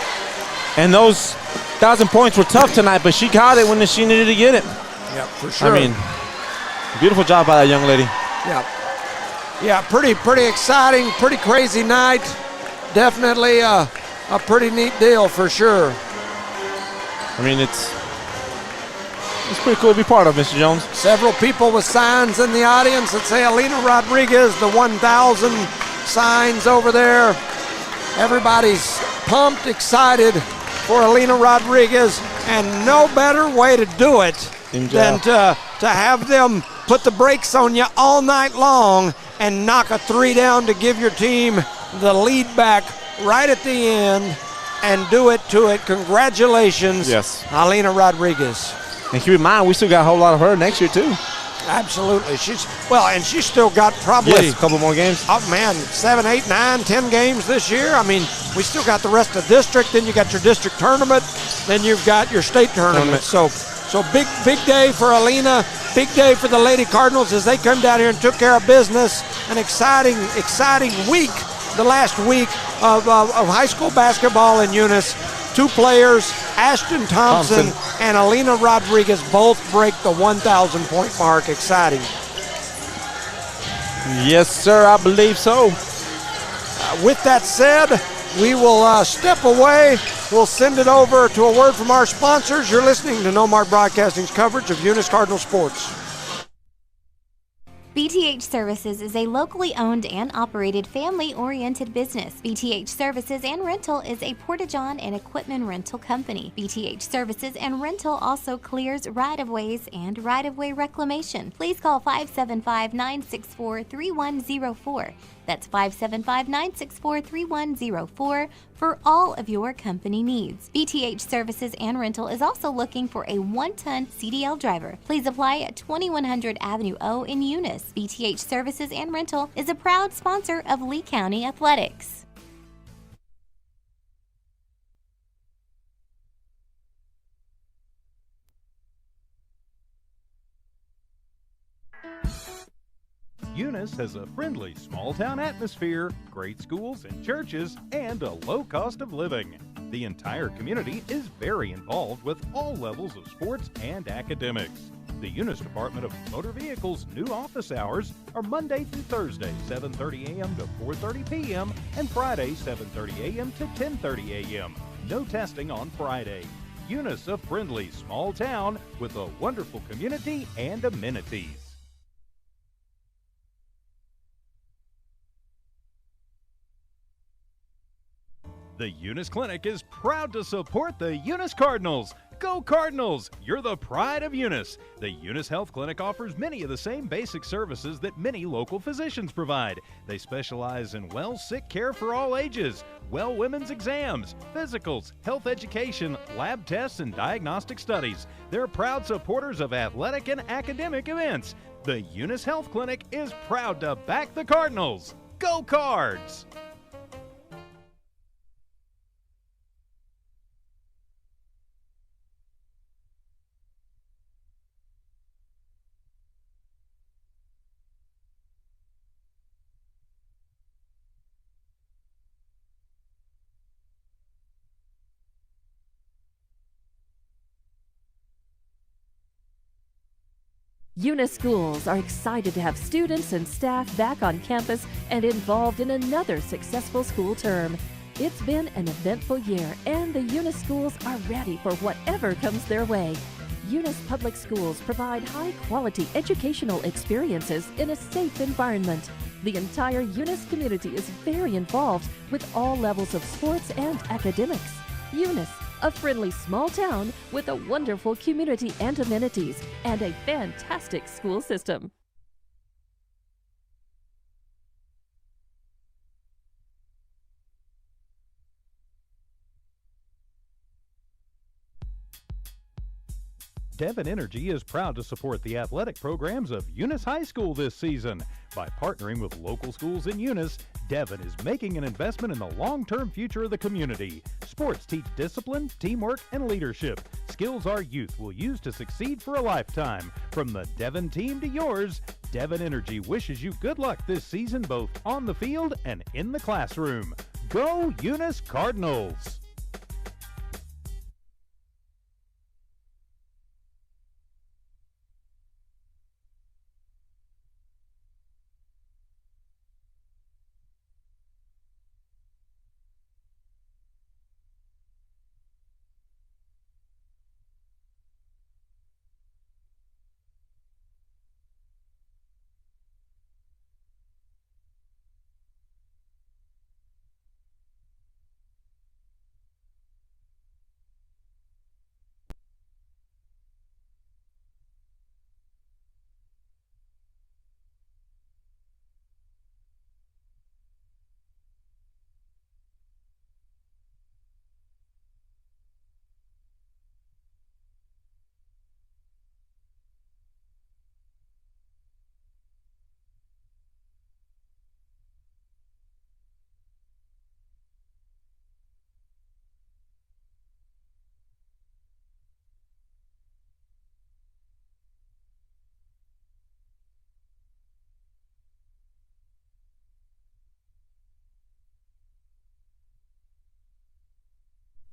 And those 1,000 points were tough tonight, but she got it when she needed to get it. Yeah, for sure. I mean, beautiful job by that young lady. Yeah, pretty exciting, pretty crazy night. Definitely a pretty neat deal for sure. I mean, it's pretty cool to be part of, Mr. Jones. Several people with signs in the audience that say Alina Rodriguez, the 1,000 signs over there. Everybody's pumped, excited for Alina Rodriguez, and no better way to do it than to have them put the brakes on you all night long and knock a 3 down to give your team the lead back right at the end and do it to it. Congratulations, Yes. Alina Rodriguez. And keep in mind, we still got a whole lot of her next year, too. Absolutely. And she's still got probably Yes, a couple more games. Oh man, 7, 8, 9, 10 games this year. I mean, we still got the rest of the district. Then you got your district tournament. Then you've got your state tournament. So big day for Alina. Big day for the Lady Cardinals as they come down here and took care of business. An exciting week. The last week of high school basketball in Eunice. 2 players, Ashton Thompson and Alina Rodriguez, both break the 1,000-point mark. Exciting. Yes, sir, I believe so. With that said, we will step away. We'll send it over to a word from our sponsors. You're listening to Nomar Broadcasting's coverage of Eunice Cardinal sports. BTH Services is a locally owned and operated family-oriented business. BTH Services and Rental is a Porta-John and equipment rental company. BTH Services and Rental also clears right-of-ways and right-of-way reclamation. Please call 575-964-3104. That's 575-964-3104 for all of your company needs. BTH Services and Rental is also looking for a 1-ton CDL driver. Please apply at 2100 Avenue O in Eunice. BTH Services and Rental is a proud sponsor of Lee County Athletics. Eunice has a friendly small-town atmosphere, great schools and churches, and a low cost of living. The entire community is very involved with all levels of sports and academics. The Eunice Department of Motor Vehicles' new office hours are Monday through Thursday, 7:30 a.m. to 4:30 p.m., and Friday, 7:30 a.m. to 10:30 a.m. No testing on Friday. Eunice, a friendly small town with a wonderful community and amenities. The Eunice Clinic is proud to support the Eunice Cardinals. Go Cardinals! You're the pride of Eunice. The Eunice Health Clinic offers many of the same basic services that many local physicians provide. They specialize in sick care for all ages, women's exams, physicals, health education, lab tests, and diagnostic studies. They're proud supporters of athletic and academic events. The Eunice Health Clinic is proud to back the Cardinals. Go Cards! Eunice schools are excited to have students and staff back on campus and involved in another successful school term. It's been an eventful year, and the Eunice schools are ready for whatever comes their way. Eunice Public Schools provide high-quality educational experiences in a safe environment. The entire Eunice community is very involved with all levels of sports and academics. Eunice, a friendly small town with a wonderful community and amenities, and a fantastic school system. Devon Energy is proud to support the athletic programs of Eunice High School this season. By partnering with local schools in Eunice, Devon is making an investment in the long-term future of the community. Sports teach discipline, teamwork, and leadership. Skills our youth will use to succeed for a lifetime. From the Devon team to yours, Devon Energy wishes you good luck this season both on the field and in the classroom. Go Eunice Cardinals!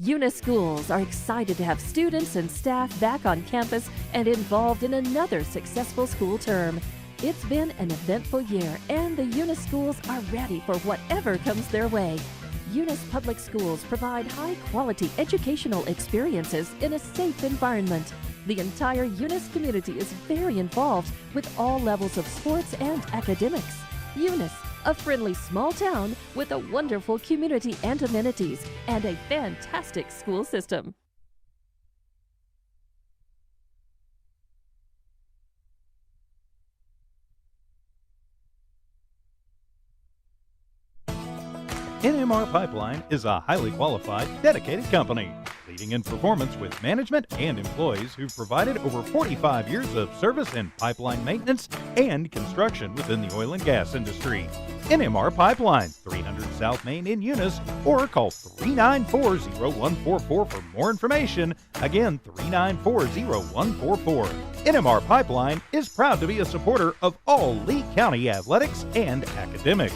Eunice Schools are excited to have students and staff back on campus and involved in another successful school term. It's been an eventful year, and the Eunice Schools are ready for whatever comes their way. Eunice Public Schools provide high-quality educational experiences in a safe environment. The entire Eunice community is very involved with all levels of sports and academics. Eunice, a friendly small town with a wonderful community and amenities, and a fantastic school system. NMR Pipeline is a highly qualified, dedicated company, leading in performance with management and employees who've provided over 45 years of service in pipeline maintenance and construction within the oil and gas industry. NMR Pipeline, 300 South Main in Eunice, or call 394-0144 for more information. Again, 394-0144. NMR Pipeline is proud to be a supporter of all Lee County athletics and academics.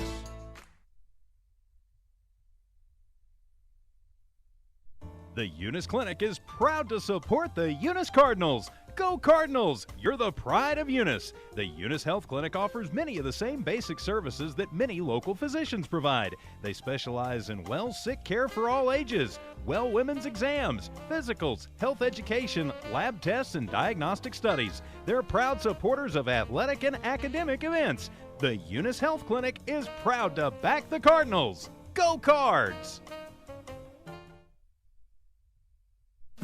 The Eunice Clinic is proud to support the Eunice Cardinals. Go Cardinals! You're the pride of Eunice. The Eunice Health Clinic offers many of the same basic services that many local physicians provide. They specialize in sick care for all ages, women's exams, physicals, health education, lab tests, and diagnostic studies. They're proud supporters of athletic and academic events. The Eunice Health Clinic is proud to back the Cardinals. Go Cards!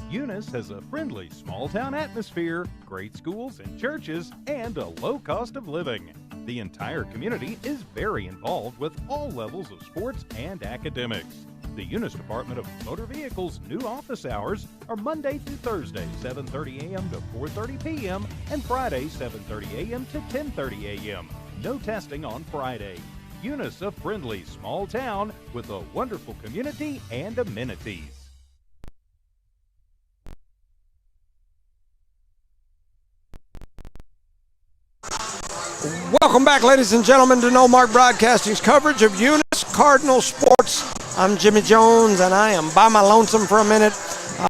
Eunice has a friendly small-town atmosphere, great schools and churches, and a low cost of living. The entire community is very involved with all levels of sports and academics. The Eunice Department of Motor Vehicles' new office hours are Monday through Thursday, 7:30 a.m. to 4:30 p.m., and Friday, 7:30 a.m. to 10:30 a.m. No testing on Friday. Eunice, a friendly small town with a wonderful community and amenities. Welcome back, ladies and gentlemen, to No Mark Broadcasting's coverage of Eunice Cardinal sports. I'm Jimmy Jones, and I am by my lonesome for a minute.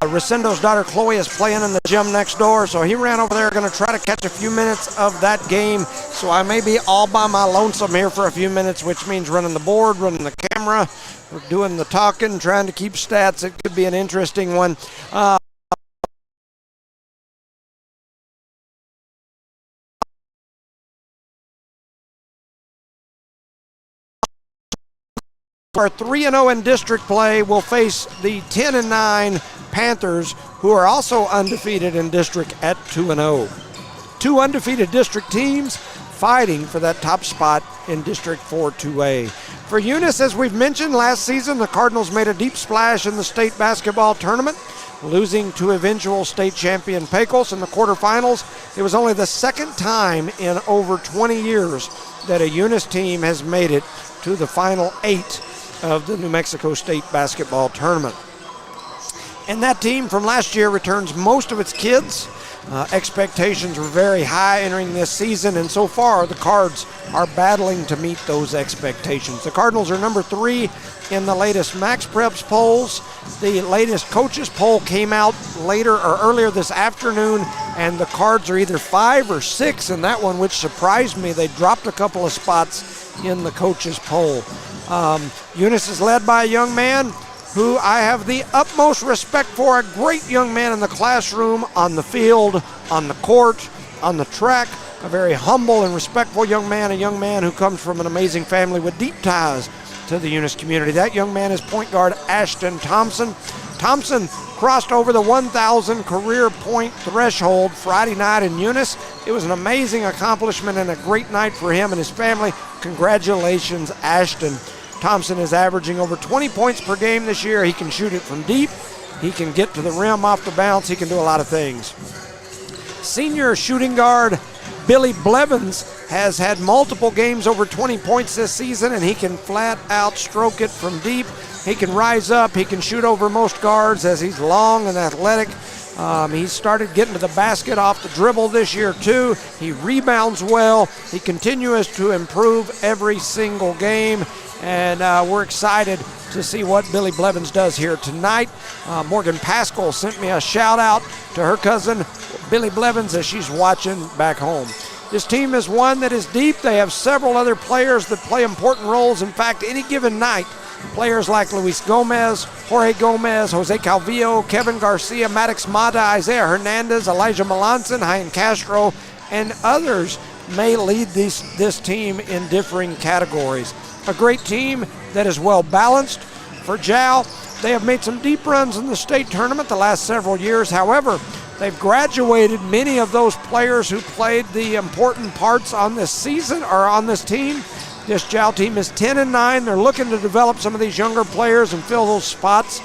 Resendo's daughter Chloe is playing in the gym next door, so he ran over there going to try to catch a few minutes of that game. So I may be all by my lonesome here for a few minutes, which means running the board, running the camera, doing the talking, trying to keep stats. It could be an interesting one. Our 3-0 in district play will face the 10-9 Panthers, who are also undefeated in district at 2-0. Two undefeated district teams fighting for that top spot in District 4 2A. For Eunice, as we've mentioned, last season the Cardinals made a deep splash in the state basketball tournament, losing to eventual state champion Pecos in the quarterfinals. It was only the second time in over 20 years that a Eunice team has made it to the final 8 of the New Mexico State basketball tournament. And that team from last year returns most of its kids. Expectations were very high entering this season, and so far the Cards are battling to meet those expectations. The Cardinals are number 3 in the latest Max Preps polls. The latest coaches poll came out earlier this afternoon, and the Cards are either 5 or 6 in that one, which surprised me. They dropped a couple of spots in the coaches poll. Eunice is led by a young man who I have the utmost respect for, a great young man in the classroom, on the field, on the court, on the track, a very humble and respectful young man, a young man who comes from an amazing family with deep ties to the Eunice community. That young man is point guard Ashton Thompson. Thompson crossed over the 1,000 career point threshold Friday night in Eunice. It was an amazing accomplishment and a great night for him and his family. Congratulations, Ashton. Thompson is averaging over 20 points per game this year. He can shoot it from deep. He can get to the rim off the bounce. He can do a lot of things. Senior shooting guard Billy Blevins has had multiple games over 20 points this season, and he can flat out stroke it from deep. He can rise up. He can shoot over most guards as he's long and athletic. He started getting to the basket off the dribble this year too. He rebounds well. He continues to improve every single game. and we're excited to see what Billy Blevins does here tonight. Morgan Pascal sent me a shout out to her cousin Billy Blevins as she's watching back home. This team is one that is deep. They have several other players that play important roles. In fact, any given night, players like Luis Gomez, Jorge Gomez, Jose Calvillo, Kevin Garcia, Maddox Mata, Isaiah Hernandez, Elijah Melanson, Jaime Castro, and others may lead this team in differing categories. A great team that is well balanced. For Jal, they have made some deep runs in the state tournament the last several years. However, they've graduated many of those players who played the important parts on this season or on this team. This Jal team is 10-9. They're looking to develop some of these younger players and fill those spots.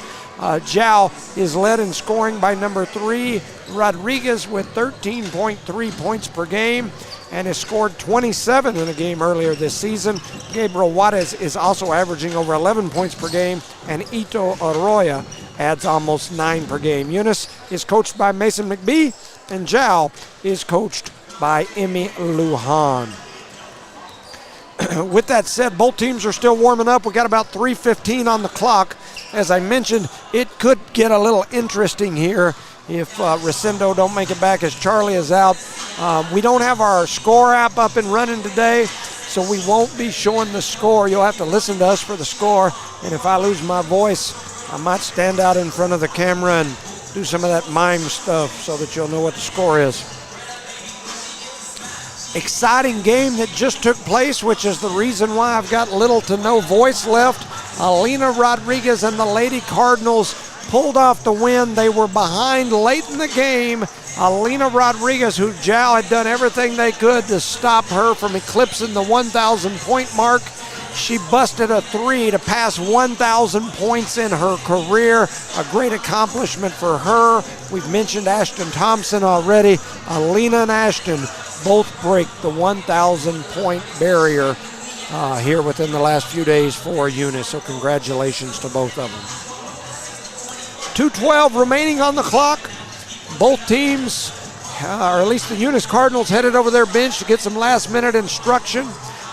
Jal is led in scoring by number 3, Rodriguez, with 13.3 points per game, and has scored 27 in a game earlier this season. Gabriel Juarez is also averaging over 11 points per game, and Ito Arroyo adds almost 9 per game. Eunice is coached by Mason McBee, and Jal is coached by Emmy Lujan. With that said, both teams are still warming up. We got about 3:15 on the clock. As I mentioned, it could get a little interesting here if Resendo don't make it back as Charlie is out. We don't have our score app up and running today, so we won't be showing the score. You'll have to listen to us for the score, and if I lose my voice, I might stand out in front of the camera and do some of that mime stuff so that you'll know what the score is. Exciting game that just took place, which is the reason why I've got little to no voice left. Alina Rodriguez and the Lady Cardinals pulled off the win. They were behind late in the game. Alina Rodriguez, who Jal had done everything they could to stop her from eclipsing the 1,000 point mark. She busted a 3 to pass 1,000 points in her career. A great accomplishment for her. We've mentioned Ashton Thompson already. Alina and Ashton both break the 1,000 point barrier here within the last few days for Eunice. So congratulations to both of them. 2:12 remaining on the clock. Both teams, or at least the Eunice Cardinals, headed over their bench to get some last minute instruction.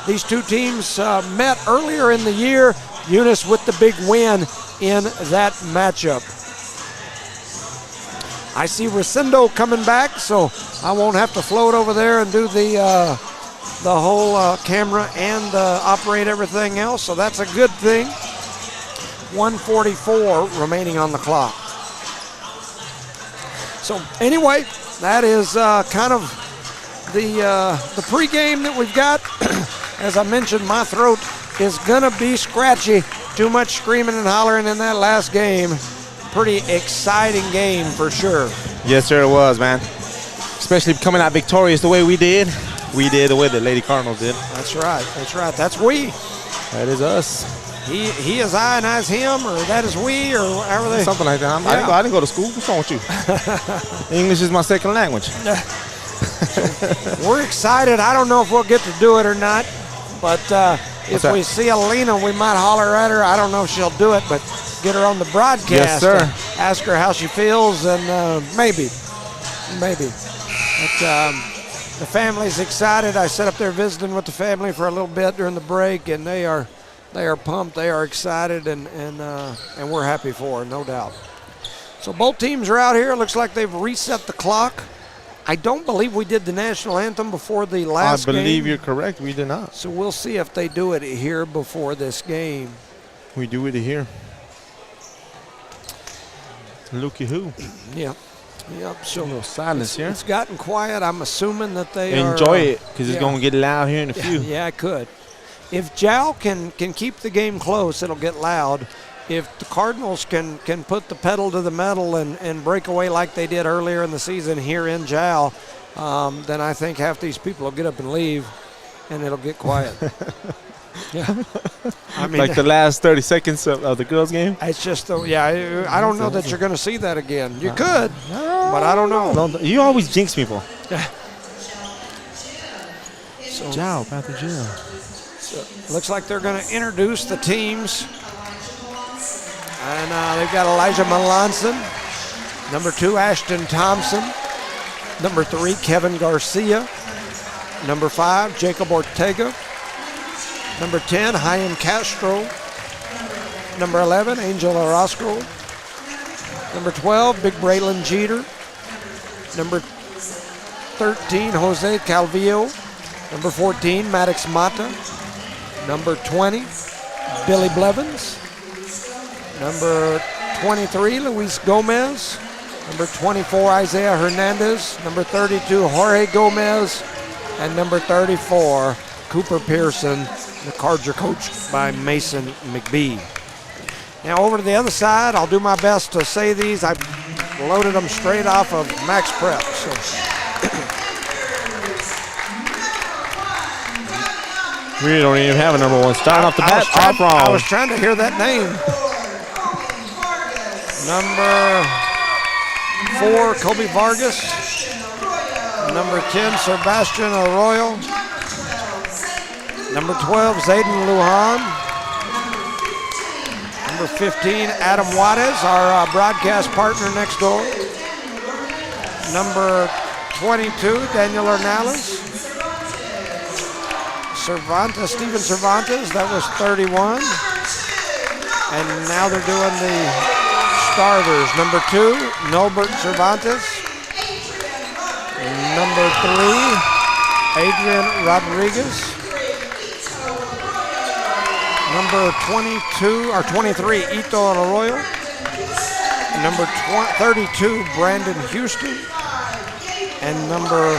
These two teams met earlier in the year. Eunice with the big win in that matchup. I see Resendo coming back, so I won't have to float over there and do the whole camera and operate everything else, so that's a good thing. 1:44 remaining on the clock. So anyway, that is kind of the pregame that we've got. As I mentioned, my throat is gonna be scratchy. Too much screaming and hollering in that last game. Pretty exciting game for sure. Yes, sir, it was, man. Especially coming out victorious the way we did. We did the way the Lady Cardinals did. That's right. That's right. That's we. That is us. He is I and I is him, or that is we, or however they. Something like that. Yeah. I didn't go to school. What's wrong with you? English is my second language. We're excited. I don't know if we'll get to do it or not, but if we see Alina, we might holler at her. I don't know if she'll do it, but get her on the broadcast. Yes, sir. Ask her how she feels, and maybe. But the family's excited. I sat up there visiting with the family for a little bit during the break, and they are pumped. They are excited, and we're happy for her, no doubt. So both teams are out here. It looks like they've reset the clock. I don't believe we did the national anthem before the last game. I believe you're correct. We did not. So we'll see if they do it here before this game. We do it here. Looky who. Yep. So a little silence here. It's gotten quiet. I'm assuming that they enjoy it because it's going to get loud here in a few. Yeah, it could. If Jal can keep the game close, it'll get loud. If the Cardinals can put the pedal to the metal and break away like they did earlier in the season here in Jal, then I think half these people will get up and leave, and it'll get quiet. Yeah, I mean, like the last 30 seconds of the girls' game. It's just, I don't know that you're going to see that again. You could, but I don't know. You always jinx people. So, Jal, Panther Jal. So looks like they're going to introduce the teams. And they've got Elijah Melanson, number 2, Ashton Thompson, number 3, Kevin Garcia, number 5, Jacob Ortega, Number 10, Haim Castro. Number 11, Angel Orozco. Number 12, Big Braylon Jeter. Number 13, Jose Calvillo. Number 14, Maddox Mata. Number 20, Billy Blevins. Number 23, Luis Gomez. Number 24, Isaiah Hernandez. Number 32, Jorge Gomez. And number 34, Cooper Pearson. The Cards are coached by Mason McBee. Now over to the other side, I'll do my best to say these. I loaded them straight off of Max Prep. So. We don't even have a number one. Starting off the bat, I was trying to hear that name. Number 4, Kobe Vargas. Number 10, Sebastian Arroyo. Number 12, Zayden Lujan. Number 15, Adam Juarez, our broadcast partner next door. Number 22, Daniel Ornales. Steven Cervantes, that was 31. And now they're doing the starters. Number 2, Norbert Cervantes. Number 3, Adrian Rodriguez. Number 23, Ito Arroyo. Number 32, Brandon Houston. And number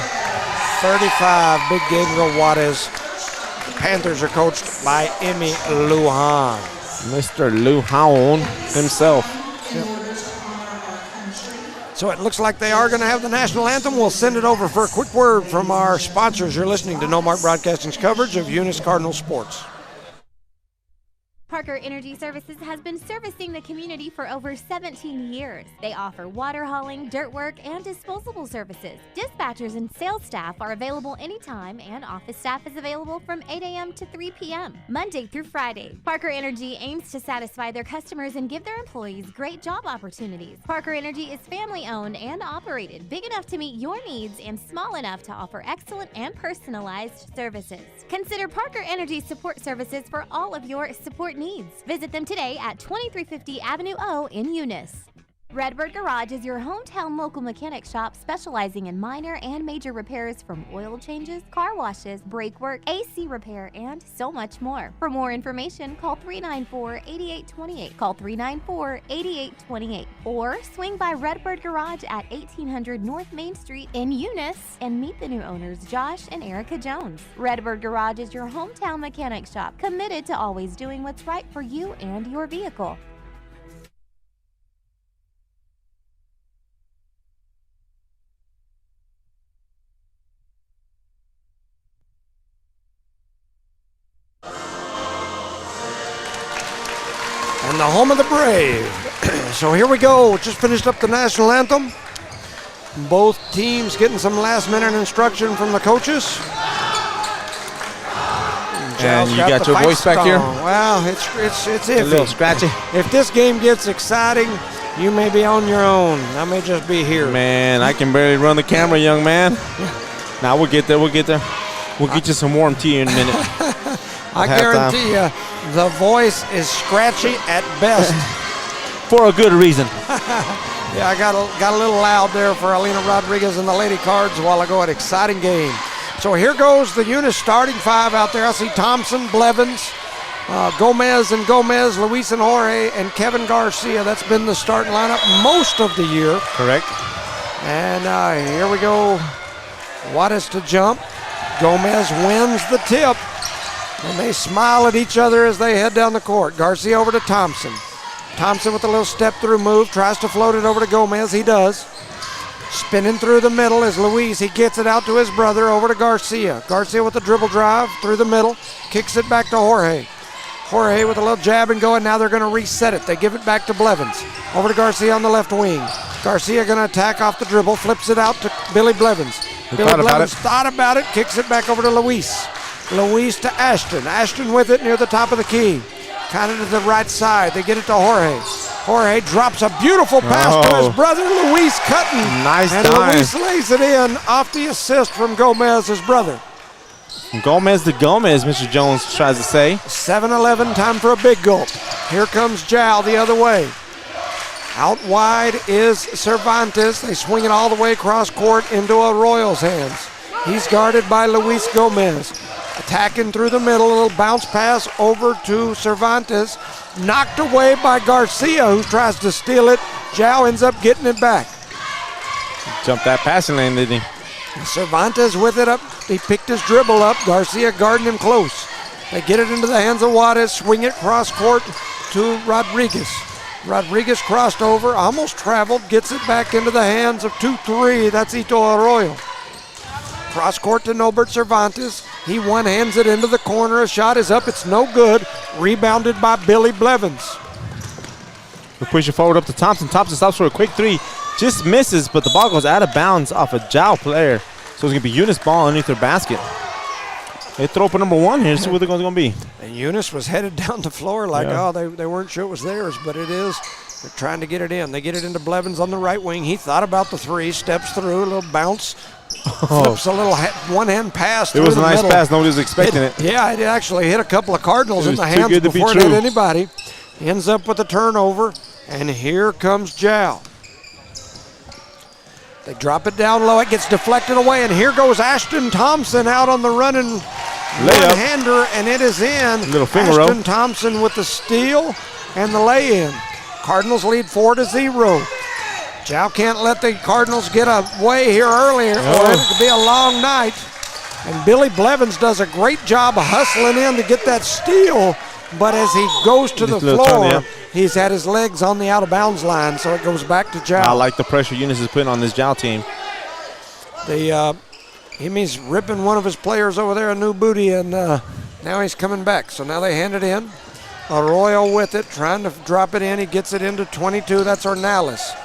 35, Big Gabriel Juarez. The Panthers are coached by Emmy Lujan. Mr. Lujan himself. Yep. So it looks like they are going to have the national anthem. We'll send it over for a quick word from our sponsors. You're listening to No Mark Broadcasting's coverage of Eunice Cardinal sports. Parker Energy Services has been servicing the community for over 17 years. They offer water hauling, dirt work, and disposable services. Dispatchers and sales staff are available anytime, and office staff is available from 8 a.m. to 3 p.m., Monday through Friday. Parker Energy aims to satisfy their customers and give their employees great job opportunities. Parker Energy is family-owned and operated, big enough to meet your needs and small enough to offer excellent and personalized services. Consider Parker Energy Support Services for all of your support needs. Visit them today at 2350 Avenue O in Eunice. Redbird Garage is your hometown local mechanic shop specializing in minor and major repairs from oil changes, car washes, brake work, AC repair, and so much more. For more information, call 394-8828. Call 394-8828. Or swing by Redbird Garage at 1800 North Main Street in Eunice and meet the new owners, Josh and Erica Jones. Redbird Garage is your hometown mechanic shop, committed to always doing what's right for you and your vehicle. And the home of the brave. So here we go. Just finished up the national anthem. Both teams getting some last-minute instruction from the coaches. And you got your voice back here? Well, it's iffy. A little scratchy. If this game gets exciting, you may be on your own. I may just be here. Man, I can barely run the camera, young man. Now we'll get there. We'll get you some warm tea in a minute. I guarantee you, the voice is scratchy at best. For a good reason. Yeah, I got a little loud there for Alina Rodriguez and the Lady Cards a while ago. An exciting game. So here goes the Eunice starting five out there. I see Thompson, Blevins, Gomez, Luis and Jorge, and Kevin Garcia. That's been the starting lineup most of the year. Correct. And here we go. Juarez to jump. Gomez wins the tip. And they smile at each other as they head down the court. Garcia over to Thompson. Thompson with a little step-through move. Tries to float it over to Gomez. He does. Spinning through the middle is Luis. He gets it out to his brother over to Garcia. Garcia with a dribble drive through the middle. Kicks it back to Jorge. Jorge with a little jab and go, and now they're going to reset it. They give it back to Blevins. Over to Garcia on the left wing. Garcia going to attack off the dribble. Flips it out to Billy Blevins. Billy Blevins thought about it. Kicks it back over to Luis. Luis to Ashton. Ashton with it near the top of the key. Kind of to the right side. They get it to Jorge. Jorge drops a beautiful pass to his brother, Luis cutting. Nice and time. Luis lays it in off the assist from Gomez, his brother. Gomez to Gomez, Mr. Jones tries to say. 7-11, time for a big gulp. Here comes Jal the other way. Out wide is Cervantes. They swing it all the way across court into Arroyo's hands. He's guarded by Luis Gomez. Attacking through the middle, a little bounce pass over to Cervantes. Knocked away by Garcia, who tries to steal it. Jal ends up getting it back. Jumped that passing lane, didn't he? Cervantes with it up. He picked his dribble up. Garcia guarding him close. They get it into the hands of Juarez, swing it cross court to Rodriguez. Rodriguez crossed over, almost traveled, gets it back into the hands of 2-3. That's Ito Arroyo. Cross court to Nobert Cervantes. He one-hands it into the corner. A shot is up. It's no good. Rebounded by Billy Blevins. We push it forward up to Thompson. Thompson stops for a quick three. Just misses, but the ball goes out of bounds off a Jal player. So it's going to be Eunice ball underneath their basket. They throw up a number one here. See what they're going to be. And Eunice was headed down the floor like, they weren't sure it was theirs, but it is. They're trying to get it in. They get it into Blevins on the right wing. He thought about the three, steps through, a little bounce, flips a little one-hand pass. It was a nice middle. pass. Nobody was expecting it. Yeah, it actually hit a couple of Cardinals in the hands good to before be it true. hit anybody. Ends up with a turnover, and here comes Jal. They drop it down low. It gets deflected away, and here goes Ashton Thompson out on the running one-hander, and it is in. Little finger Ashton roll. Thompson with the steal and the lay-in. Cardinals lead 4-0. Jal can't let the Cardinals get away here earlier, or it could be a long night. And Billy Blevins does a great job of hustling in to get that steal, but as he goes to the floor, he's had his legs on the out-of-bounds line, so it goes back to Jal. I like the pressure Eunice is putting on this Jal team. He's ripping one of his players over there a new booty, and now he's coming back. So now they hand it in. Arroyo with it, trying to drop it in. He gets it into 22. That's Ornelas.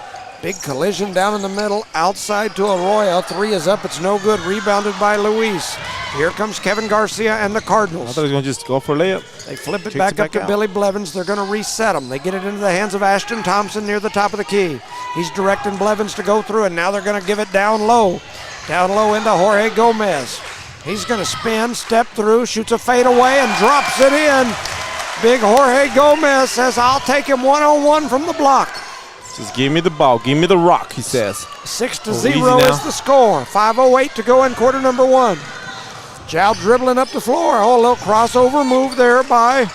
Big collision down in the middle, outside to Arroyo. Three is up. It's no good. Rebounded by Luis. Here comes Kevin Garcia and the Cardinals. I thought he was going to just go for a layup. They flip it back up to Billy Blevins. They're going to reset them. They get it into the hands of Ashton Thompson near the top of the key. He's directing Blevins to go through, and now they're going to give it down low. Down low into Jorge Gomez. He's going to spin, step through, shoots a fadeaway, and drops it in. Big Jorge Gomez says, I'll take him one-on-one from the block. Just give me the ball. Give me the rock, he says. 6-0 is the score. 5:08 to go in quarter number one. Jal dribbling up the floor. Oh, a little crossover move there by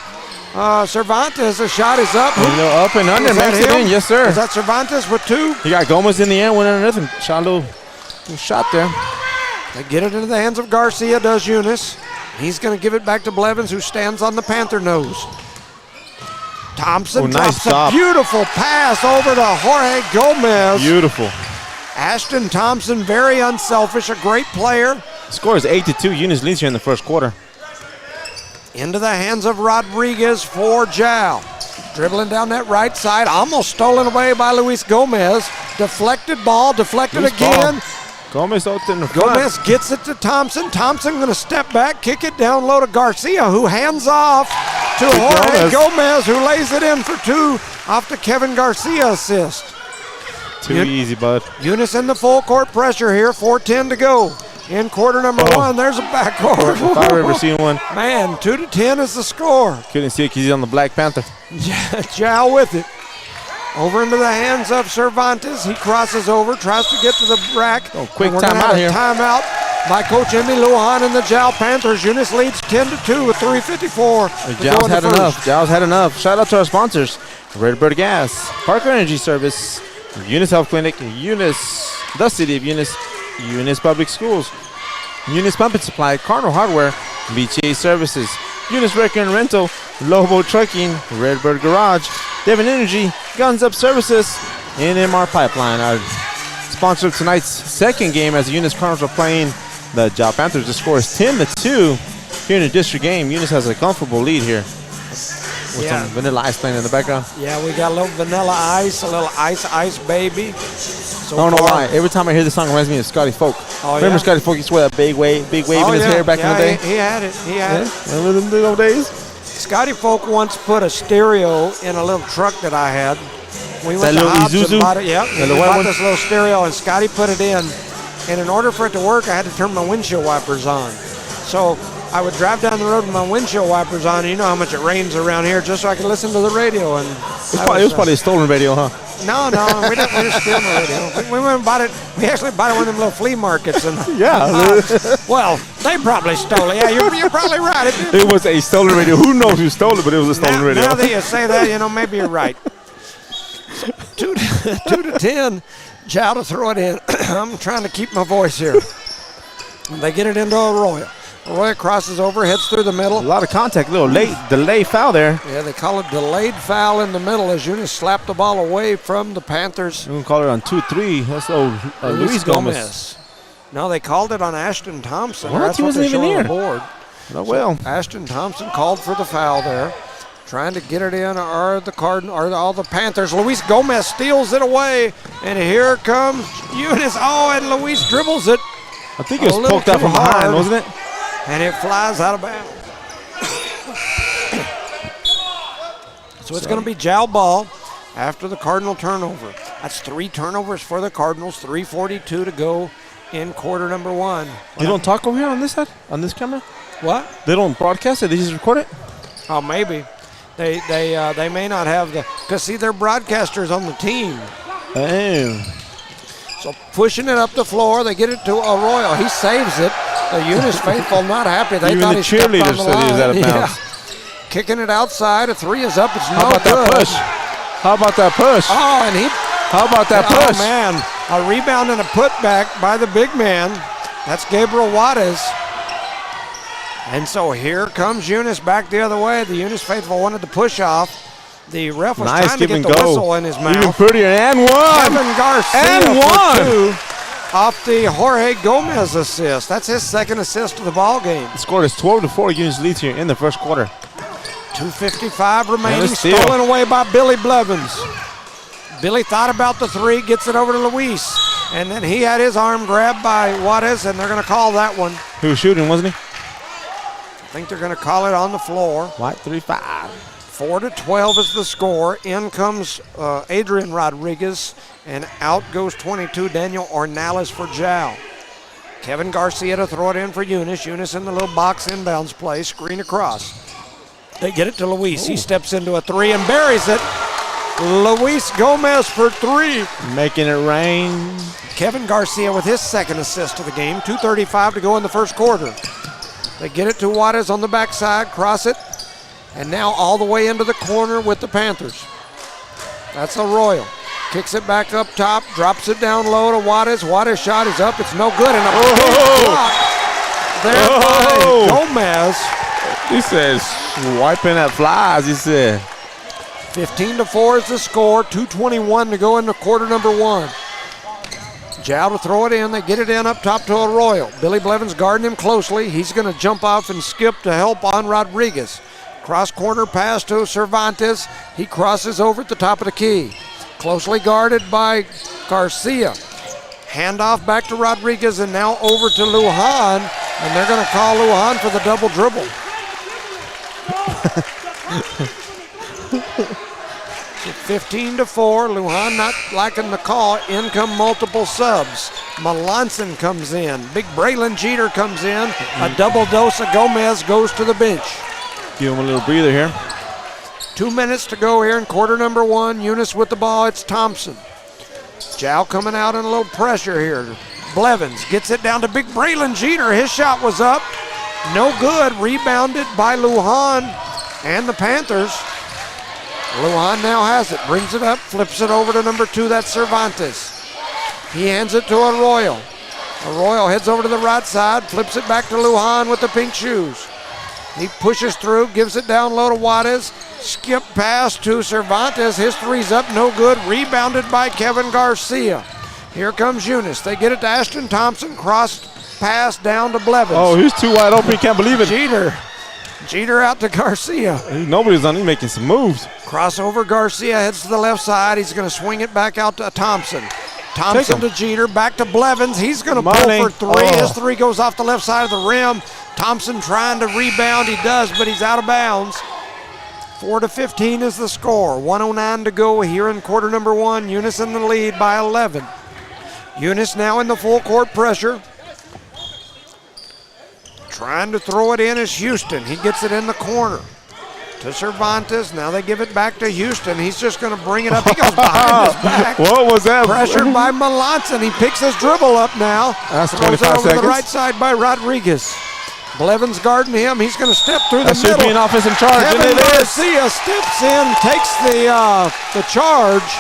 Cervantes. The shot is up. Up and under. Makes it in. Yes, sir. Is that Cervantes with two? He got Gomez in the air. Went underneath him. Shot a little shot there. They get it into the hands of Garcia, does Eunice. He's going to give it back to Blevins, who stands on the Panther nose. Thompson drops a beautiful pass over to Jorge Gomez. Beautiful. Ashton Thompson, very unselfish, a great player. Score is 8-2. Eunice leads here in the first quarter. Into the hands of Rodriguez for Jal. Dribbling down that right side, almost stolen away by Luis Gomez. Deflected ball, deflected again. Gomez out in the front. Gomez gets it to Thompson. Thompson going to step back, kick it down low to Garcia, who hands off to Jorge Gomez, who lays it in for two off the Kevin Garcia assist. Too easy, bud. Eunice in the full court pressure here, 4:10 to go. In quarter number one, there's a backcourt. If I've ever seen one. Man, 2-10 is the score. Couldn't see it because he's on the Black Panther. Jal with it. Over into the hands of Cervantes. He crosses over, tries to get to the rack. Quick timeout here. Timeout by Coach Emmy Lujan and the Jal Panthers. Eunice leads 10-2 with 3:54. Jal's had enough. Jal's had enough. Shout out to our sponsors: Redbird Gas, Parker Energy Service, Eunice Health Clinic, Eunice, the City of Eunice, Eunice Public Schools, Eunice Pump and Supply, Cardinal Hardware, BTA Services, Eunice Wrecker and Rental, Lobo Trucking, Redbird Garage, Devon Energy, Guns Up Services, NMR Pipeline. Our sponsor of tonight's second game as the Eunice Cardinals are playing the Jal Panthers. The score is 10-2 here in the district game. Eunice has a comfortable lead here with some Vanilla Ice playing in the background. Yeah, we got a little Vanilla Ice, a little Ice Baby. I don't know why. Every time I hear this song, it reminds me of Scotty Folk. Remember Scotty Folk used to wear that big wave in his hair back in the day? He had it. Remember them good old days? Scotty Folk once put a stereo in a little truck that I had. We went that to little Hobbs Isuzu? and bought it. Yep, we bought this little stereo, and Scotty put it in. And in order for it to work, I had to turn my windshield wipers on. So I would drive down the road with my windshield wipers on. You know how much it rains around here, just so I could listen to the radio. And it was probably a stolen radio, huh? No, we didn't steal the radio. We went and bought it. We actually bought it at one of them little flea markets. And Yeah. well, they probably stole it. Yeah, you're probably right. It was a stolen radio. Who knows who stole it, but it was a stolen radio. Now that you say that, maybe you're right. So 2 to 10. Jow to throw it in. I'm trying to keep my voice here. They get it into Arroyo. Arroyo crosses over, heads through the middle. A lot of contact, little late delay foul there. Yeah, they call it delayed foul in the middle as Eunice slapped the ball away from the Panthers. We're going to call it on 2-3. That's old Luis Gomez. No, they called it on Ashton Thompson. What? That's He what wasn't they even show on near. the board. Oh, well. So Ashton Thompson called for the foul there. Trying to get it in are all the Panthers. Luis Gomez steals it away, and here comes Eunice. Oh, and Luis dribbles it. I think it was poked out from behind, wasn't it? And it flies out of bounds. So it's going to be Jow ball after the Cardinal turnover. That's 3 turnovers for the Cardinals, 3:42 to go in quarter number 1. They don't talk over here on this side? On this camera? What? They don't broadcast it? They just record it? Oh, maybe. They may not have because see, they're broadcasters on the team. Damn. So pushing it up the floor, they get it to Arroyo. He saves it. The Eunice faithful not happy. They Even thought the he stepped on the cheerleaders said he was out of line. bounds. Yeah. Kicking it outside. A 3 is up. It's no How about good. that push? How about that push? Oh, and How about that push? Oh, man. A rebound and a putback by the big man. That's Gabriel Juarez. And so here comes Eunice back the other way. The Eunice faithful wanted to push off. The ref was Nice trying to give get and the go. whistle in his mouth. Even prettier. And one. Kevin Garcia And one. for 2 off the Jorge Gomez assist. That's his second assist of the ball game. The score is 12-4. Eunice leads here in the first quarter. 2:55 remaining. Nice steal. Stolen away by Billy Blevins. Billy thought about the 3, gets it over to Luis. And then he had his arm grabbed by Juarez, and they're going to call that one. He was shooting, wasn't he? I think they're going to call it on the floor. White 3-5. 4-12 is the score. In comes Adrian Rodriguez, and out goes 22 Daniel Ornales for Jow. Kevin Garcia to throw it in for Eunice. Eunice in the little box inbounds play, screen across. They get it to Luis. He steps into a 3 and buries it. Luis Gomez for 3. Making it rain. Kevin Garcia with his second assist of the game. 2:35 to go in the first quarter. They get it to Juarez on the backside, cross it, and now all the way into the corner with the Panthers. That's Arroyo. Kicks it back up top, drops it down low to Juarez. Juarez shot is up. It's no good. And a big block there by Gomez. He says, wiping at flies, he said. 15-4 is the score. 2:21 to go into quarter number 1. Jow to throw it in. They get it in up top to Arroyo. Billy Blevins guarding him closely. He's going to jump off and skip to help on Rodriguez. Cross corner pass to Cervantes. He crosses over at the top of the key. Closely guarded by Garcia. Handoff back to Rodriguez and now over to Lujan. And they're going to call Lujan for the double dribble. So 15-4. Lujan not liking the call. In come multiple subs. Melanson comes in. Big Braylon Jeter comes in. A double dose of Gomez goes to the bench. Give him a little breather here. 2 minutes to go here in quarter number 1. Eunice with the ball. It's Thompson. Jow coming out in a little pressure here. Blevins gets it down to Big Braylon Jeter. His shot was up. No good. Rebounded by Lujan and the Panthers. Lujan now has it. Brings it up. Flips it over to number 2. That's Cervantes. He hands it to Arroyo. Arroyo heads over to the right side. Flips it back to Lujan with the pink shoes. He pushes through. Gives it down low to Juarez. Skip pass to Cervantes. His 3's up. No good. Rebounded by Kevin Garcia. Here comes Eunice. They get it to Ashton Thompson. Cross pass down to Blevins. Oh, he's too wide open. He can't believe it. Jeter out to Garcia. Nobody's on him making some moves. Crossover. Garcia heads to the left side. He's going to swing it back out to Thompson. Thompson to Jeter. Back to Blevins. He's going to pull for 3. Oh. His 3 goes off the left side of the rim. Thompson trying to rebound. He does, but he's out of bounds. 4-15 is the score. 1:09 to go here in quarter number 1. Eunice in the lead by 11. Eunice now in the full court pressure. Trying to throw it in is Houston. He gets it in the corner to Cervantes. Now they give it back to Houston. He's just going to bring it up. He goes behind his back. What was that? Pressured by Melanson. He picks his dribble up now. That's Throws 25 it over seconds. the right side by Rodriguez. Blevins guarding him. He's going to step through That the should middle. be an offensive charge, and Kevin it is. Garcia steps in, takes the charge.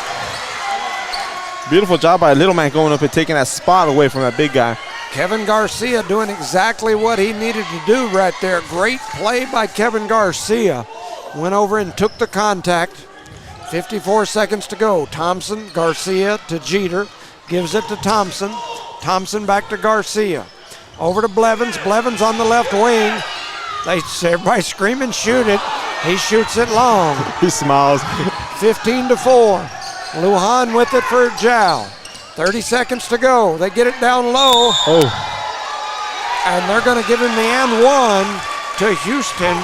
Beautiful job by a little man going up and taking that spot away from that big guy. Kevin Garcia doing exactly what he needed to do right there. Great play by Kevin Garcia. Went over and took the contact. 54 seconds to go. Thompson, Garcia to Jeter. Gives it to Thompson. Thompson back to Garcia. Over to Blevins. Blevins on the left wing. Everybody screaming, shoot it. He shoots it long. He smiles. 15-4. Lujan with it for Jal. 30 seconds to go. They get it down low. Oh, And they're going to give him the and one to Houston.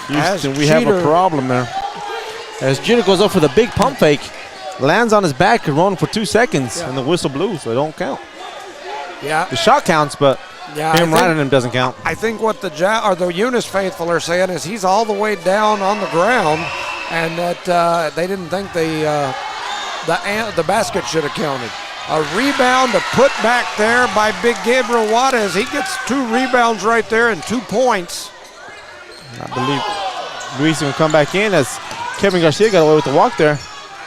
Houston, we have a problem there. As Jeter goes up for the big pump fake, lands on his back and rolling for 2 seconds, and the whistle blew, so it don't count. Yeah. The shot counts, but him riding him doesn't count. I think what the Eunice faithful are saying is he's all the way down on the ground, and that they didn't think the basket should have counted. A rebound to put back there by Big Gabriel Juarez. He gets 2 rebounds right there and 2 points. I believe Luis will come back in as Kevin Garcia got away with the walk there.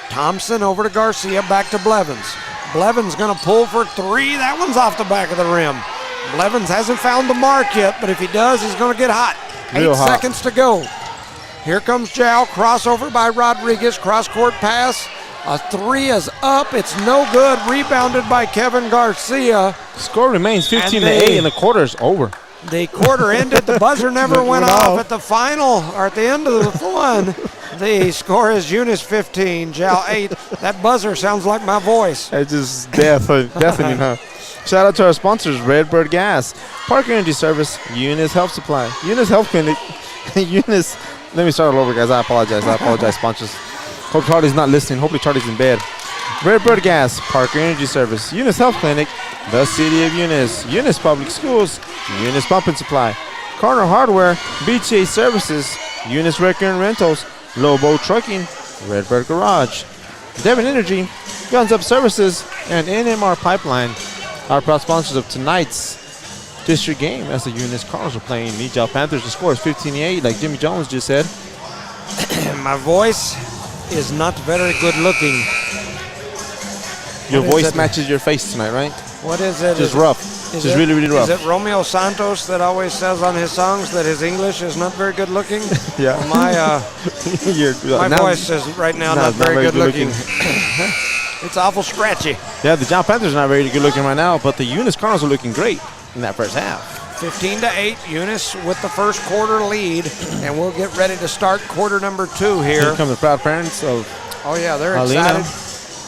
Thompson over to Garcia, back to Blevins. Blevins going to pull for 3. That one's off the back of the rim. Blevins hasn't found the mark yet, but if he does, he's going to get hot. Real 8 hot. seconds to go. Here comes Jal, crossover by Rodriguez, cross-court pass. A 3 is up. It's no good. Rebounded by Kevin Garcia. Score remains 15-8, and the quarter is over. The quarter ended. The buzzer never went off at the final, or at the end of the one. The score is Eunice 15, Jal 8. That buzzer sounds like my voice. It's just deafening, huh? Shout out to our sponsors, Redbird Gas, Parker Energy Service, Eunice Health Supply, Eunice Health Clinic, Eunice. Let me start all over, guys. I apologize, sponsors. Hope Charlie's not listening. Hopefully Charlie's in bed. Redbird Gas, Parker Energy Service, Eunice Health Clinic, the City of Eunice, Eunice Public Schools, Eunice Pump and Supply, Corner Hardware, BTA Services, Eunice Wrecker and Rentals, Lobo Trucking, Redbird Garage, Devon Energy, Guns Up Services, and NMR Pipeline. Our proud sponsors of tonight's district game as the Eunice Cardinals are playing Nijal Panthers. The score is 15-8, like Jimmy Jones just said. My voice is not very good looking. Your What is voice it? matches your face tonight, right? What is it? Just Is it- rough. is Just it- really, really rough. Is it Romeo Santos that always says on his songs that his English is not very good looking? Yeah. Well, my Now- voice is right now not it's not very very good good looking. It's awful scratchy. Yeah, the John Panthers are not very good looking right now, but the Eunice Cardinals are looking great in that first half. 15-8, Eunice with the first quarter lead, and we'll get ready to start quarter number 2 Here here. come the proud parents of Oh yeah, they're Alina. excited.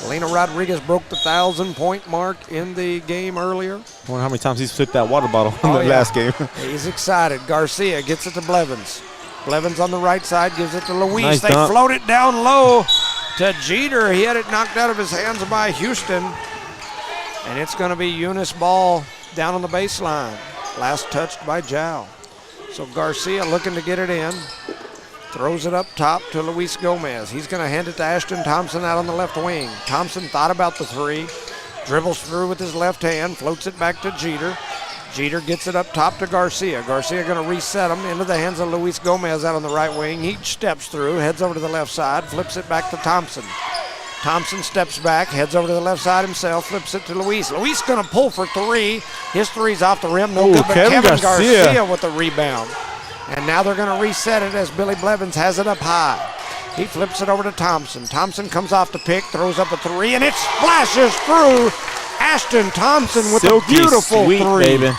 Alina Rodriguez broke the 1,000-point mark in the game earlier. I wonder how many times he's flipped that water bottle in the yeah. last game. He's excited. Garcia gets it to Blevins. Blevins on the right side gives it to Luis. Nice They dunk. float it down low to Jeter. He had it knocked out of his hands by Houston. And it's going to be Eunice ball down on the baseline. Last touched by Jal. So Garcia looking to get it in. Throws it up top to Luis Gomez. He's going to hand it to Ashton Thompson out on the left wing. Thompson thought about the 3. Dribbles through with his left hand. Floats it back to Jeter. Jeter gets it up top to Garcia. Garcia going to reset him into the hands of Luis Gomez out on the right wing. He steps through, heads over to the left side, flips it back to Thompson. Thompson steps back, heads over to the left side himself, flips it to Luis. Luis going to pull for 3. His 3's off the rim, no Ooh, good, but Kevin Kevin Garcia. Garcia with the rebound. And now they're going to reset it as Billy Blevins has it up high. He flips it over to Thompson. Thompson comes off the pick, throws up a 3, and it splashes through. Ashton Thompson with Silky a beautiful sweet, 3. baby.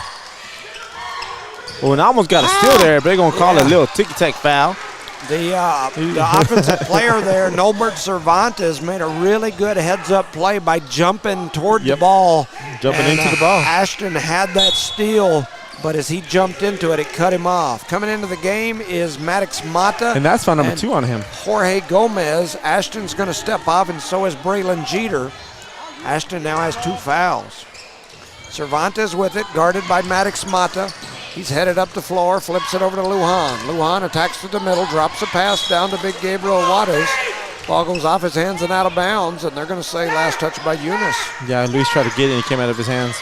Oh, and I almost got a steal there, but they're going to call it a little ticky-tack foul. The offensive player there, Norbert Cervantes, made a really good heads-up play by jumping toward the ball. Jumping And, into the ball. Ashton had that steal, but as he jumped into it, it cut him off. Coming into the game is Maddox Mata. And that's foul number and 2 on him. Jorge Gomez. Ashton's going to step off, and so is Braylon Jeter. Ashton now has 2 fouls. Cervantes with it, guarded by Maddox Mata. He's headed up the floor, flips it over to Lujan. Lujan attacks through the middle, drops a pass down to big Gabriel Juarez. Ball goes off his hands and out of bounds, and they're going to say last touch by Eunice. Yeah, Luis tried to get it and it came out of his hands.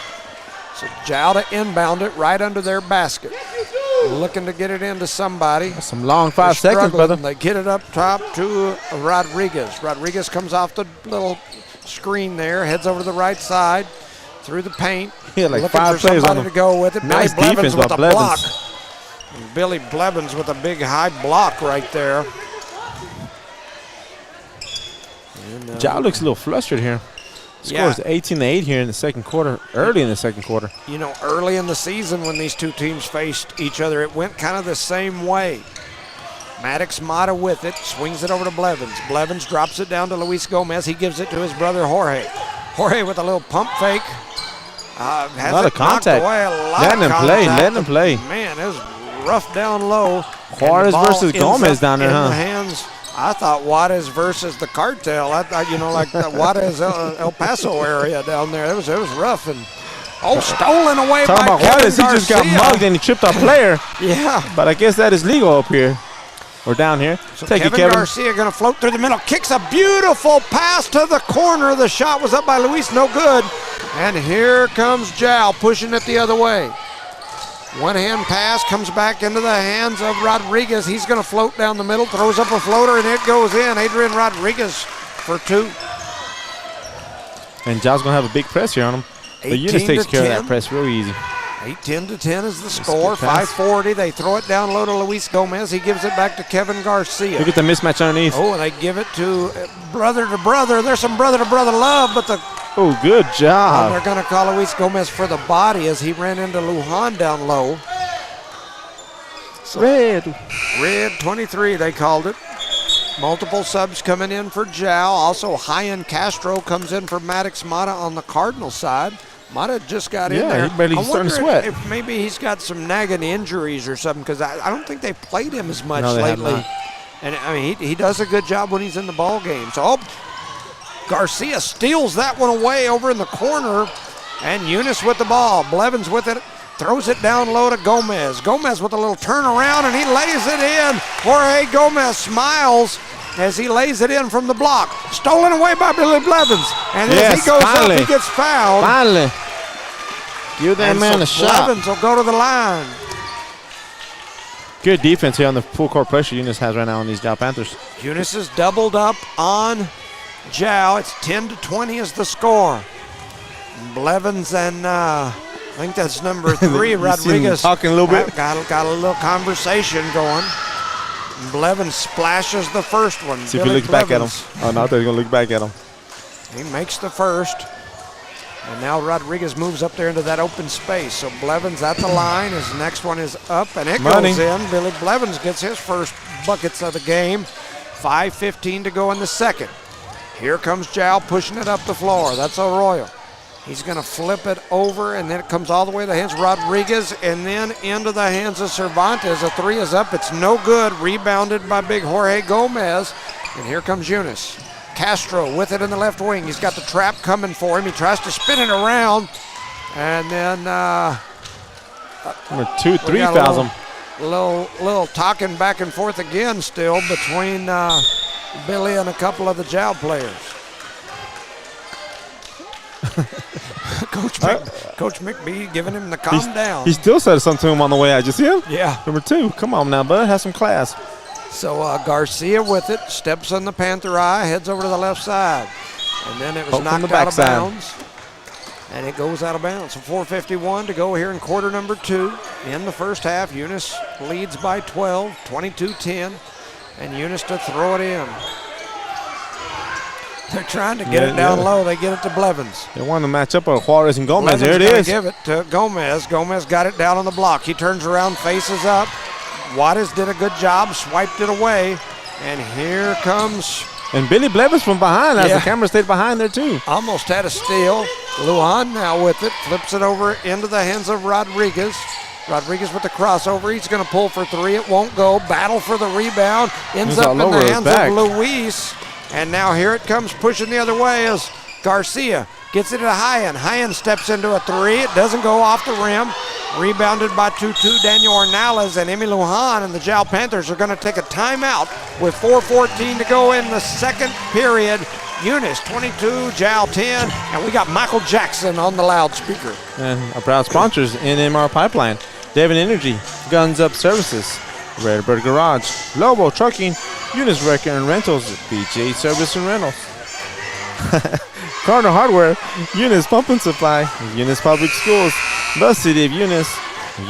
So Jow to inbound it right under their basket. Looking to get it into somebody. That's some long 5 seconds, brother. They get it up top to Rodriguez. Rodriguez comes off the little screen there, heads over to the right side, through the paint. Yeah, like looking 5 for players on somebody him. to go with it. Nice Billy defense Blevins with by a block. Blevins. And Billy Blevins with a big high block right there. And, Jow looks a little flustered here. Scores 18-8 here in the second quarter, early in the second quarter. You know, early in the season when these two teams faced each other, it went kind of the same way. Maddox Mata with it, swings it over to Blevins. Blevins drops it down to Luis Gomez. He gives it to his brother Jorge. Jorge with a little pump fake. Has a lot of contact. Letting him play. Man, it was rough down low. Juarez versus Gomez down there, in huh? The hands. I thought Juarez versus the cartel. I thought, like the Juarez El Paso area down there. It was rough and stolen away by Talking about Kevin Juarez, he Garcia. just got mugged and he tripped our player. Yeah. But I guess that is legal up here. Or down here. So Take Kevin it, Kevin. Garcia going to float through the middle. Kicks a beautiful pass to the corner. The shot was up by Luis. No good. And here comes Jow pushing it the other way. One-hand pass comes back into the hands of Rodriguez. He's going to float down the middle, throws up a floater, and it goes in. Adrian Rodriguez for 2. And Jow's going to have a big press here on him. But Eunice takes care of that press real easy. 8-10 is the score. 5:40. They throw it down low to Luis Gomez. He gives it back to Kevin Garcia. Look at the mismatch underneath. Oh, and they give it to brother to brother. There's some brother to brother love, but the Oh, good job. and they're going to call Luis Gomez for the body as he ran into Lujan down low. Red 23, they called it. Multiple subs coming in for Jow. Also, Hyan Castro comes in for Maddox Mata on the Cardinal side. Mata just got in there. Yeah, he barely starting to sweat. If maybe he's got some nagging injuries or something, because I don't think they played him as much they have lately. not. And I mean, he does a good job when he's in the ball game. So Garcia steals that one away over in the corner, and Eunice with the ball. Blevins with it, throws it down low to Gomez. Gomez with a little turnaround, and he lays it in. Jorge Gomez smiles as he lays it in from the block. Stolen away by Billy Blevins. And as he goes up, he gets fouled. Finally. Give that man a shot. Blevins will go to the line. Good defense here on the full court pressure Eunice has right now on these Jow Panthers. Eunice is doubled up on Jow. It's 10-20 is the score. Blevins and I think that's number 3, Rodriguez. Talking a little bit. Got a little conversation going. Blevins splashes the first one. See if he looks back at him. Oh, no, I thought he was going to look back at him. He makes the first. And now Rodriguez moves up there into that open space. So Blevins at the line. His next one is up, and it goes in. Billy Blevins gets his first buckets of the game. 5:15 to go in the second. Here comes Jow pushing it up the floor. That's Arroyo. He's going to flip it over, and then it comes all the way to the hands of Rodriguez, and then into the hands of Cervantes. A 3 is up. It's no good. Rebounded by big Jorge Gomez. And here comes Eunice. Castro with it in the left wing. He's got the trap coming for him. He tries to spin it around, and then number 2-3 fouls him. Little talking back and forth again still between Billy and a couple of the Jow players. Coach McBee giving him the calm down. He still said something to him on the way out. You see him? Yeah. Number 2. Come on now, bud. Have some class. So Garcia with it, steps on the Panther eye, heads over to the left side. And then it was knocked out of bounds. And it goes out of bounds. So 4:51 to go here in quarter number 2. In the first half, Eunice leads by 12, 22-10. And Eunice to throw it in. They're trying to get it down low. They get it to Blevins. They want to match up with Juarez and Gomez. Blevins There it is. Give it to Gomez. Gomez got it down on the block. He turns around, faces up. Juarez did a good job, swiped it away. And here comes... And Billy Blevins from behind as the camera stayed behind there too. Almost had a steal. Lujan now with it. Flips it over into the hands of Rodriguez. Rodriguez with the crossover. He's going to pull for 3. It won't go. Battle for the rebound. Ends up in the hands of Luis. And now here it comes pushing the other way as Garcia Gets it to Hyan. Hyan steps into a three. It doesn't go off the rim. Rebounded by Tutu, Daniel Ornales, and Emi Lujan, and the Jal Panthers are going to take a timeout with 4:14 to go in the second period. Eunice 22, Jal 10, and we got Michael Jackson on the loudspeaker. And our proud sponsors, NMR Pipeline, Devon Energy, Guns Up Services, Redbird Garage, Lobo Trucking, Eunice Wrecker and Rentals, BJ Service and Rentals, Cardinal Hardware, Eunice Pump and Supply, Eunice Public Schools, the City of Eunice,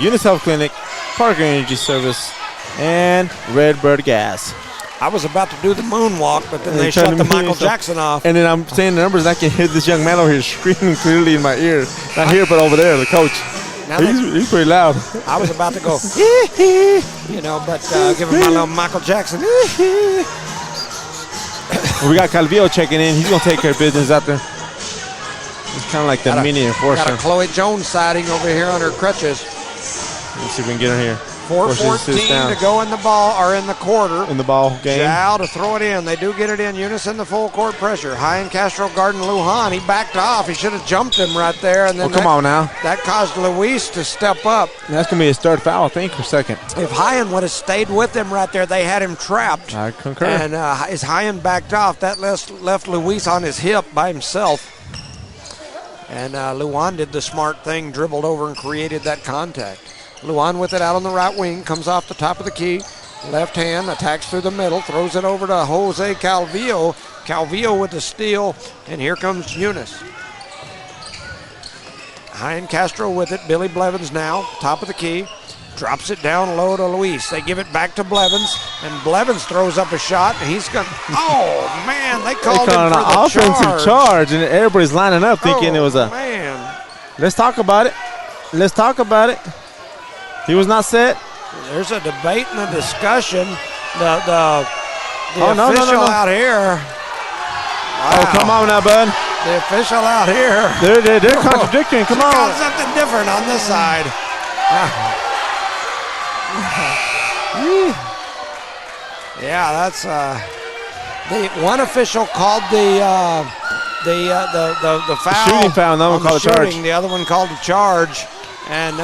Eunice Health Clinic, Parker Energy Service, and Redbird Gas. I was about to do the moonwalk, but then they shut the Michael Jackson off. And then I'm saying the numbers, and I can hear this young man over here screaming clearly in my ear. Not here, but over there, the coach. He's pretty loud. I was about to go, you know, but give him my little Michael Jackson. We got Calvillo checking in. He's going to take care of business out there. He's kind of like the mini enforcer. Got a Chloe Jones sighting over here on her crutches. Let's see if we can get her here. 4:14 to go in the ball, or in the quarter. In the ball game. Jal to throw it in. They do get it in. Eunice in the full court pressure. Hyan Castro guarding Lujan. He backed off. He should have jumped him right there. And then come on now. That caused Luis to step up. That's going to be his third foul, I think, or second. If Hyan would have stayed with him right there, they had him trapped. I concur. And as Hyan backed off, that left Luis on his hip by himself. And Lujan did the smart thing, dribbled over and created that contact. Lujan with it out on the right wing, comes off the top of the key. Left hand, attacks through the middle, throws it over to Jose Calvillo. Calvillo with the steal, and here comes Eunice. Hyan Castro with it. Billy Blevins now, top of the key. Drops it down low to Luis. They give it back to Blevins, and Blevins throws up a shot, and he's going, oh, man, they called him for the offensive charge, and everybody's lining up thinking it was a. Man. Let's talk about it. Let's talk about it. He was not set. There's a debate and a discussion. The official out here. Wow. Oh, come on now, bud. The official out here. They're contradicting. Come on. Got something different on this side. Yeah, that's the one official called the foul. Shooting foul. Another one called a charge. The other one called a charge. And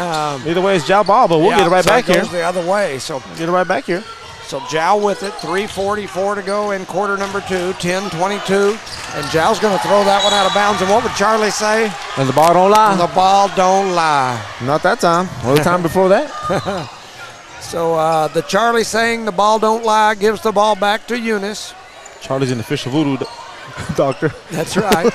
either way, it's Jal ball, but we'll get it right back here. It goes the other way. So get it right back here. So Jal with it. 3:44 to go in quarter number 2. 10-22, and Jal's going to throw that one out of bounds. And what would Charlie say? And the ball don't lie. And the ball don't lie. Not that time. Well, the time before that. So the Charlie saying the ball don't lie gives the ball back to Eunice. Charlie's an official voodoo doctor. That's right.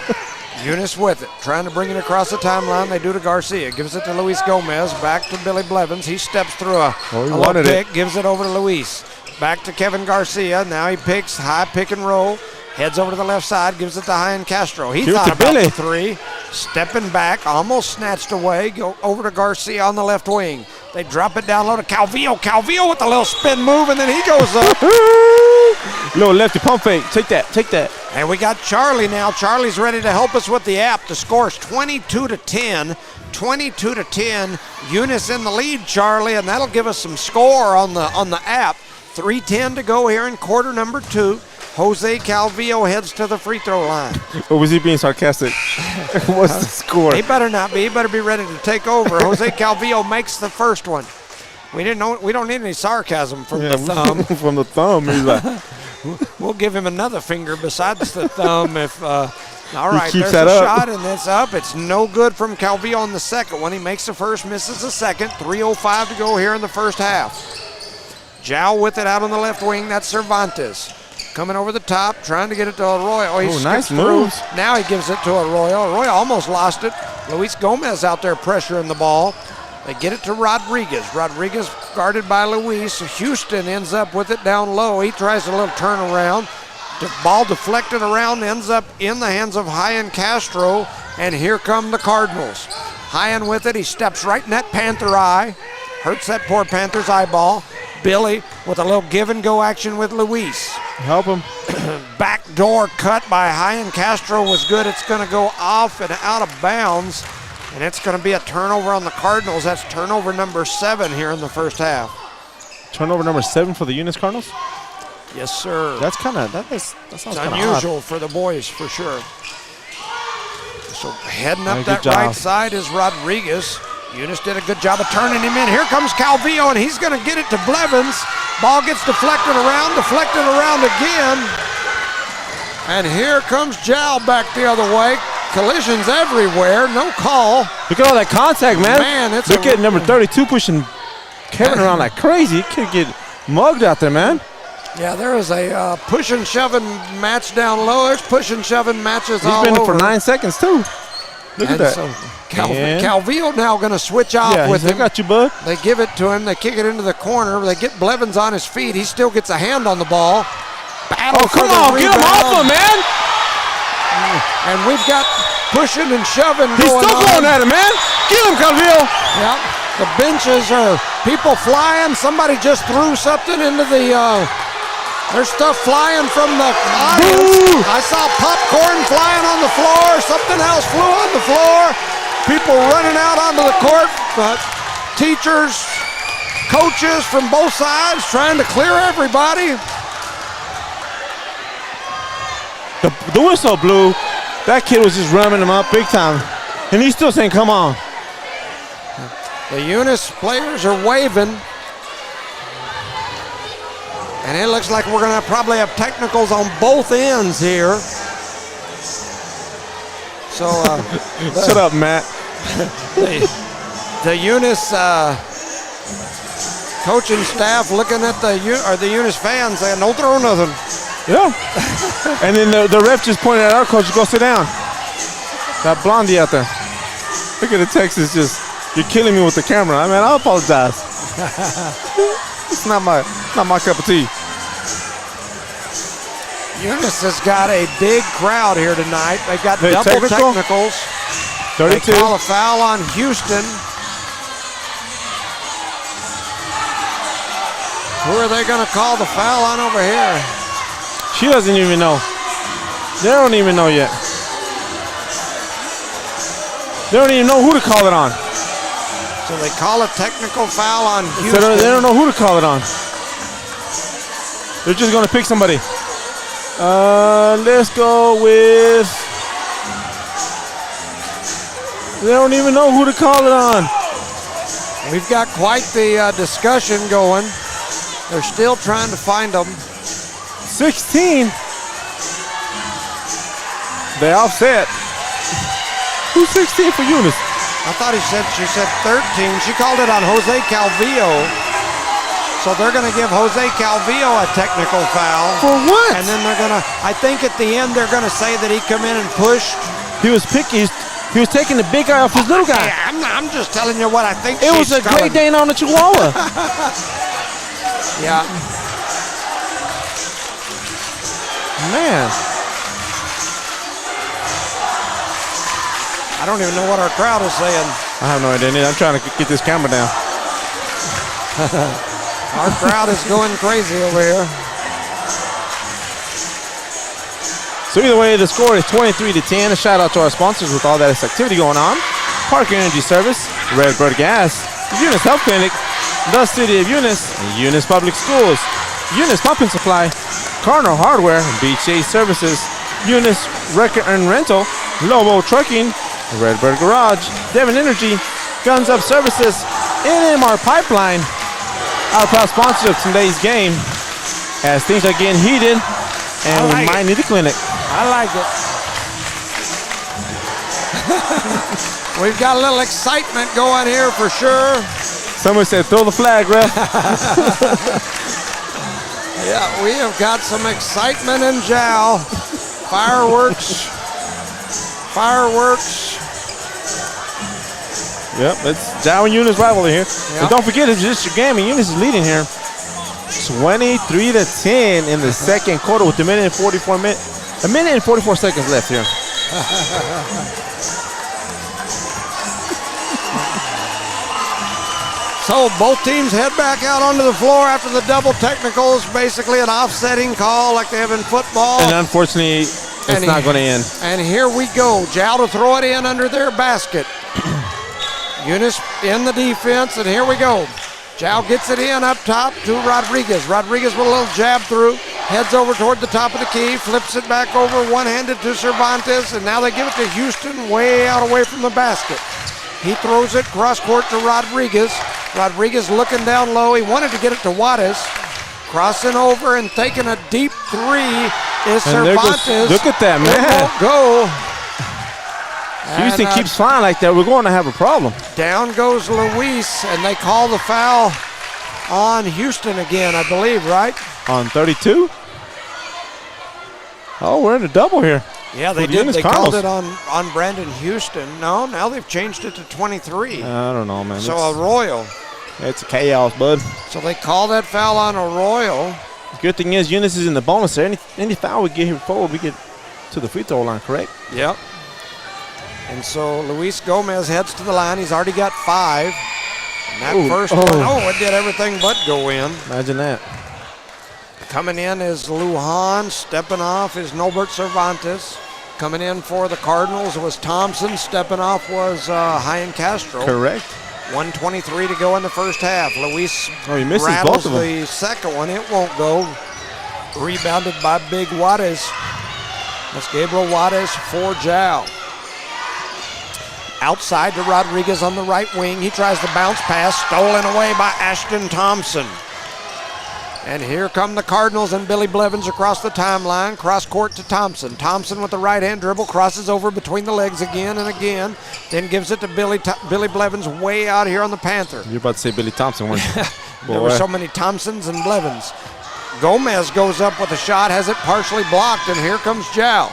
Eunice with it, trying to bring it across the timeline. They do to Garcia. Gives it to Luis Gomez. Back to Billy Blevins. He steps through a low pick. Gives it over to Luis. Back to Kevin Garcia. Now he picks, high pick and roll. Heads over to the left side. Gives it to Hyan Castro. He thought about the three. Stepping back. Almost snatched away. Go over to Garcia on the left wing. They drop it down low to Calvillo. Calvillo with a little spin move, and then he goes up. Little lefty pump fake. Take that. Take that. And we got Charlie now. Charlie's ready to help us with the app. The score is 22-10. 22-10. Eunice in the lead, Charlie, and that'll give us some score on the app. 3:10 to go here in quarter number 2. Jose Calvillo heads to the free throw line. Or was he being sarcastic? What's the score? He better not be. He better be ready to take over. Jose Calvillo makes the first one. We don't need any sarcasm from the thumb. From the thumb, he's like. We'll give him another finger besides the thumb if. All right, there's a shot, and it's up. It's no good from Calvillo on the second one. He makes the first, misses the second. 3:05 to go here in the first half. Jal with it out on the left wing. That's Cervantes. Coming over the top, trying to get it to Arroyo. Oh, he nice moves. Now he gives it to Arroyo. Arroyo almost lost it. Luis Gomez out there pressuring the ball. They get it to Rodriguez. Rodriguez guarded by Luis. Houston ends up with it down low. He tries a little turnaround. The ball deflected around, ends up in the hands of Hyan Castro. And here come the Cardinals. Hyan with it. He steps right in that Panther eye. Hurts that poor Panther's eyeball. Billy with a little give and go action with Luis. Help him. Backdoor cut by Hyan Castro was good. It's going to go off and out of bounds. And it's going to be a turnover on the Cardinals. That's turnover number 7 here in the first half. Turnover number 7 for the Eunice Cardinals? Yes, sir. That's kind of, that sounds kind of unusual for the boys, for sure. So heading up Good that job. right side is Rodriguez. Eunice did a good job of turning him in. Here comes Calvillo, and he's going to get it to Blevins. Ball gets deflected around again. And here comes Jow back the other way. Collisions everywhere, no call. Look at all that contact, man. Man, Look at number 32 pushing Kevin around like crazy. Kid get mugged out there, man. Yeah, there is a push and shoving match down low. There's push and shoving matches all He's been over. for 9 seconds, too. Look at that. So Calvillo now going to switch off with him. I got you, bud. They give it to him. They kick it into the corner. They get Blevins on his feet. He still gets a hand on the ball. Battle for Come the on, get him rebound. off him, man. And we've got pushing and shoving He's going still on. going at him, man. Get him, Calvillo. Yep. The benches are people flying. Somebody just threw something into the. There's stuff flying from the audience. Boo! I saw popcorn flying on the floor. Something else flew on the floor. People running out onto the court. Teachers, coaches from both sides trying to clear everybody. The whistle blew. That kid was just ramming him up big time. And he's still saying, come on. The Eunice players are waving. And it looks like we're going to probably have technicals on both ends here. So, Shut up, Matt. the Eunice coaching staff looking at the Eunice fans saying, don't throw nothing. Yeah. And then the ref just pointed at our coach, go sit down. That blondie out there. Look at the Texas just, you're killing me with the camera. I mean, I'll apologize. It's not my cup of tea. Eunice has got a big crowd here tonight. They've got double technicals. 32. They call a foul on Houston. Who are they going to call the foul on over here? She doesn't even know. They don't even know yet. They don't even know who to call it on. So they call a technical foul on So Houston. they don't know who to call it on. They're just going to pick somebody. Let's go with... They don't even know who to call it on. We've got quite the discussion going. They're still trying to find them. 16. They offset. Who's 16 for Eunice? I thought she said 13. She called it on Jose Calvillo. So they're going to give Jose Calvillo a technical foul. For what? And then they're going to, I think at the end they're going to say that he come in and pushed. He was picking. He was taking the big guy off his little guy. Yeah, I'm just telling you what I think. It was a Great Dane on the Chihuahua. Yeah. Man. I don't even know what our crowd is saying. I have no idea. I'm trying to get this camera down. Our crowd is going crazy over here. So either way, the score is 23-10. A shout out to our sponsors with all that activity going on. Parker Energy Service, Redbird Gas, Eunice Health Clinic, the City of Eunice, Eunice Public Schools, Eunice Pump and Supply, Cardinal Hardware, BHA Services, Eunice Record and Rental, Lobo Trucking, Redbird Garage, Devon Energy, Guns Up Services, NMR Pipeline, our proud sponsors of today's game. As things are getting heated, and we might need a clinic. I like it. We've got a little excitement going here for sure. Someone said, throw the flag, ref. Yeah, we have got some excitement in Jow. Fireworks. Yep, it's Jow and Eunice rivalry here. Yep. And don't forget, it's just your game, and Eunice is leading here. 23-10 in the second quarter with a minute and 44 seconds left here. So both teams head back out onto the floor after the double technicals, basically an offsetting call like they have in football. And unfortunately, it's not going to end. And here we go. Jow to throw it in under their basket. Eunice in the defense, and here we go. Jow gets it in up top to Rodriguez. Rodriguez with a little jab through. heads over toward the top of the key, flips it back over, one-handed to Cervantes, and now they give it to Houston way out away from the basket. He throws it cross court to Rodriguez. Rodriguez looking down low. He wanted to get it to Juarez. Crossing over and taking a deep three is Cervantes. Look at that, man. It won't go. Houston keeps flying like that. We're going to have a problem. Down goes Luis, and they call the foul on Houston again, I believe, right? On 32? Oh, we're in a double here. Yeah, they did. They called it on Brandon Houston. No, now they've changed it to 23. I don't know, man. So Arroyo. It's chaos, bud. So they call that foul on Arroyo. Good thing is Eunice is in the bonus there. Any foul we get here forward, we get to the free throw line, correct? Yep. And so Luis Gomez heads to the line. He's already got 5. And that first one, it did everything but go in. Imagine that. Coming in is Lujan. Stepping off is Nobert Cervantes. Coming in for the Cardinals was Thompson. Stepping off was Hyan Castro. Correct. 1:23 to go in the first half. Luis he misses rattles both of them. the second one. It won't go. Rebounded by Big Juarez. That's Gabriel Juarez for Jao. Outside to Rodriguez on the right wing. He tries the bounce pass, stolen away by Ashton Thompson. And here come the Cardinals and Billy Blevins across the timeline. Cross court to Thompson. Thompson with the right hand dribble crosses over between the legs again and again. Then gives it to Billy Blevins way out here on the Panther. You're about to say Billy Thompson, weren't you? There were so many Thompsons and Blevins. Gomez goes up with a shot, has it partially blocked, and here comes Jao.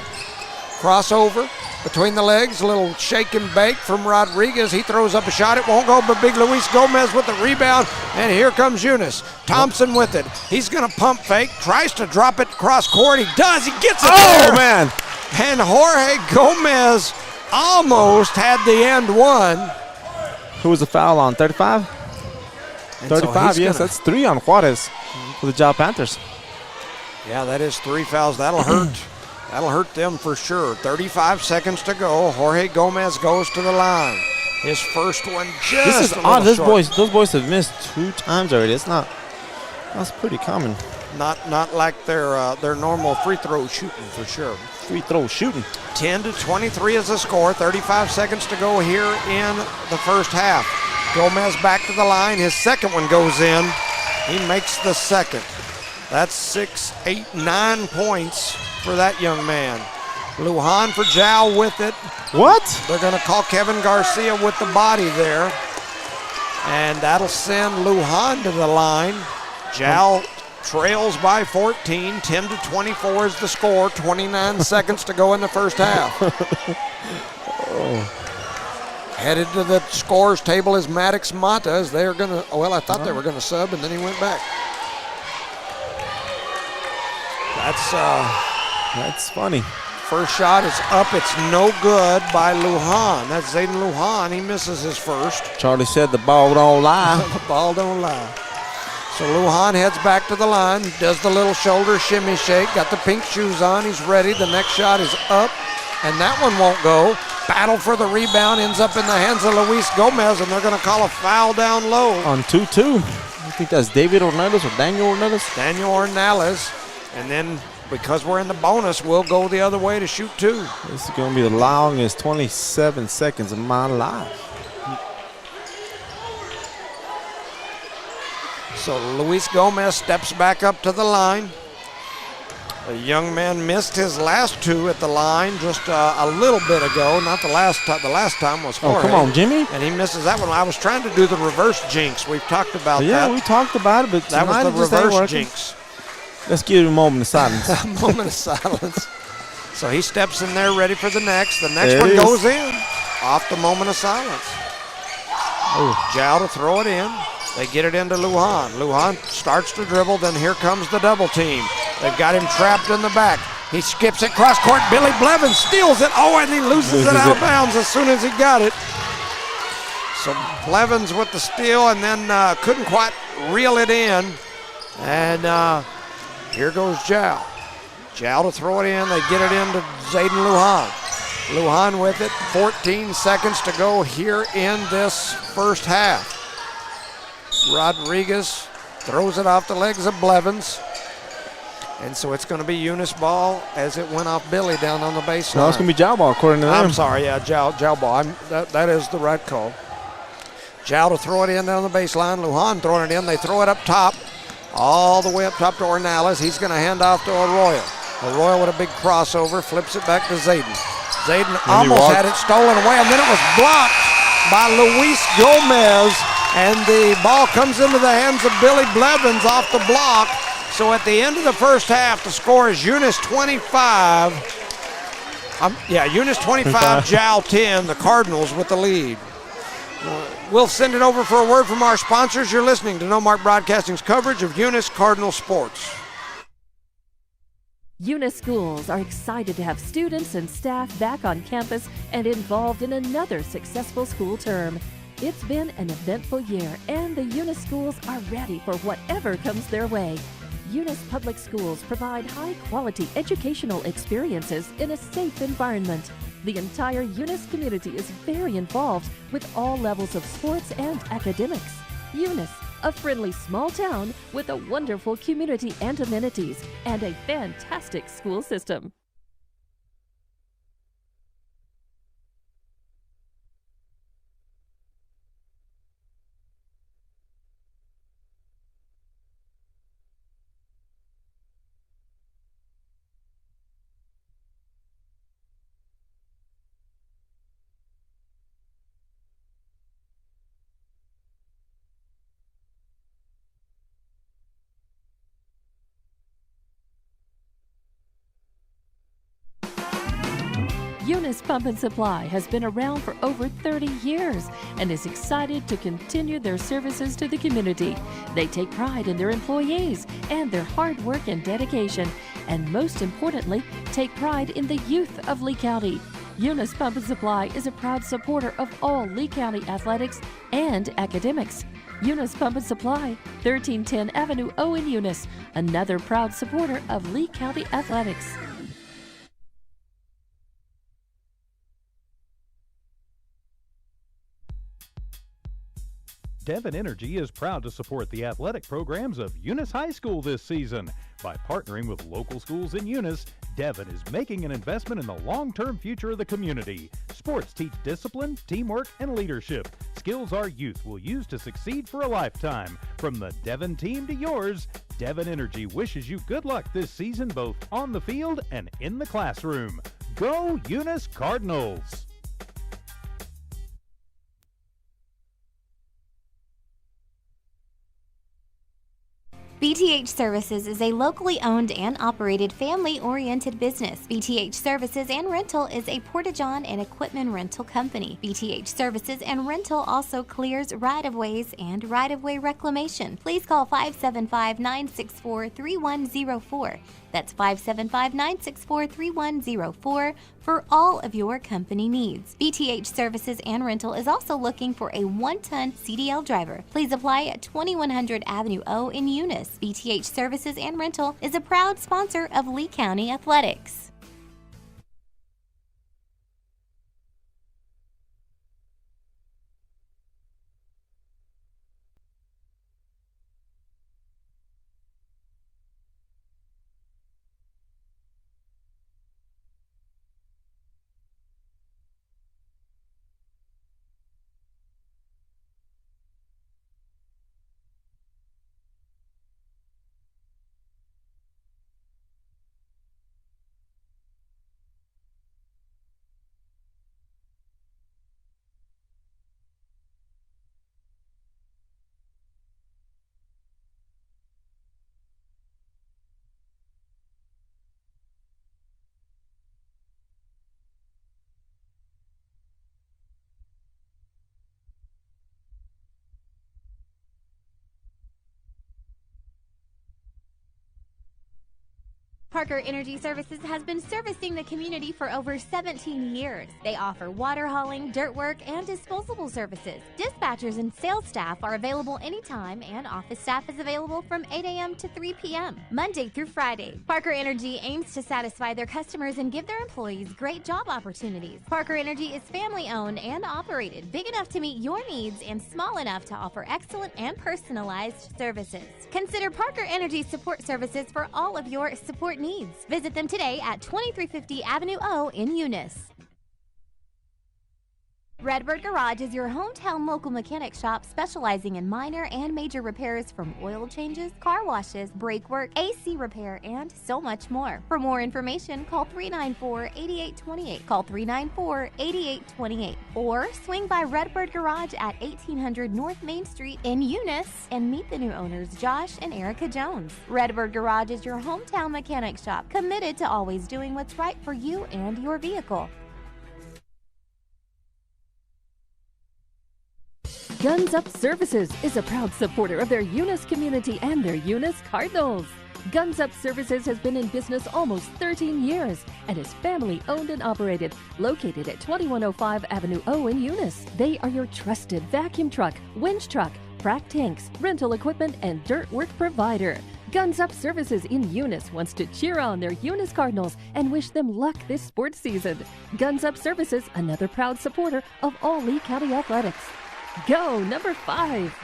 Crossover between the legs, a little shake and bake from Rodriguez. He throws up a shot, it won't go, but big Luis Gomez with the rebound, and here comes Eunice. Thompson with it. He's going to pump fake, tries to drop it cross court. He does, he gets it there. Man. And Jorge Gomez almost had the end one. Who was the foul on, 35? And 35, so yes, that's 3 on Juarez for the Jao Panthers. Yeah, that is 3 fouls. That'll hurt. That'll hurt them for sure. 35 seconds to go. Jorge Gomez goes to the line. His first one just This is a little odd. Those short. boys have missed 2 times already. That's pretty common. Not like their normal free throw shooting for sure. Free throw shooting. 10-23 is the score. 35 seconds to go here in the first half. Gomez back to the line. His second one goes in. He makes the second. That's 6, 8, 9 points for that young man. Lujan for Jao with it. What? They're going to call Kevin Garcia with the body there. And that'll send Lujan to the line. Jao trails by 14. 10-24 is the score. 29 seconds to go in the first half. Headed to the scores table is Maddox Mata as they're going to, I thought they were going to sub and then he went back. That's funny. First shot is up. It's no good by Lujan. That's Zayden Lujan. He misses his first. Charlie said the ball don't lie. The ball don't lie. So Lujan heads back to the line, does the little shoulder shimmy shake, got the pink shoes on, he's ready. The next shot is up, and that one won't go. Battle for the rebound ends up in the hands of Luis Gomez, and they're going to call a foul down low. On 2-2. I think that's David Ornelas or Daniel Ornelas. Daniel Ornelas, and then because we're in the bonus, we'll go the other way to shoot 2. This is going to be the longest 27 seconds of my life. So Luis Gomez steps back up to the line. The young man missed his last 2 at the line just a little bit ago. Not the last time. The last time was Jorge. Oh, come on, Jimmy. And he misses that one. I was trying to do the reverse jinx. We've talked about that. Yeah, we talked about it, but that was the reverse jinx. Let's give him a moment of silence. A moment of silence. So he steps in there ready for the next. The next one goes in off the moment of silence. Jao to throw it in. They get it into Lujan. Lujan starts to dribble, then here comes the double team. They've got him trapped in the back. He skips it cross court. Billy Blevins steals it. Oh, and he loses it out of bounds as soon as he got it. So Blevins with the steal and then couldn't quite reel it in. And here goes Jao. Jao to throw it in. They get it into Zayden Lujan. Lujan with it. 14 seconds to go here in this first half. Rodriguez throws it off the legs of Blevins. And so it's going to be Eunice ball as it went off Billy down on the baseline. No, it's going to be Jow ball according to them. I'm sorry, yeah, Jow ball. That is the right call. Jow to throw it in down the baseline. Lujan throwing it in. They throw it up top, all the way up top to Ornelas. He's going to hand off to Arroyo. Arroyo with a big crossover, flips it back to Zayden. Zayden almost had it stolen away, and then it was blocked by Luis Gomez, and the ball comes into the hands of Billy Blevins off the block. So at the end of the first half, the score is Eunice 25. Eunice 25, Jow 10. The Cardinals with the lead. We'll send it over for a word from our sponsors. You're listening to No Mark Broadcasting's coverage of Eunice Cardinal sports. Eunice schools are excited to have students and staff back on campus and involved in another successful school term. It's been an eventful year, and the Eunice schools are ready for whatever comes their way. Eunice Public Schools provide high-quality educational experiences in a safe environment. The entire Eunice community is very involved with all levels of sports and academics. Eunice, a friendly small town with a wonderful community and amenities, and a fantastic school system. Eunice Pump and Supply has been around for over 30 years and is excited to continue their services to the community. They take pride in their employees and their hard work and dedication, and most importantly, take pride in the youth of Lee County. Eunice Pump and Supply is a proud supporter of all Lee County athletics and academics. Eunice Pump and Supply, 1310 Avenue O in Eunice, another proud supporter of Lee County athletics. Devon Energy is proud to support the athletic programs of Eunice High School this season. By partnering with local schools in Eunice, Devon is making an investment in the long-term future of the community. Sports teach discipline, teamwork, and leadership. Skills our youth will use to succeed for a lifetime. From the Devon team to yours, Devon Energy wishes you good luck this season both on the field and in the classroom. Go Eunice Cardinals! BTH Services is a locally owned and operated family-oriented business. BTH Services and Rental is a Porta-John and equipment rental company. BTH Services and Rental also clears right-of-ways and right-of-way reclamation. Please call 575-964-3104. That's 575-964-3104 for all of your company needs. BTH Services and Rental is also looking for a 1-ton CDL driver. Please apply at 2100 Avenue O in Eunice. BTH Services and Rental is a proud sponsor of Lee County Athletics. Parker Energy Services has been servicing the community for over 17 years. They offer water hauling, dirt work, and disposable services. Dispatchers and sales staff are available anytime, and office staff is available from 8 a.m. to 3 p.m., Monday through Friday. Parker Energy aims to satisfy their customers and give their employees great job opportunities. Parker Energy is family-owned and operated, big enough to meet your needs and small enough to offer excellent and personalized services. Consider Parker Energy Support Services for all of your support needs. Visit them today at 2350 Avenue O in Eunice. Redbird Garage is your hometown local mechanic shop specializing in minor and major repairs from oil changes, car washes, brake work, AC repair, and so much more. For more information, call 394-8828. Call 394-8828. Or swing by Redbird Garage at 1800 North Main Street in Eunice and meet the new owners, Josh and Erica Jones. Redbird Garage is your hometown mechanic shop, committed to always doing what's right for you and your vehicle. Guns Up Services is a proud supporter of their Eunice community and their Eunice Cardinals. Guns Up Services has been in business almost 13 years and is family owned and operated, located at 2105 Avenue O in Eunice. They are your trusted vacuum truck, winch truck, frac tanks, rental equipment, and dirt work provider. Guns Up Services in Eunice wants to cheer on their Eunice Cardinals and wish them luck this sports season. Guns Up Services, another proud supporter of all Lee County athletics. Go, number 5.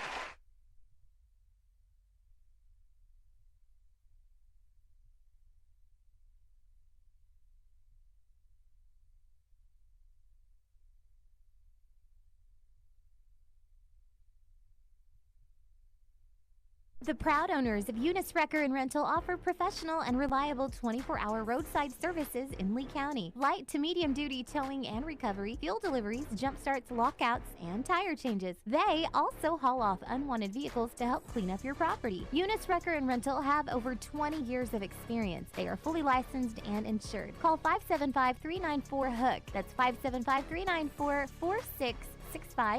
The proud owners of Eunice Wrecker and Rental offer professional and reliable 24-hour roadside services in Lee County. Light to medium duty towing and recovery, fuel deliveries, jump starts, lockouts, and tire changes. They also haul off unwanted vehicles to help clean up your property. Eunice Wrecker and Rental have over 20 years of experience. They are fully licensed and insured. Call 575-394-HOOK. That's 575-394-4665.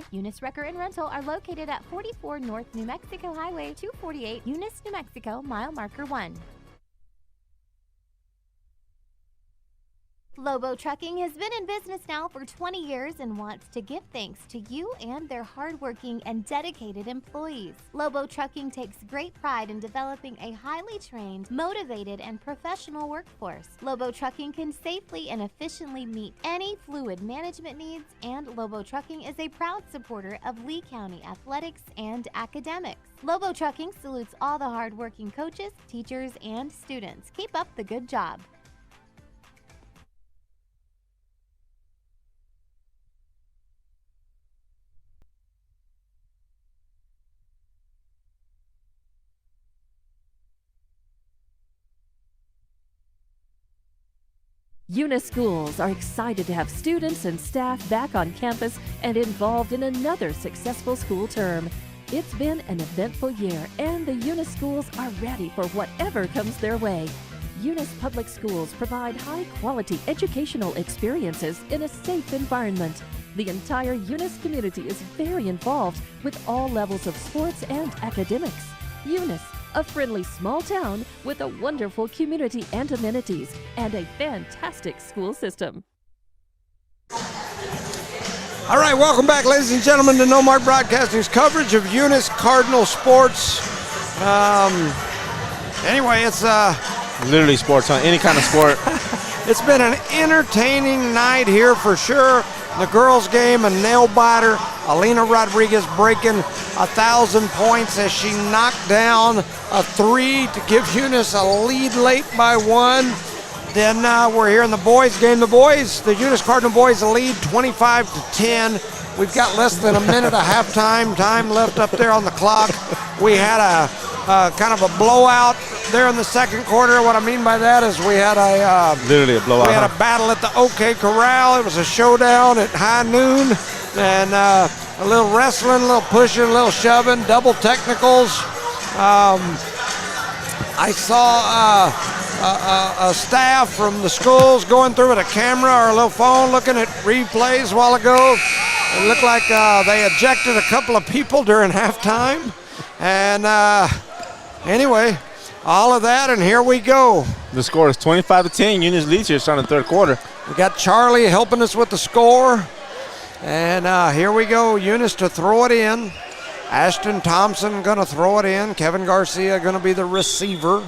Eunice Wrecker and Rental are located at 44 North New Mexico Highway 248, Eunice, New Mexico, mile marker 1. Lobo Trucking has been in business now for 20 years and wants to give thanks to you and their hardworking and dedicated employees. Lobo Trucking takes great pride in developing a highly trained, motivated, and professional workforce. Lobo Trucking can safely and efficiently meet any fluid management needs, and Lobo Trucking is a proud supporter of Lee County athletics and academics. Lobo Trucking salutes all the hardworking coaches, teachers, and students. Keep up the good job. Eunice schools are excited to have students and staff back on campus and involved in another successful school term. It's been an eventful year, and the Eunice schools are ready for whatever comes their way. Eunice Public Schools provide high-quality educational experiences in a safe environment. The entire Eunice community is very involved with all levels of sports and academics. Eunice, a friendly small town with a wonderful community and amenities, and a fantastic school system. All right, welcome back, ladies and gentlemen, to No Mark Broadcasting's coverage of Eunice Cardinal sports. Anyway, it's Literally sports, huh? Any kind of sport. it's been an entertaining night here for sure. The girls' game, a nail-biter. Alina Rodriguez breaking 1,000 points as she knocked down a 3 to give Eunice a lead late by 1. Then we're here in the boys' game. The Eunice Cardinal boys lead 25-10. We've got less than a minute of halftime time left up there on the clock. We had a kind of a blowout there in the second quarter. What I mean by that is we had Literally a blowout. We had a battle at the OK Corral. It was a showdown at high noon, and a little wrestling, a little pushing, a little shoving, double technicals. I saw a staff from the schools going through with a camera or a little phone looking at replays a while ago. It looked like they ejected a couple of people during halftime. And anyway, all of that, and here we go. The score is 25-10. Eunice leads here starting the third quarter. We got Charlie helping us with the score. And here we go. Eunice to throw it in. Ashton Thompson going to throw it in. Kevin Garcia going to be the receiver.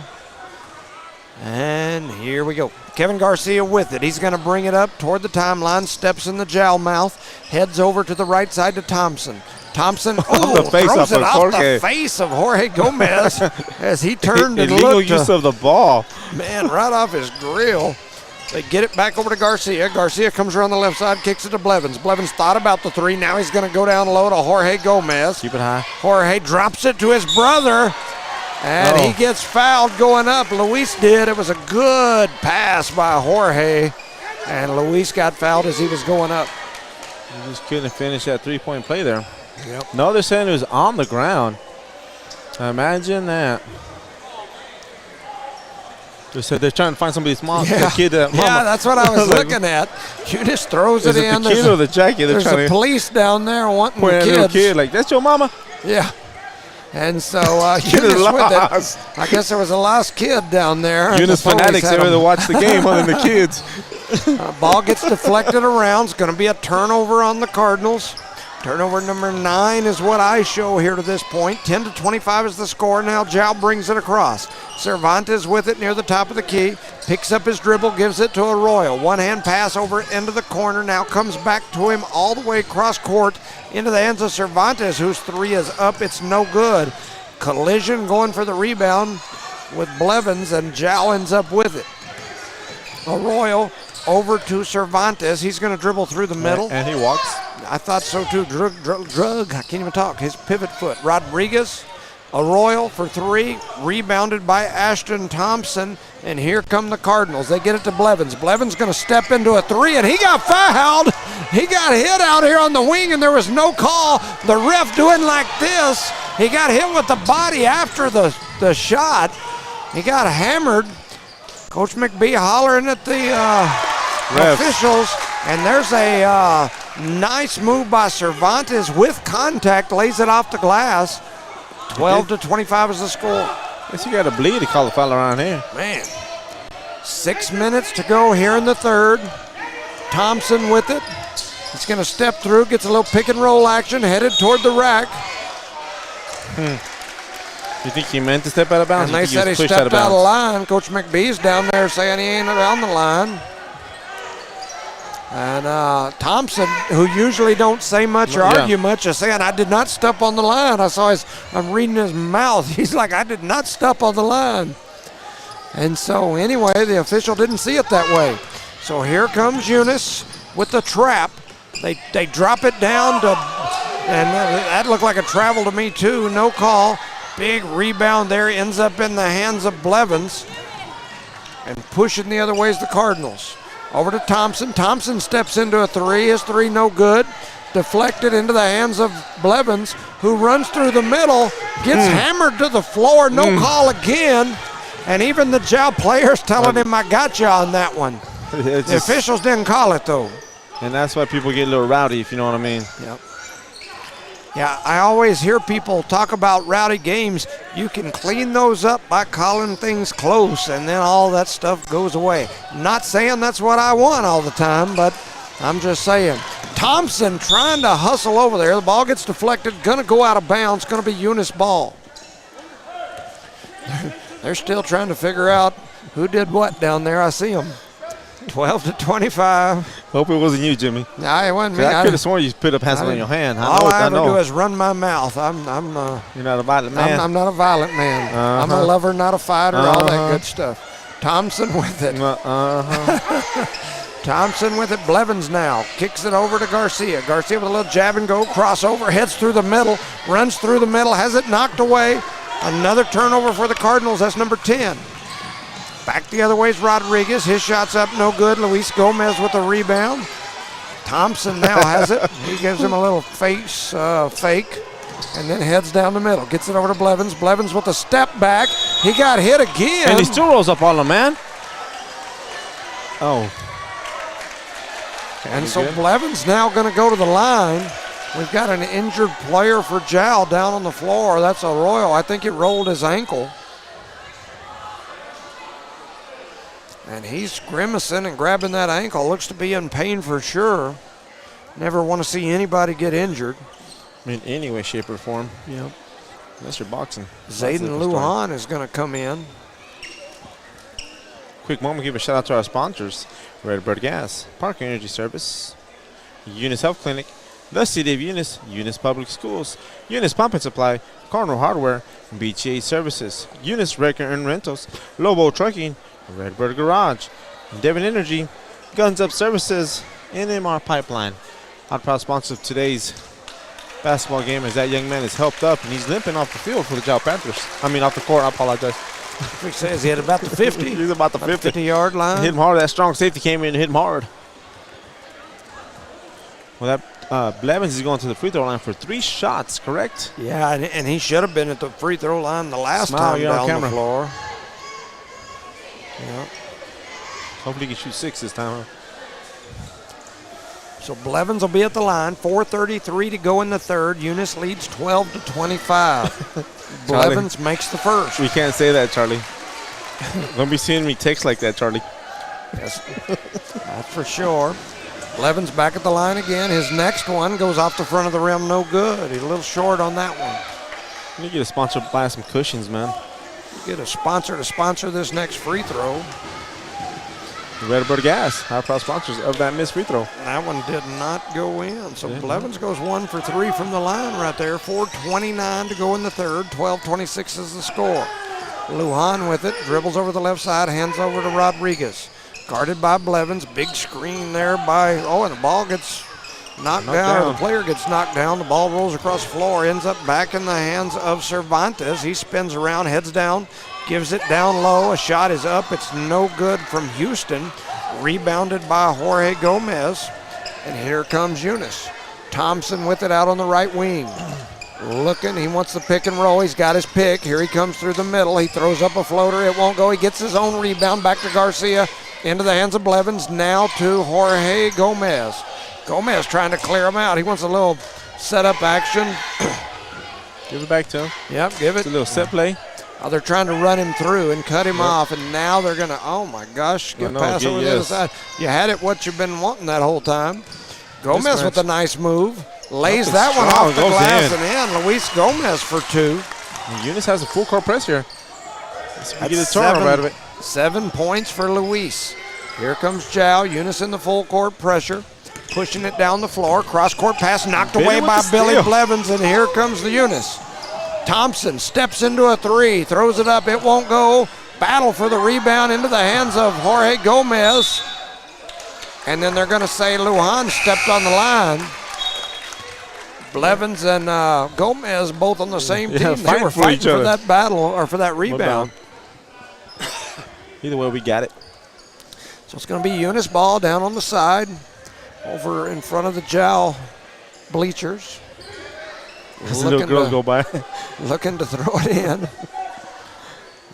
And here we go. Kevin Garcia with it. He's going to bring it up toward the timeline. Steps in the jowl mouth. Heads over to the right side to Thompson. Thompson throws it off the face of Jorge Gomez as he turned and illegal looked. Use of the ball. Man, right off his grill. They get it back over to Garcia. Garcia comes around the left side, kicks it to Blevins. Blevins thought about the three. Now he's going to go down low to Jorge Gomez. Keep it high. Jorge drops it to his brother, and he gets fouled going up. Luis did. It was a good pass by Jorge, and Luis got fouled as he was going up. He just couldn't finish that three-point play there. Yep. No, they're saying it was on the ground. Imagine that. They said they're trying to find somebody's mom. Yeah, the kid, mama. yeah, that's what I was looking at. Eunice throws it in. The kid or the jacket? There's a police down there wanting the kids. Little kid, like, that's your mama? Yeah. And so Eunice with it. I guess there was a lost kid down there. Eunice fanatics there to watch the game other than the kids. Ball gets deflected around. It's going to be a turnover on the Cardinals. Turnover number 9 is what I show here to this point. 10-25 is the score. Now Jow brings it across. Cervantes with it near the top of the key. Picks up his dribble, gives it to Arroyo. One-hand pass over into the corner. Now comes back to him all the way across court into the hands of Cervantes, whose three is up. It's no good. Collision going for the rebound with Blevins, and Jow ends up with it. Arroyo over to Cervantes. He's going to dribble through the middle. And he walks. I thought so too. Drug. I can't even talk. His pivot foot. Rodriguez, Arroyo for three. Rebounded by Ashton Thompson. And here come the Cardinals. They get it to Blevins. Blevins going to step into a three, and he got fouled. He got hit out here on the wing, and there was no call. The ref doing like this. He got hit with the body after the shot. He got hammered. Coach McBee hollering at the officials, and there's a nice move by Cervantes with contact, lays it off the glass. 12-25 is the score. Guess you got to bleed to call a foul around here. Man, 6 minutes to go here in the third. Thompson with it. He's going to step through, gets a little pick and roll action, headed toward the rack. You think he meant to step out of bounds? And they said he stepped out of line. Coach McBee's down there saying he ain't on the line. And Thompson, who usually don't say much or argue much, is saying, I did not step on the line. I'm reading his mouth. He's like, I did not step on the line. And so anyway, the official didn't see it that way. So here comes Eunice with the trap. They drop it down to, and that looked like a travel to me too. No call. Big rebound there, ends up in the hands of Blevins. And pushing the other way is the Cardinals. Over to Thompson. Thompson steps into a three. His three no good. Deflected into the hands of Blevins, who runs through the middle, gets hammered to the floor. No call again. And even the Jow players telling him, I got you on that one. The officials didn't call it, though. And that's why people get a little rowdy, if you know what I mean. Yep. Yeah, I always hear people talk about rowdy games. You can clean those up by calling things close, and then all that stuff goes away. Not saying that's what I want all the time, but I'm just saying. Thompson trying to hustle over there. The ball gets deflected, going to go out of bounds, going to be Eunice ball. They're still trying to figure out who did what down there. I see them. 12-25. Hope it wasn't you, Jimmy. No, it wasn't me. I could have sworn you put a pencil in your hand. All I ever do is run my mouth. You're not a violent man. I'm not a violent man. I'm a lover, not a fighter, all that good stuff. Thompson with it. Thompson with it. Blevins now kicks it over to Garcia. Garcia with a little jab and go, crossover, heads through the middle, runs through the middle, has it knocked away. Another turnover for the Cardinals. That's number 10. Back the other way is Rodriguez. His shot's up, no good. Luis Gomez with the rebound. Thompson now has it. He gives him a little face fake and then heads down the middle. Gets it over to Blevins. Blevins with a step back. He got hit again. And he still rolls up on him, man. Oh. And so Blevins now going to go to the line. We've got an injured player for Jow down on the floor. That's Arroyo. I think it rolled his ankle. And he's grimacing and grabbing that ankle. Looks to be in pain for sure. Never want to see anybody get injured. In any way, shape, or form. Yep. Unless you're boxing. Zayden Lujan is going to come in. Quick moment, give a shout out to our sponsors: Redbird Gas, Parker Energy Service, Eunice Health Clinic, the City of Eunice, Eunice Public Schools, Eunice Pump and Supply, Cardinal Hardware, BTA Services, Eunice Wrecker and Rentals, Lobo Trucking, Redbird Garage, Devon Energy, Guns Up Services, and MR Pipeline. Our proud sponsor of today's basketball game as that young man is helped up and he's limping off the field for the Jal Panthers. I mean, off the court. I apologize. He says he had about the 50. He's about the 50-yard line. Hit him hard. That strong safety came in and hit him hard. Well, that Blevins is going to the free throw line for 3 shots, correct? Yeah, and he should have been at the free throw line the last Smile, time you're on down camera. the floor. Yeah. Hopefully he can shoot 6 this time. Huh? So Blevins will be at the line. 4:33 to go in the third. Eunice leads 12-25. Blevins makes the first. We can't say that, Charlie. Don't be seeing me text like that, Charlie. Yes, that's for sure. Blevins back at the line again. His next one goes off the front of the rim, no good. He's a little short on that one. You need to get a sponsor buy some cushions, man. Get a sponsor to sponsor this next free throw. Redbird Gas, our proud sponsors of that missed free throw. That one did not go in. So Yeah. Blevins goes 1 for 3 from the line right there. 4:29 to go in the third. 12-26 is the score. Lujan with it, dribbles over the left side, hands over to Rodriguez. Guarded by Blevins. Big screen there by, and the ball gets knocked down, or the player gets knocked down. The ball rolls across the floor, ends up back in the hands of Cervantes. He spins around, heads down, gives it down low. A shot is up. It's no good from Houston. Rebounded by Jorge Gomez. And here comes Eunice. Thompson with it out on the right wing. Looking, he wants the pick and roll. He's got his pick. Here he comes through the middle. He throws up a floater. It won't go. He gets his own rebound back to Garcia. Into the hands of Blevins. Now to Jorge Gomez. Gomez trying to clear him out. He wants a little setup action. Give it back to him. Yep, give it. It's a little set play. They're trying to run him through and cut him off, and now they're going to, oh my gosh, get pass over the other side. You had it what you've been wanting that whole time. Gomez with a nice move. Lays that one off the glass and in. Luis Gomez for 2. And Eunice has a full court press here. Let's get a turnover out of it. 7 points for Luis. Here comes Jao. Eunice in the full court pressure. Pushing it down the floor. Cross-court pass knocked away by Billy Blevins, and here comes the Eunice. Thompson steps into a 3, throws it up. It won't go. Battle for the rebound into the hands of Jorge Gomez. And then they're going to say Lujan stepped on the line. Blevins and Gomez both on the same team. They were fighting for that battle or for that rebound. Either way, we got it. So it's going to be Eunice ball down on the side over in front of the Jal bleachers. As the little girls go by. Looking to throw it in.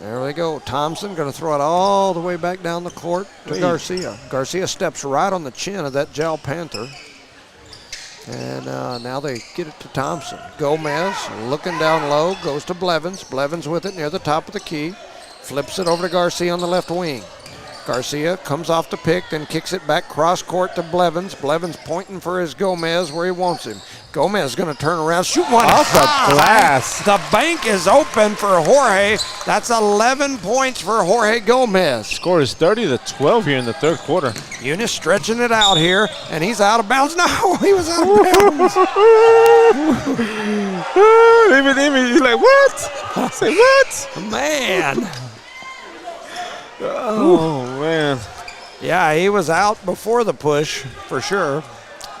There we go. Thompson going to throw it all the way back down the court to Garcia. Garcia steps right on the chin of that Jal Panther. And now they get it to Thompson. Gomez looking down low, goes to Blevins. Blevins with it near the top of the key. Flips it over to Garcia on the left wing. Garcia comes off the pick, then kicks it back cross-court to Blevins. Blevins pointing for his Gomez where he wants him. Gomez is going to turn around, shoot one off the glass. The bank is open for Jorge. That's 11 points for Jorge Gomez. Score is 30-12 here in the third quarter. Eunice stretching it out here, and he's out of bounds. No, he was out of bounds. Even he's like, what? I say, what? Man. Oh, man. Yeah, he was out before the push for sure.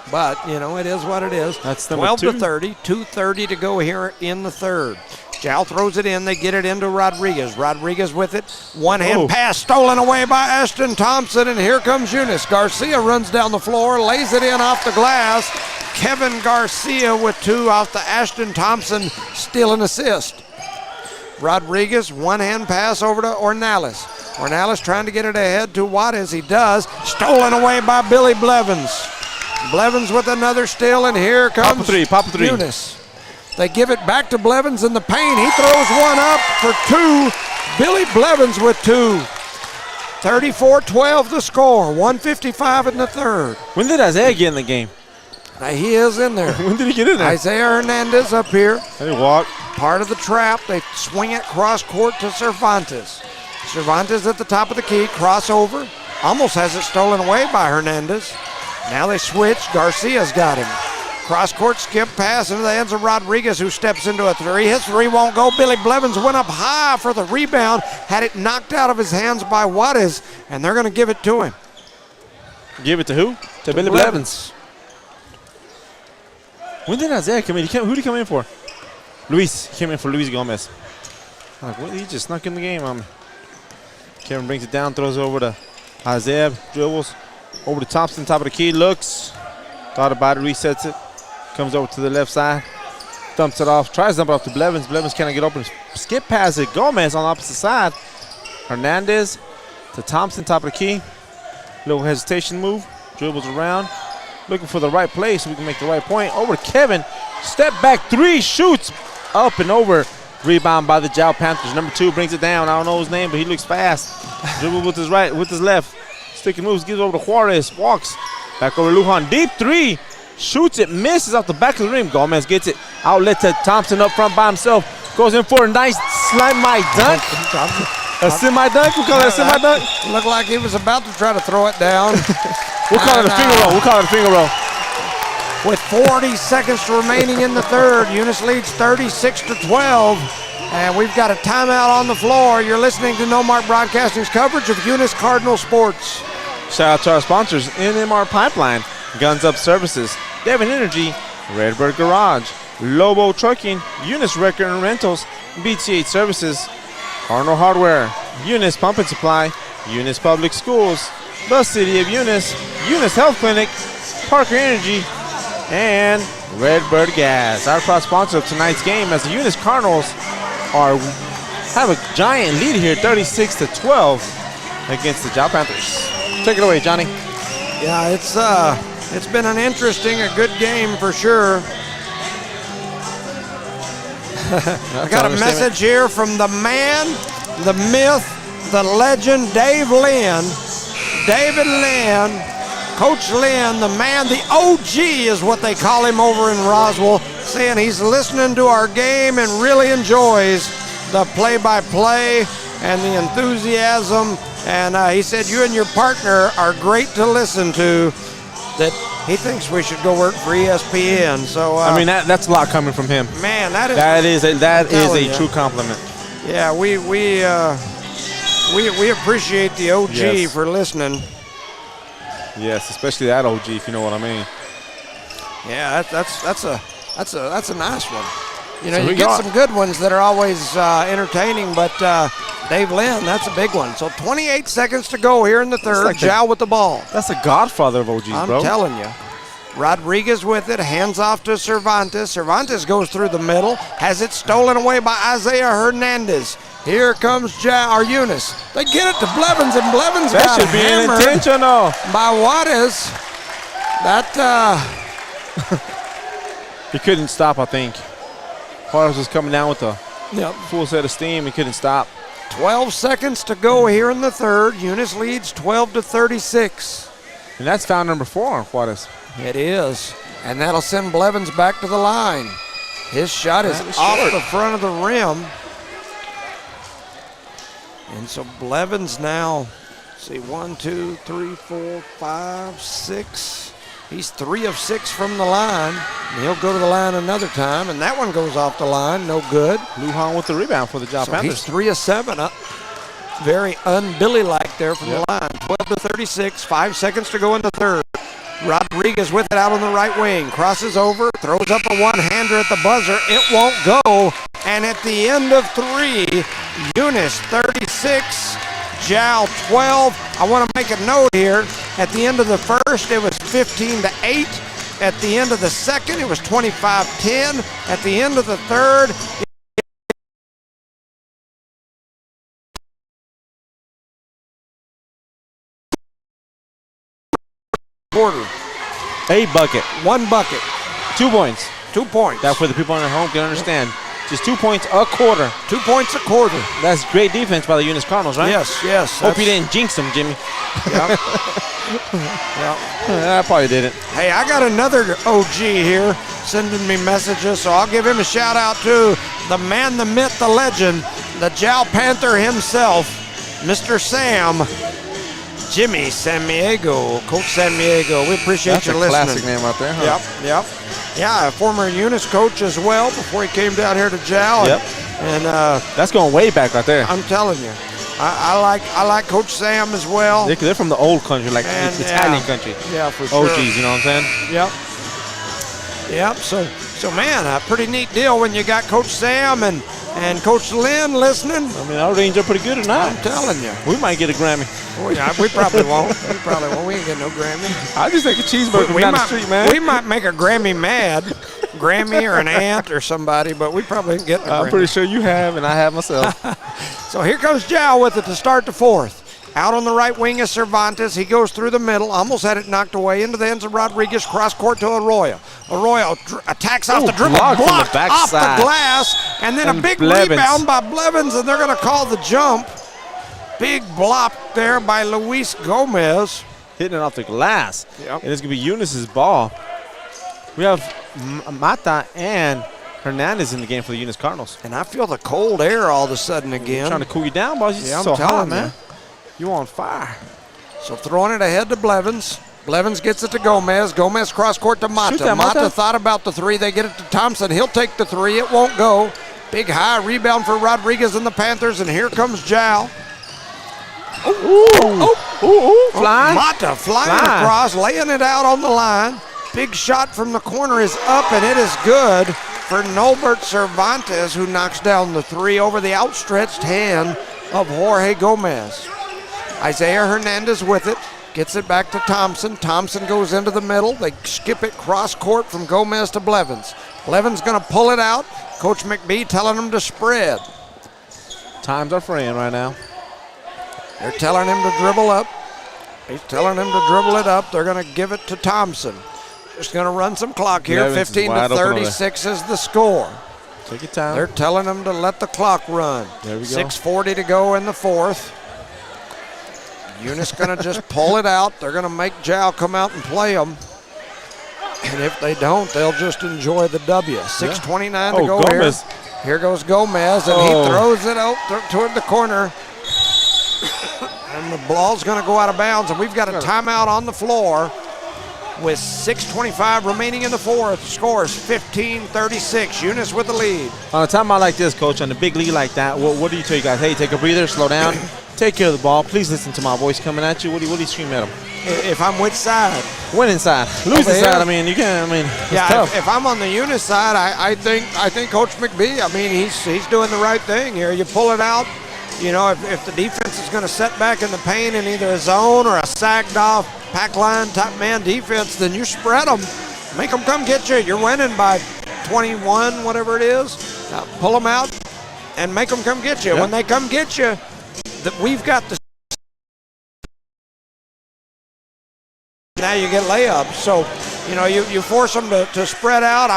But, it is what it is. That's 12-30, 2:30 to go here in the third. Jal throws it in. They get it into Rodriguez. Rodriguez with it. One-hand pass stolen away by Ashton Thompson, and here comes Eunice. Garcia runs down the floor, lays it in off the glass. Kevin Garcia with 2 off the Ashton Thompson steal and assist. Rodriguez, one-hand pass over to Ornelas. Ornelas trying to get it ahead to Juarez. He does. Stolen away by Billy Blevins. Blevins with another steal, and here comes Papa three. Eunice. They give it back to Blevins in the paint. He throws one up for 2. Billy Blevins with 2. 34-12 the score. 1:55 in the third. When did Isaiah get in the game? He is in there. When did he get in there? Isaiah Hernandez up here. They walk. Part of the trap. They swing it cross court to Cervantes. Cervantes at the top of the key. Crossover. Almost has it stolen away by Hernandez. Now they switch. Garcia's got him. Cross court skip pass into the hands of Rodriguez, who steps into a three. His three won't go. Billy Blevins went up high for the rebound. Had it knocked out of his hands by Juarez, and they're going to give it to him. Give it to who? To Billy Blevins. When did Isaiah come in? Who did he come in for? Luis. He came in for Luis Gomez. I'm like, what? He just snuck in the game. Kevin brings it down, throws it over to Isaiah, dribbles over to Thompson, top of the key, looks. Thought about it, resets it. Comes over to the left side, dumps it off, tries to dump it off to Blevins. Blevins can't get open. Skip past it. Gomez on the opposite side. Hernandez to Thompson, top of the key. Little hesitation move. Dribbles around. Looking for the right place so we can make the right point. Over to Kevin. Step back three. Shoots up and over. Rebound by the Jao Panthers. Number 2 brings it down. I don't know his name, but he looks fast. Dribble with his right, with his left. Sticky moves. Gives over to Juarez. Walks. Back over to Lujan. Deep three. Shoots it, misses off the back of the rim. Gomez gets it. Outlet to Thompson up front by himself. Goes in for a nice semi-dunk. A semi-dunk? We call it a semi-dunk? Looked like he was about to try to throw it down. We'll call it a finger roll. We'll call it a finger roll. With 40 seconds remaining in the third, Eunice leads 36-12. And we've got a timeout on the floor. You're listening to No Mark Broadcasting's coverage of Eunice Cardinal Sports. Shout out to our sponsors, NMR Pipeline, Guns Up Services, Devon Energy, Redbird Garage, Lobo Trucking, Eunice Record and Rentals, BTH Services, Cardinal Hardware, Eunice Pump and Supply, Eunice Public Schools, the City of Eunice, Eunice Health Clinic, Parker Energy, and Redbird Gas. Our proud sponsor of tonight's game, as the Eunice Cardinals have a giant lead here, 36-12 against the Jao Panthers. Take it away, Johnny. Yeah, it's been an interesting, a good game for sure. I got a message here from the man, the myth, the legend, Dave Lynn. David Lynn, Coach Lynn, the man, the OG is what they call him over in Roswell, saying he's listening to our game and really enjoys the play-by-play and the enthusiasm. And he said you and your partner are great to listen to, that he thinks we should go work for ESPN. So I mean, that's a lot coming from him. Man, that is a true compliment. Yeah, we appreciate the OG for listening. Yes, especially that OG, if you know what I mean. Yeah, that's a nice one. You know, So you get some good ones that are always entertaining, but Dave Lynn, that's a big one. So 28 seconds to go here in the third. Like Jao with the ball. That's a godfather of OGs, I'm bro. telling you. Rodriguez with it, hands off to Cervantes. Cervantes goes through the middle, has it stolen away by Isaiah Hernandez. Here comes Eunice. They get it to Blevins, and Blevins That got should be hammered intentional. by Juarez. He couldn't stop, I think. Juarez was coming down with a Yep. full set of steam. He couldn't stop. 12 seconds to go here in the third. Eunice leads 12-36. And that's foul number 4 on Juarez. It is. And that'll send Blevins back to the line. His shot is off the front of the rim. And so Blevins now, see, 1, 2, 3, 4, 5, 6. He's 3 of 6 from the line. And he'll go to the line another time, and that one goes off the line, no good. Lujan with the rebound for the Jao Panthers. He's 3 of 7. Very un-Billy-like there from the line. 12-36, 5 seconds to go in the third. Rodriguez with it out on the right wing. Crosses over, throws up a one-hander at the buzzer. It won't go. And at the end of 3, Eunice 36, Jao 12. I want to make a note here. At the end of the first, it was 15-8. At the end of the second, it was 25-10. At the end of the third, quarter. A bucket. 1 bucket. 2 points. 2 points. That for the people at home can understand. Just 2 points a quarter. 2 points a quarter. That's great defense by the Eunice Cardinals, right? Yes. Hope you didn't jinx them, Jimmy. Yep. I probably didn't. Hey, I got another OG here sending me messages, so I'll give him a shout out to the man, the myth, the legend, the Jow Panther himself, Mr. Sam, Jimmy Samiego, Coach Samiego. We appreciate you listening. That's a classic name out there, huh? Yep. Yeah, a former Eunice coach as well before he came down here to Jow. Yep. And that's going way back right there. I'm telling you, I like Coach Sam as well. They're from the old country, like And, Italian country. Yeah, for sure. OGs, you know what I'm saying? Yep. So man, a pretty neat deal when you got Coach Sam and Coach Lynn listening. I mean, our range are pretty good tonight. I'm telling you. We might get a Grammy. Oh, yeah, we probably won't. We ain't get no Grammy. I just take a cheeseburger from down the street, man. We might make a Grammy mad. Grammy or an aunt or somebody, but we probably ain't getting a Grammy. I'm pretty sure you have, and I have myself. So here comes Jow with it to start the fourth. Out on the right wing is Cervantes. He goes through the middle, almost had it knocked away into the hands of Rodriguez. Cross court to Arroyo. Arroyo attacks off the dribble, blocked off the glass, and then a big rebound by Blevins, and they're going to call the jump. Big block there by Luis Gomez. Hitting it off the glass. Yep. And it's going to be Eunice's ball. We have Mata and Hernandez in the game for the Eunice Cardinals. And I feel the cold air all of a sudden again. Trying to cool you down, boys. It's I'm so hot, telling man. You on fire. So throwing it ahead to Blevins. Blevins gets it to Gomez. Gomez cross court to Mata. Mata thought about the three. They get it to Thompson. He'll take the three. It won't go. Big high rebound for Rodriguez and the Panthers. And here comes Jow. Flying. Mata flying across, laying it out on the line. Big shot from the corner is up, and it is good for Nolbert Cervantes, who knocks down the three over the outstretched hand of Jorge Gomez. Isaiah Hernandez with it, gets it back to Thompson. Thompson goes into the middle. They skip it cross court from Gomez to Blevins. Blevins going to pull it out. Coach McBee telling him to spread. Times are fraying right now. They're telling him to dribble up. He's telling him to dribble it up. They're going to give it to Thompson. Just going to run some clock here. 15-36 is the score. Take your time. They're telling him to let the clock run. There we go. 6:40 to go in the fourth. Eunice going to just pull it out. They're going to make Jow come out and play them. And if they don't, they'll just enjoy the W. 6:29 to go Gomez. Here goes Gomez, and he throws it out toward the corner. And the ball's going to go out of bounds, and we've got a timeout on the floor with 6:25 remaining in the fourth. Scores 15-36. Eunice with the lead. On a timeout like this, Coach, on a big lead like that, what do you tell you guys? Hey, take a breather, slow down, take care of the ball. Please listen to my voice coming at you. What do you scream at them? If I'm which side? Win inside. Lose inside. I mean, you can't. I mean, it's tough. If I'm on the Eunice side, I think Coach McBee. I mean, he's doing the right thing here. You pull it out. You know, if the defense is going to set back in the paint in either a zone or a sagged off pack line type man defense, then you spread them, make them come get you. You're winning by 21, whatever it is. Pull them out and make them come get you. Yep. When they come get you, we've got the. Now you get layups. So, you know, you force them to spread out.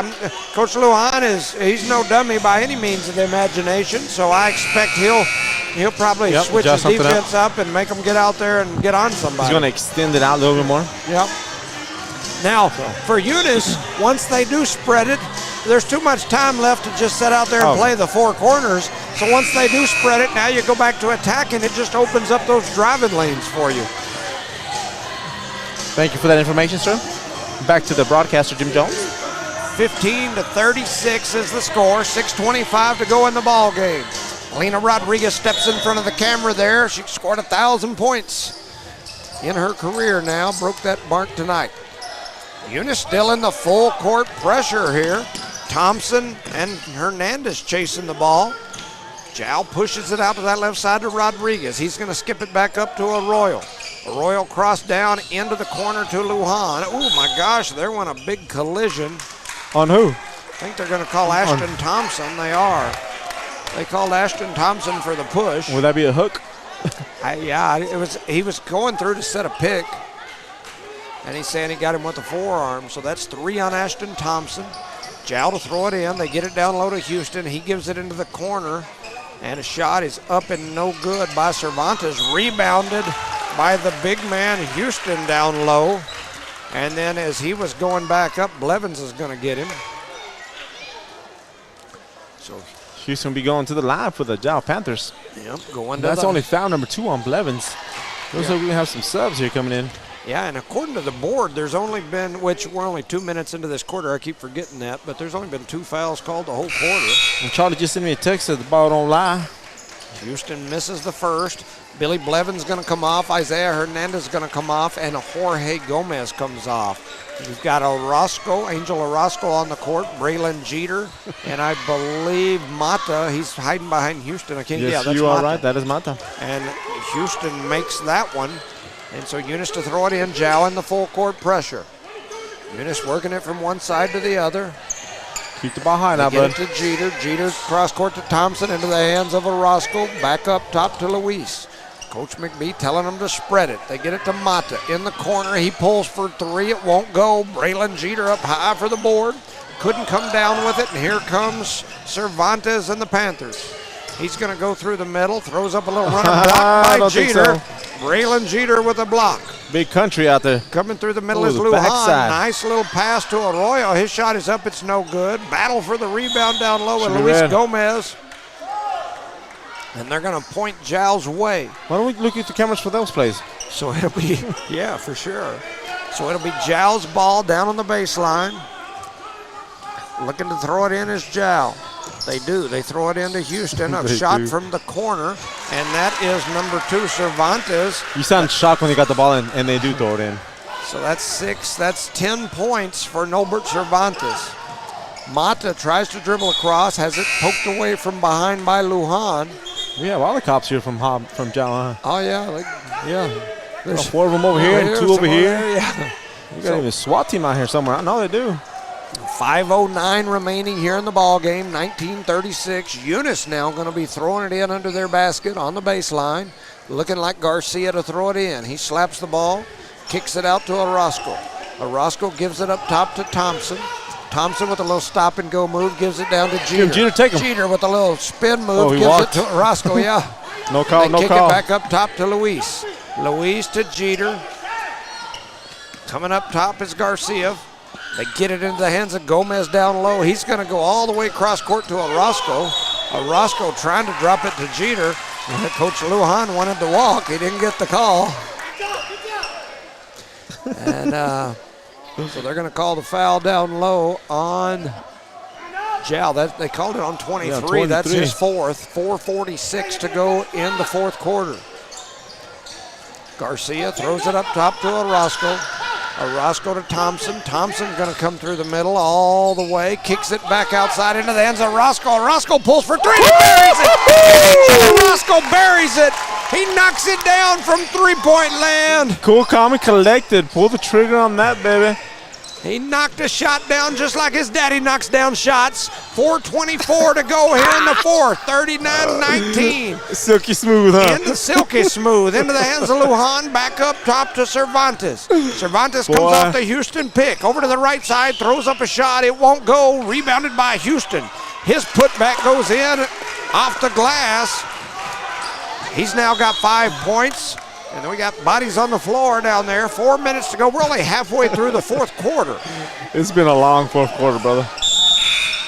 Coach Lujan he's no dummy by any means of the imagination. So I expect he'll probably switch his defense up and make them get out there and get on somebody. He's going to extend it out a little bit more. Yep. Now, for Eunice, once they do spread it, there's too much time left to just sit out there and play the four corners. So once they do spread it, now you go back to attack, and it just opens up those driving lanes for you. Thank you for that information, sir. Back to the broadcaster, Jim Jones. 15-36 is the score. 6:25 to go in the ball game. Lena Rodriguez steps in front of the camera there. She scored 1,000 points in her career now. Broke that mark tonight. Eunice still in the full court pressure here. Thompson and Hernandez chasing the ball. Jow pushes it out to that left side to Rodriguez. He's going to skip it back up to Arroyo. Arroyo crossed down into the corner to Lujan. Oh my gosh, there went a big collision. On who? I think they're going to call Ashton Thompson. They are. They called Ashton Thompson for the push. Would that be a hook? He was going through to set a pick. And he's saying he got him with the forearm. So that's 3 on Ashton Thompson. Jow to throw it in. They get it down low to Houston. He gives it into the corner. And a shot is up and no good by Cervantes. Rebounded by the big man, Houston, down low. And then as he was going back up, Blevins is going to get him. So Houston will be going to the line for the Jow Panthers. Yep, going to That's the, only foul number 2 on Blevins. Looks like we have some subs here coming in. Yeah, and according to the board, there's only been, which we're only 2 minutes into this quarter, I keep forgetting that, but there's only been 2 fouls called the whole quarter. And Charlie just sent me a text that the ball don't lie. Houston misses the first. Billy Blevins going to come off. Isaiah Hernandez is going to come off, and Jorge Gomez comes off. We've got Angel Orozco on the court, Braylon Jeter, and I believe Mata. He's hiding behind Houston. Yes, that's you are Mata. right. That is Mata. And Houston makes that one. And so Eunice to throw it in, Jow in the full court pressure. Eunice working it from one side to the other. Keep the ball high now, Get bud. it to Jeter. Jeter cross court to Thompson into the hands of Orozco. Back up top to Luis. Coach McBee telling them to spread it. They get it to Mata in the corner. He pulls for 3. It won't go. Braylon Jeter up high for the board. Couldn't come down with it. And here comes Cervantes and the Panthers. He's going to go through the middle. Throws up a little running block by Jeter. Braylon Jeter with a block. Big country out there. Coming through the middle Ooh, is the Lujan. backside. Nice little pass to Arroyo. His shot is up. It's no good. Battle for the rebound down low with Luis Gomez. And they're going to point Jow's way. Why don't we look at the cameras for those plays? So it'll be, yeah, for sure. So it'll be Jow's ball down on the baseline. Looking to throw it in is Jow. They do. They throw it into Houston. A shot from the corner, and that is number 2, Cervantes. You sound shocked when you got the ball in, and they do throw it in. So that's 6. That's 10 points for Nobert Cervantes. Mata tries to dribble across, has it poked away from behind by Lujan. We have all the cops here from Jow, huh? Oh, yeah. Yeah. There's 4 of them over here and 2 over here. Yeah. You got even a SWAT team out here somewhere. I know they do. 5:09 remaining here in the ball game. 1936. Eunice now going to be throwing it in under their basket on the baseline. Looking like Garcia to throw it in. He slaps the ball, kicks it out to Orozco. Orozco gives it up top to Thompson. Thompson with a little stop and go move gives it down to Jeter. Jeter, take him. Jeter with a little spin move he gives walked. it to Orozco. Yeah. No call, They kick it back up top to Luis. Luis to Jeter. Coming up top is Garcia. They get it into the hands of Gomez down low. He's going to go all the way across court to Orozco. Orozco trying to drop it to Jeter. Coach Lujan wanted to walk. He didn't get the call. And so they're going to call the foul down low on Jow. They called it on 23. Yeah, 23. That's his 4th. 4:46 to go in the 4th quarter. Garcia throws it up top to Orozco. Orozco to Thompson. Thompson going to come through the middle all the way. Kicks it back outside into the hands of Orozco. Orozco pulls for 3 and buries it. Orozco buries it. He knocks it down from 3-point land. Cool, calm, and collected. Pull the trigger on that, baby. He knocked a shot down just like his daddy knocks down shots. 4:24 to go here in the 4th. 39-19. Silky smooth, huh? In the silky smooth. Into the hands of Lujan. Back up top to Cervantes. Cervantes comes off the Houston pick. Over to the right side. Throws up a shot. It won't go. Rebounded by Houston. His putback goes in off the glass. He's now got 5 points. And then we got bodies on the floor down there. 4 minutes to go. We're only halfway through the 4th quarter. It's been a long 4th quarter, brother.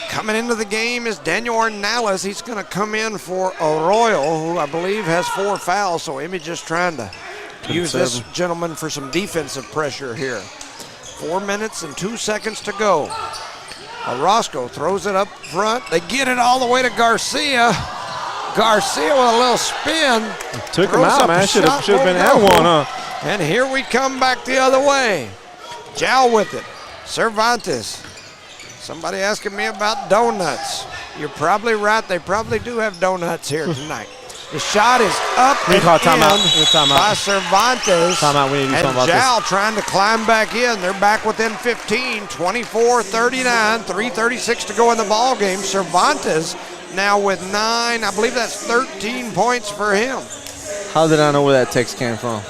Coming into the game is Daniel Ornales. He's going to come in for Arroyo, who I believe has 4 fouls. So Emmy just trying to use this gentleman for some defensive pressure here. 4 minutes and 2 seconds to go. Orozco throws it up front. They get it all the way to Garcia. Garcia with a little spin. Took him out, man. Should have been at one, huh? And here we come back the other way. Jow with it. Cervantes. Somebody asking me about donuts. You're probably right. They probably do have donuts here tonight. The shot is up and in by Cervantes. Timeout. We need to do something about Jow this. trying to climb back in. They're back within 15. 24-39. 3:36 to go in the ball game. Cervantes now with 9. I believe that's 13 points for him. How did I know where that text came from?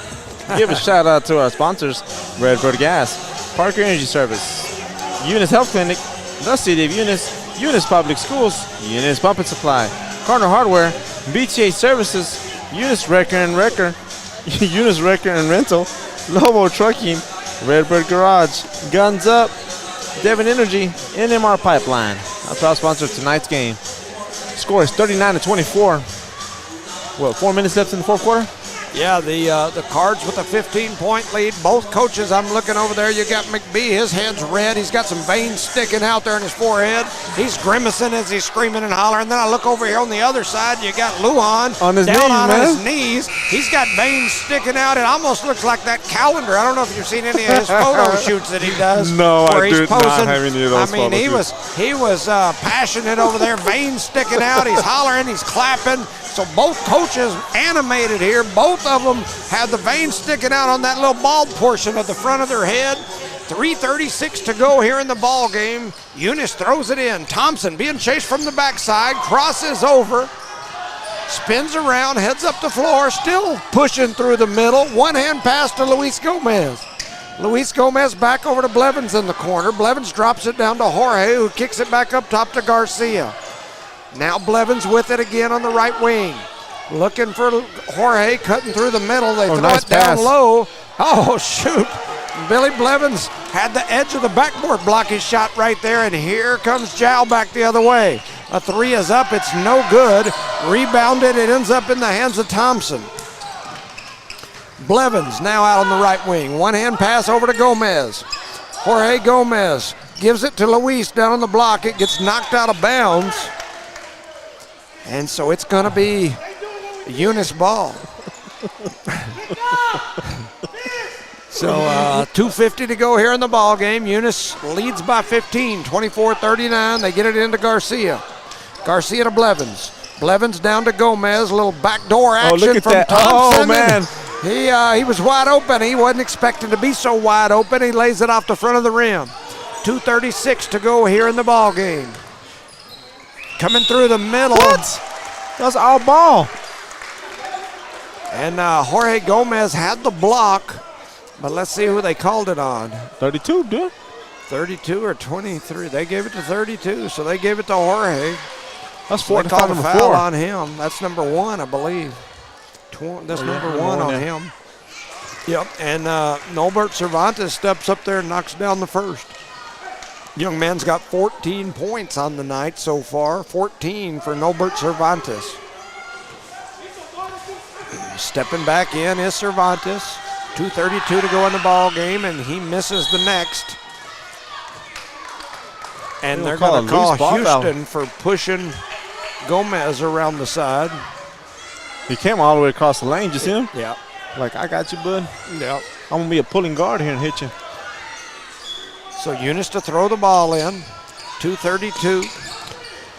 Give a shout out to our sponsors, Redbird Gas, Parker Energy Service, Eunice Health Clinic, the City of Eunice, Eunice Public Schools, Eunice Pump and Supply, Cardinal Hardware, BTA Services, Eunice Wrecker and Eunice Wrecker and Rental, Lobo Trucking, Redbird Garage, Guns Up, Devon Energy, NMR Pipeline. Our proud sponsor of tonight's game. Score is 39-24. What, 4 minutes left in the fourth quarter? Yeah, the Cards with a 15-point lead. Both coaches, I'm looking over there. You got McBee. His head's red. He's got some veins sticking out there in his forehead. He's grimacing as he's screaming and hollering. Then I look over here on the other side. You got Lujan on his down knees, on man. his knees. He's got veins sticking out. It almost looks like that calendar. I don't know if you've seen any of his photo shoots that he does. No, where I he's do posing. not have any of those. I mean, he was passionate over there. Veins sticking out. He's hollering. He's clapping. So both coaches animated here. Both of them had the veins sticking out on that little bald portion of the front of their head. 3:36 to go here in the ball game. Eunice throws it in. Thompson being chased from the backside, crosses over, spins around, heads up the floor, still pushing through the middle. One-hand pass to Luis Gomez. Luis Gomez back over to Blevins in the corner. Blevins drops it down to Jorge, who kicks it back up top to Garcia. Now Blevins with it again on the right wing. Looking for Jorge, cutting through the middle. They throw nice it down pass. low. Oh, shoot. Billy Blevins had the edge of the backboard block his shot right there, and here comes Jow back the other way. A three is up. It's no good. Rebounded. It ends up in the hands of Thompson. Blevins now out on the right wing. One-hand pass over to Gomez. Jorge Gomez gives it to Luis down on the block. It gets knocked out of bounds. And so it's going to be Eunice ball. So 2:50 to go here in the ball game. Eunice leads by 15, 24-39. They get it into Garcia. Garcia to Blevins. Blevins down to Gomez. A little backdoor action look at from that. Thompson. Oh, man. He was wide open. He wasn't expecting to be so wide open. He lays it off the front of the rim. 2:36 to go here in the ball game. Coming through the middle. What? That's all ball. And Jorge Gomez had the block, but let's see who they called it on. 32, dude. 32 or 23. They gave it to 32, so they gave it to Jorge. That's So they 4 called a number foul 4. on him. That's number 1, I believe. That's number 1 on him. Yep, and Norbert Cervantes steps up there and knocks down the first. Young man's got 14 points on the night so far. 14 for Norbert Cervantes. Stepping back in is Cervantes. 2:32 to go in the ball game, and he misses the next. And they're going to call Houston for pushing Gomez around the side. He came all the way across the lane. You see him? Yeah. Like, I got you, bud. Yeah. I'm going to be a pulling guard here and hit you. So Eunice to throw the ball in. 2:32.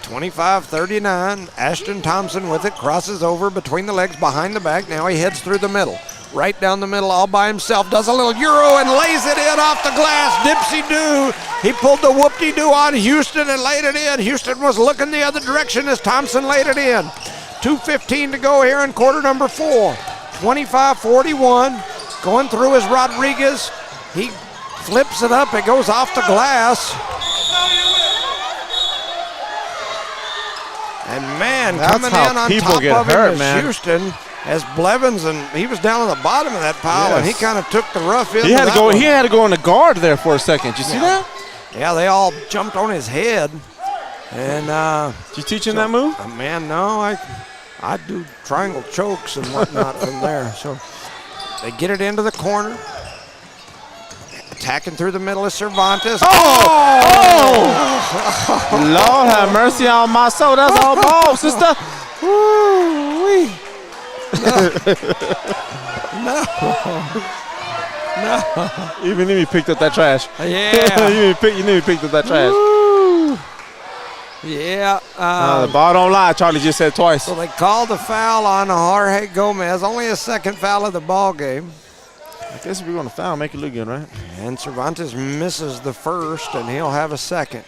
25-39. Ashton Thompson with it. Crosses over between the legs, behind the back. Now he heads through the middle. Right down the middle all by himself. Does a little Euro and lays it in off the glass. Dipsy-do. He pulled the whoop-de-doo on Houston and laid it in. Houston was looking the other direction as Thompson laid it in. 2:15 to go here in quarter number 4. 25-41. Going through is Rodriguez. He flips it up. It goes off the glass. And man, That's coming how in on people top get of him hurt, is man. Houston as Blevins, and he was down on the bottom of that pile, and he Yes. kind of took the rough end. He had to of go. that He one. had to go in the guard there for a second. You see that? Yeah, they all jumped on his head. And Did you teach him that move? man, no, I do triangle chokes and whatnot from there. So they get it into the corner. Attacking through the middle is Cervantes. Lord have mercy on my soul. That's all ball, sister. Woo-wee. No. Even if he picked up that trash. Yeah. you knew he picked up that trash. Woo. Yeah. The ball don't lie. Charlie just said twice. So they called the foul on Jorge Gomez. Only his second foul of the ball game. I guess if we're going to foul, make it look good, right? And Cervantes misses the first, and he'll have a second.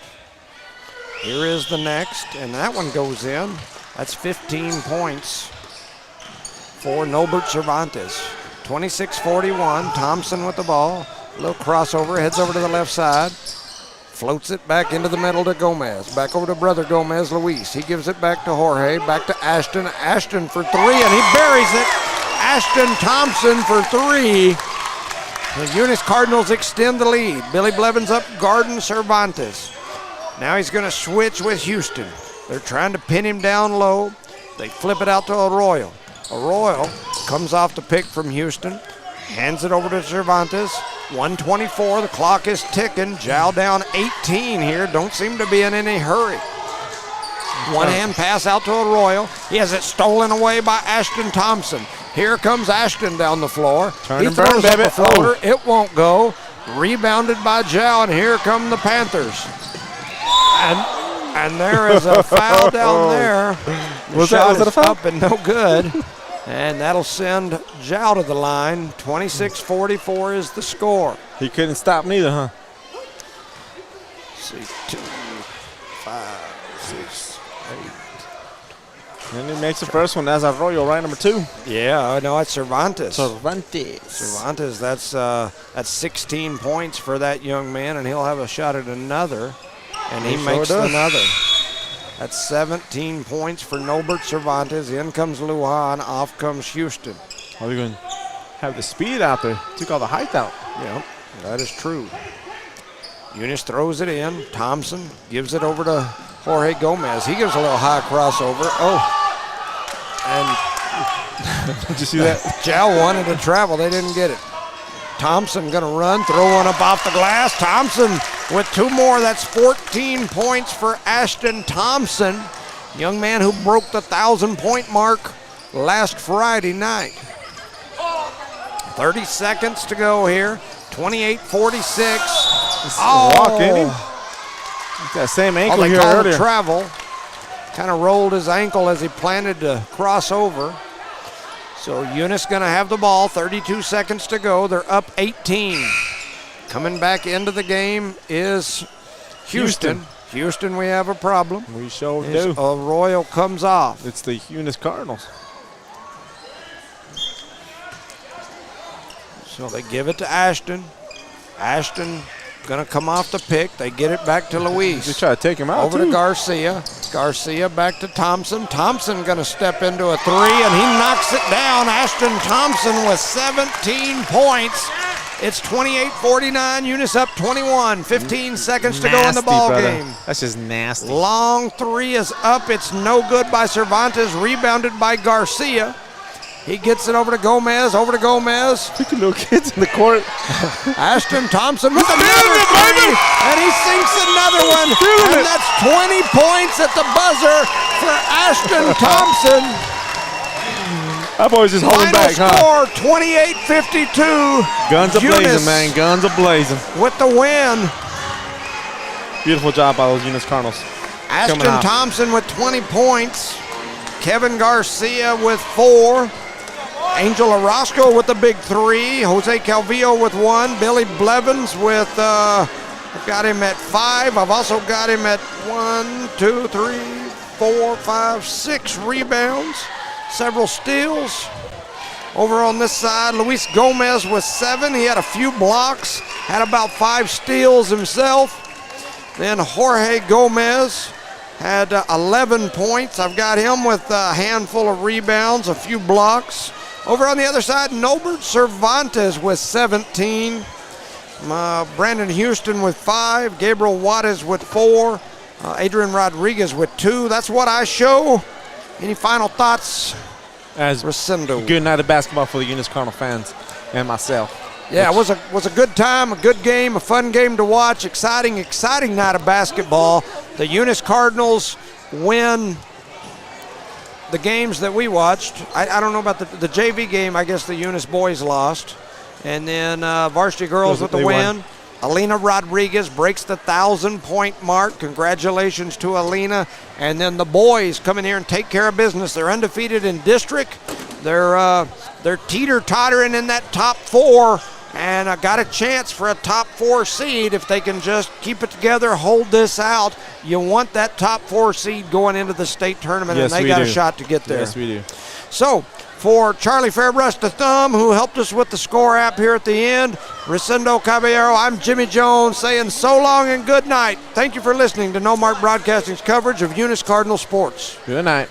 Here is the next, and that one goes in. That's 15 points for Norbert Cervantes. 26-41, Thompson with the ball. A little crossover, heads over to the left side. Floats it back into the middle to Gomez. Back over to brother Gomez, Luis. He gives it back to Jorge. Back to Ashton. Ashton for 3, and he buries it. Ashton Thompson for 3. The Eunice Cardinals extend the lead. Billy Blevins up, Garden Cervantes. Now he's going to switch with Houston. They're trying to pin him down low. They flip it out to Arroyo. Arroyo comes off the pick from Houston. Hands it over to Cervantes. 1:24, the clock is ticking. Jow down 18 here. Don't seem to be in any hurry. One-hand pass out to Arroyo. He has it stolen away by Ashton Thompson. Here comes Ashton down the floor. Turn He and burn, throws up baby. a floater. It won't go. Rebounded by Jow, and here come the Panthers. And there is a foul down there. The Was shot that a is foul? up and no good. And that'll send Jow to the line. 26-44 is the score. He couldn't stop neither, huh? Let's see, 2, 5, 6, 8. And he makes the first one. That's Arroyo, right, number 2. Yeah, I know it's Cervantes. Cervantes. Cervantes, that's 16 points for that young man, and he'll have a shot at another, and he He makes sure does. another. That's 17 points for Nobert Cervantes. In comes Lujan, off comes Houston. Are we going to have the speed out there? Took all the height out. Yeah, that is true. Eunice throws it in. Thompson gives it over to Jorge Gomez. He gives a little high crossover. Oh, and Did you see that? Jow wanted to travel. They didn't get it. Thompson going to run, throw one up off the glass. Thompson with 2 more. That's 14 points for Ashton Thompson, young man who broke the 1,000-point mark last Friday night. 30 seconds to go here. 28-46. Walk, ain't he? He's got the same ankle they here called earlier. travel. Kind of rolled his ankle as he planted to cross over. So Eunice going to have the ball. 32 seconds to go. They're up 18. Coming back into the game is Houston. Houston, we have a problem. We sure His do. Arroyo comes off. It's the Eunice Cardinals. So they give it to Ashton. Ashton going to come off the pick. They get it back to Luis. They try to take him out, Over too. to Garcia. Garcia back to Thompson. Thompson going to step into a 3, and he knocks it down. Ashton Thompson with 17 points. It's 28-49. Eunice up 21. 15 seconds to go in the ball brother. game. That's just nasty. Long 3 is up. It's no good by Cervantes. Rebounded by Garcia. He gets it over to Gomez. Over to Gomez. Freaking little kids in the court. Ashton Thompson with another 3, and he sinks another one. And that's 20 points at the buzzer for Ashton Thompson. That boy's just holding Final back, huh? score, 28-52. Guns a blazing, Eunice man. Guns a blazing. with the win. Beautiful job by those Eunice Cardinals. Ashton out. Thompson with 20 points. Kevin Garcia with 4. Angel Orozco with the big 3. Jose Calvillo with 1. Billy Blevins with, I've got him at 5. I've also got him at 1, 2, 3, 4, 5, 6 rebounds. Several steals. Over on this side, Luis Gomez with 7. He had a few blocks. Had about 5 steals himself. Then Jorge Gomez had 11 points. I've got him with a handful of rebounds, a few blocks. Over on the other side, Nobert Cervantes with 17. Brandon Houston with 5. Gabriel Juarez with 4. Adrian Rodriguez with 2. That's what I show. Any final thoughts, As Rosendo? good night of basketball for the Eunice Cardinal fans and myself. Yeah, it was a good time, a good game, a fun game to watch. Exciting night of basketball. The Eunice Cardinals win the games that we watched. I don't know about the JV game. I guess the Eunice boys lost. And then varsity girls with the They win. won. Alina Rodriguez breaks the 1,000-point mark. Congratulations to Alina. And then the boys come in here and take care of business. They're undefeated in district. They're teeter-tottering in that top 4. And got a chance for a top 4 seed if they can just keep it together, hold this out. You want that top 4 seed going into the state tournament, Yes, and they we got do. a shot to get there. Yes, we do. So, For Charlie Fairbrush the Thumb, who helped us with the score app here at the end, Ricindo Caballero, I'm Jimmy Jones saying so long and good night. Thank you for listening to No Mark Broadcasting's coverage of Eunice Cardinal sports. Good night.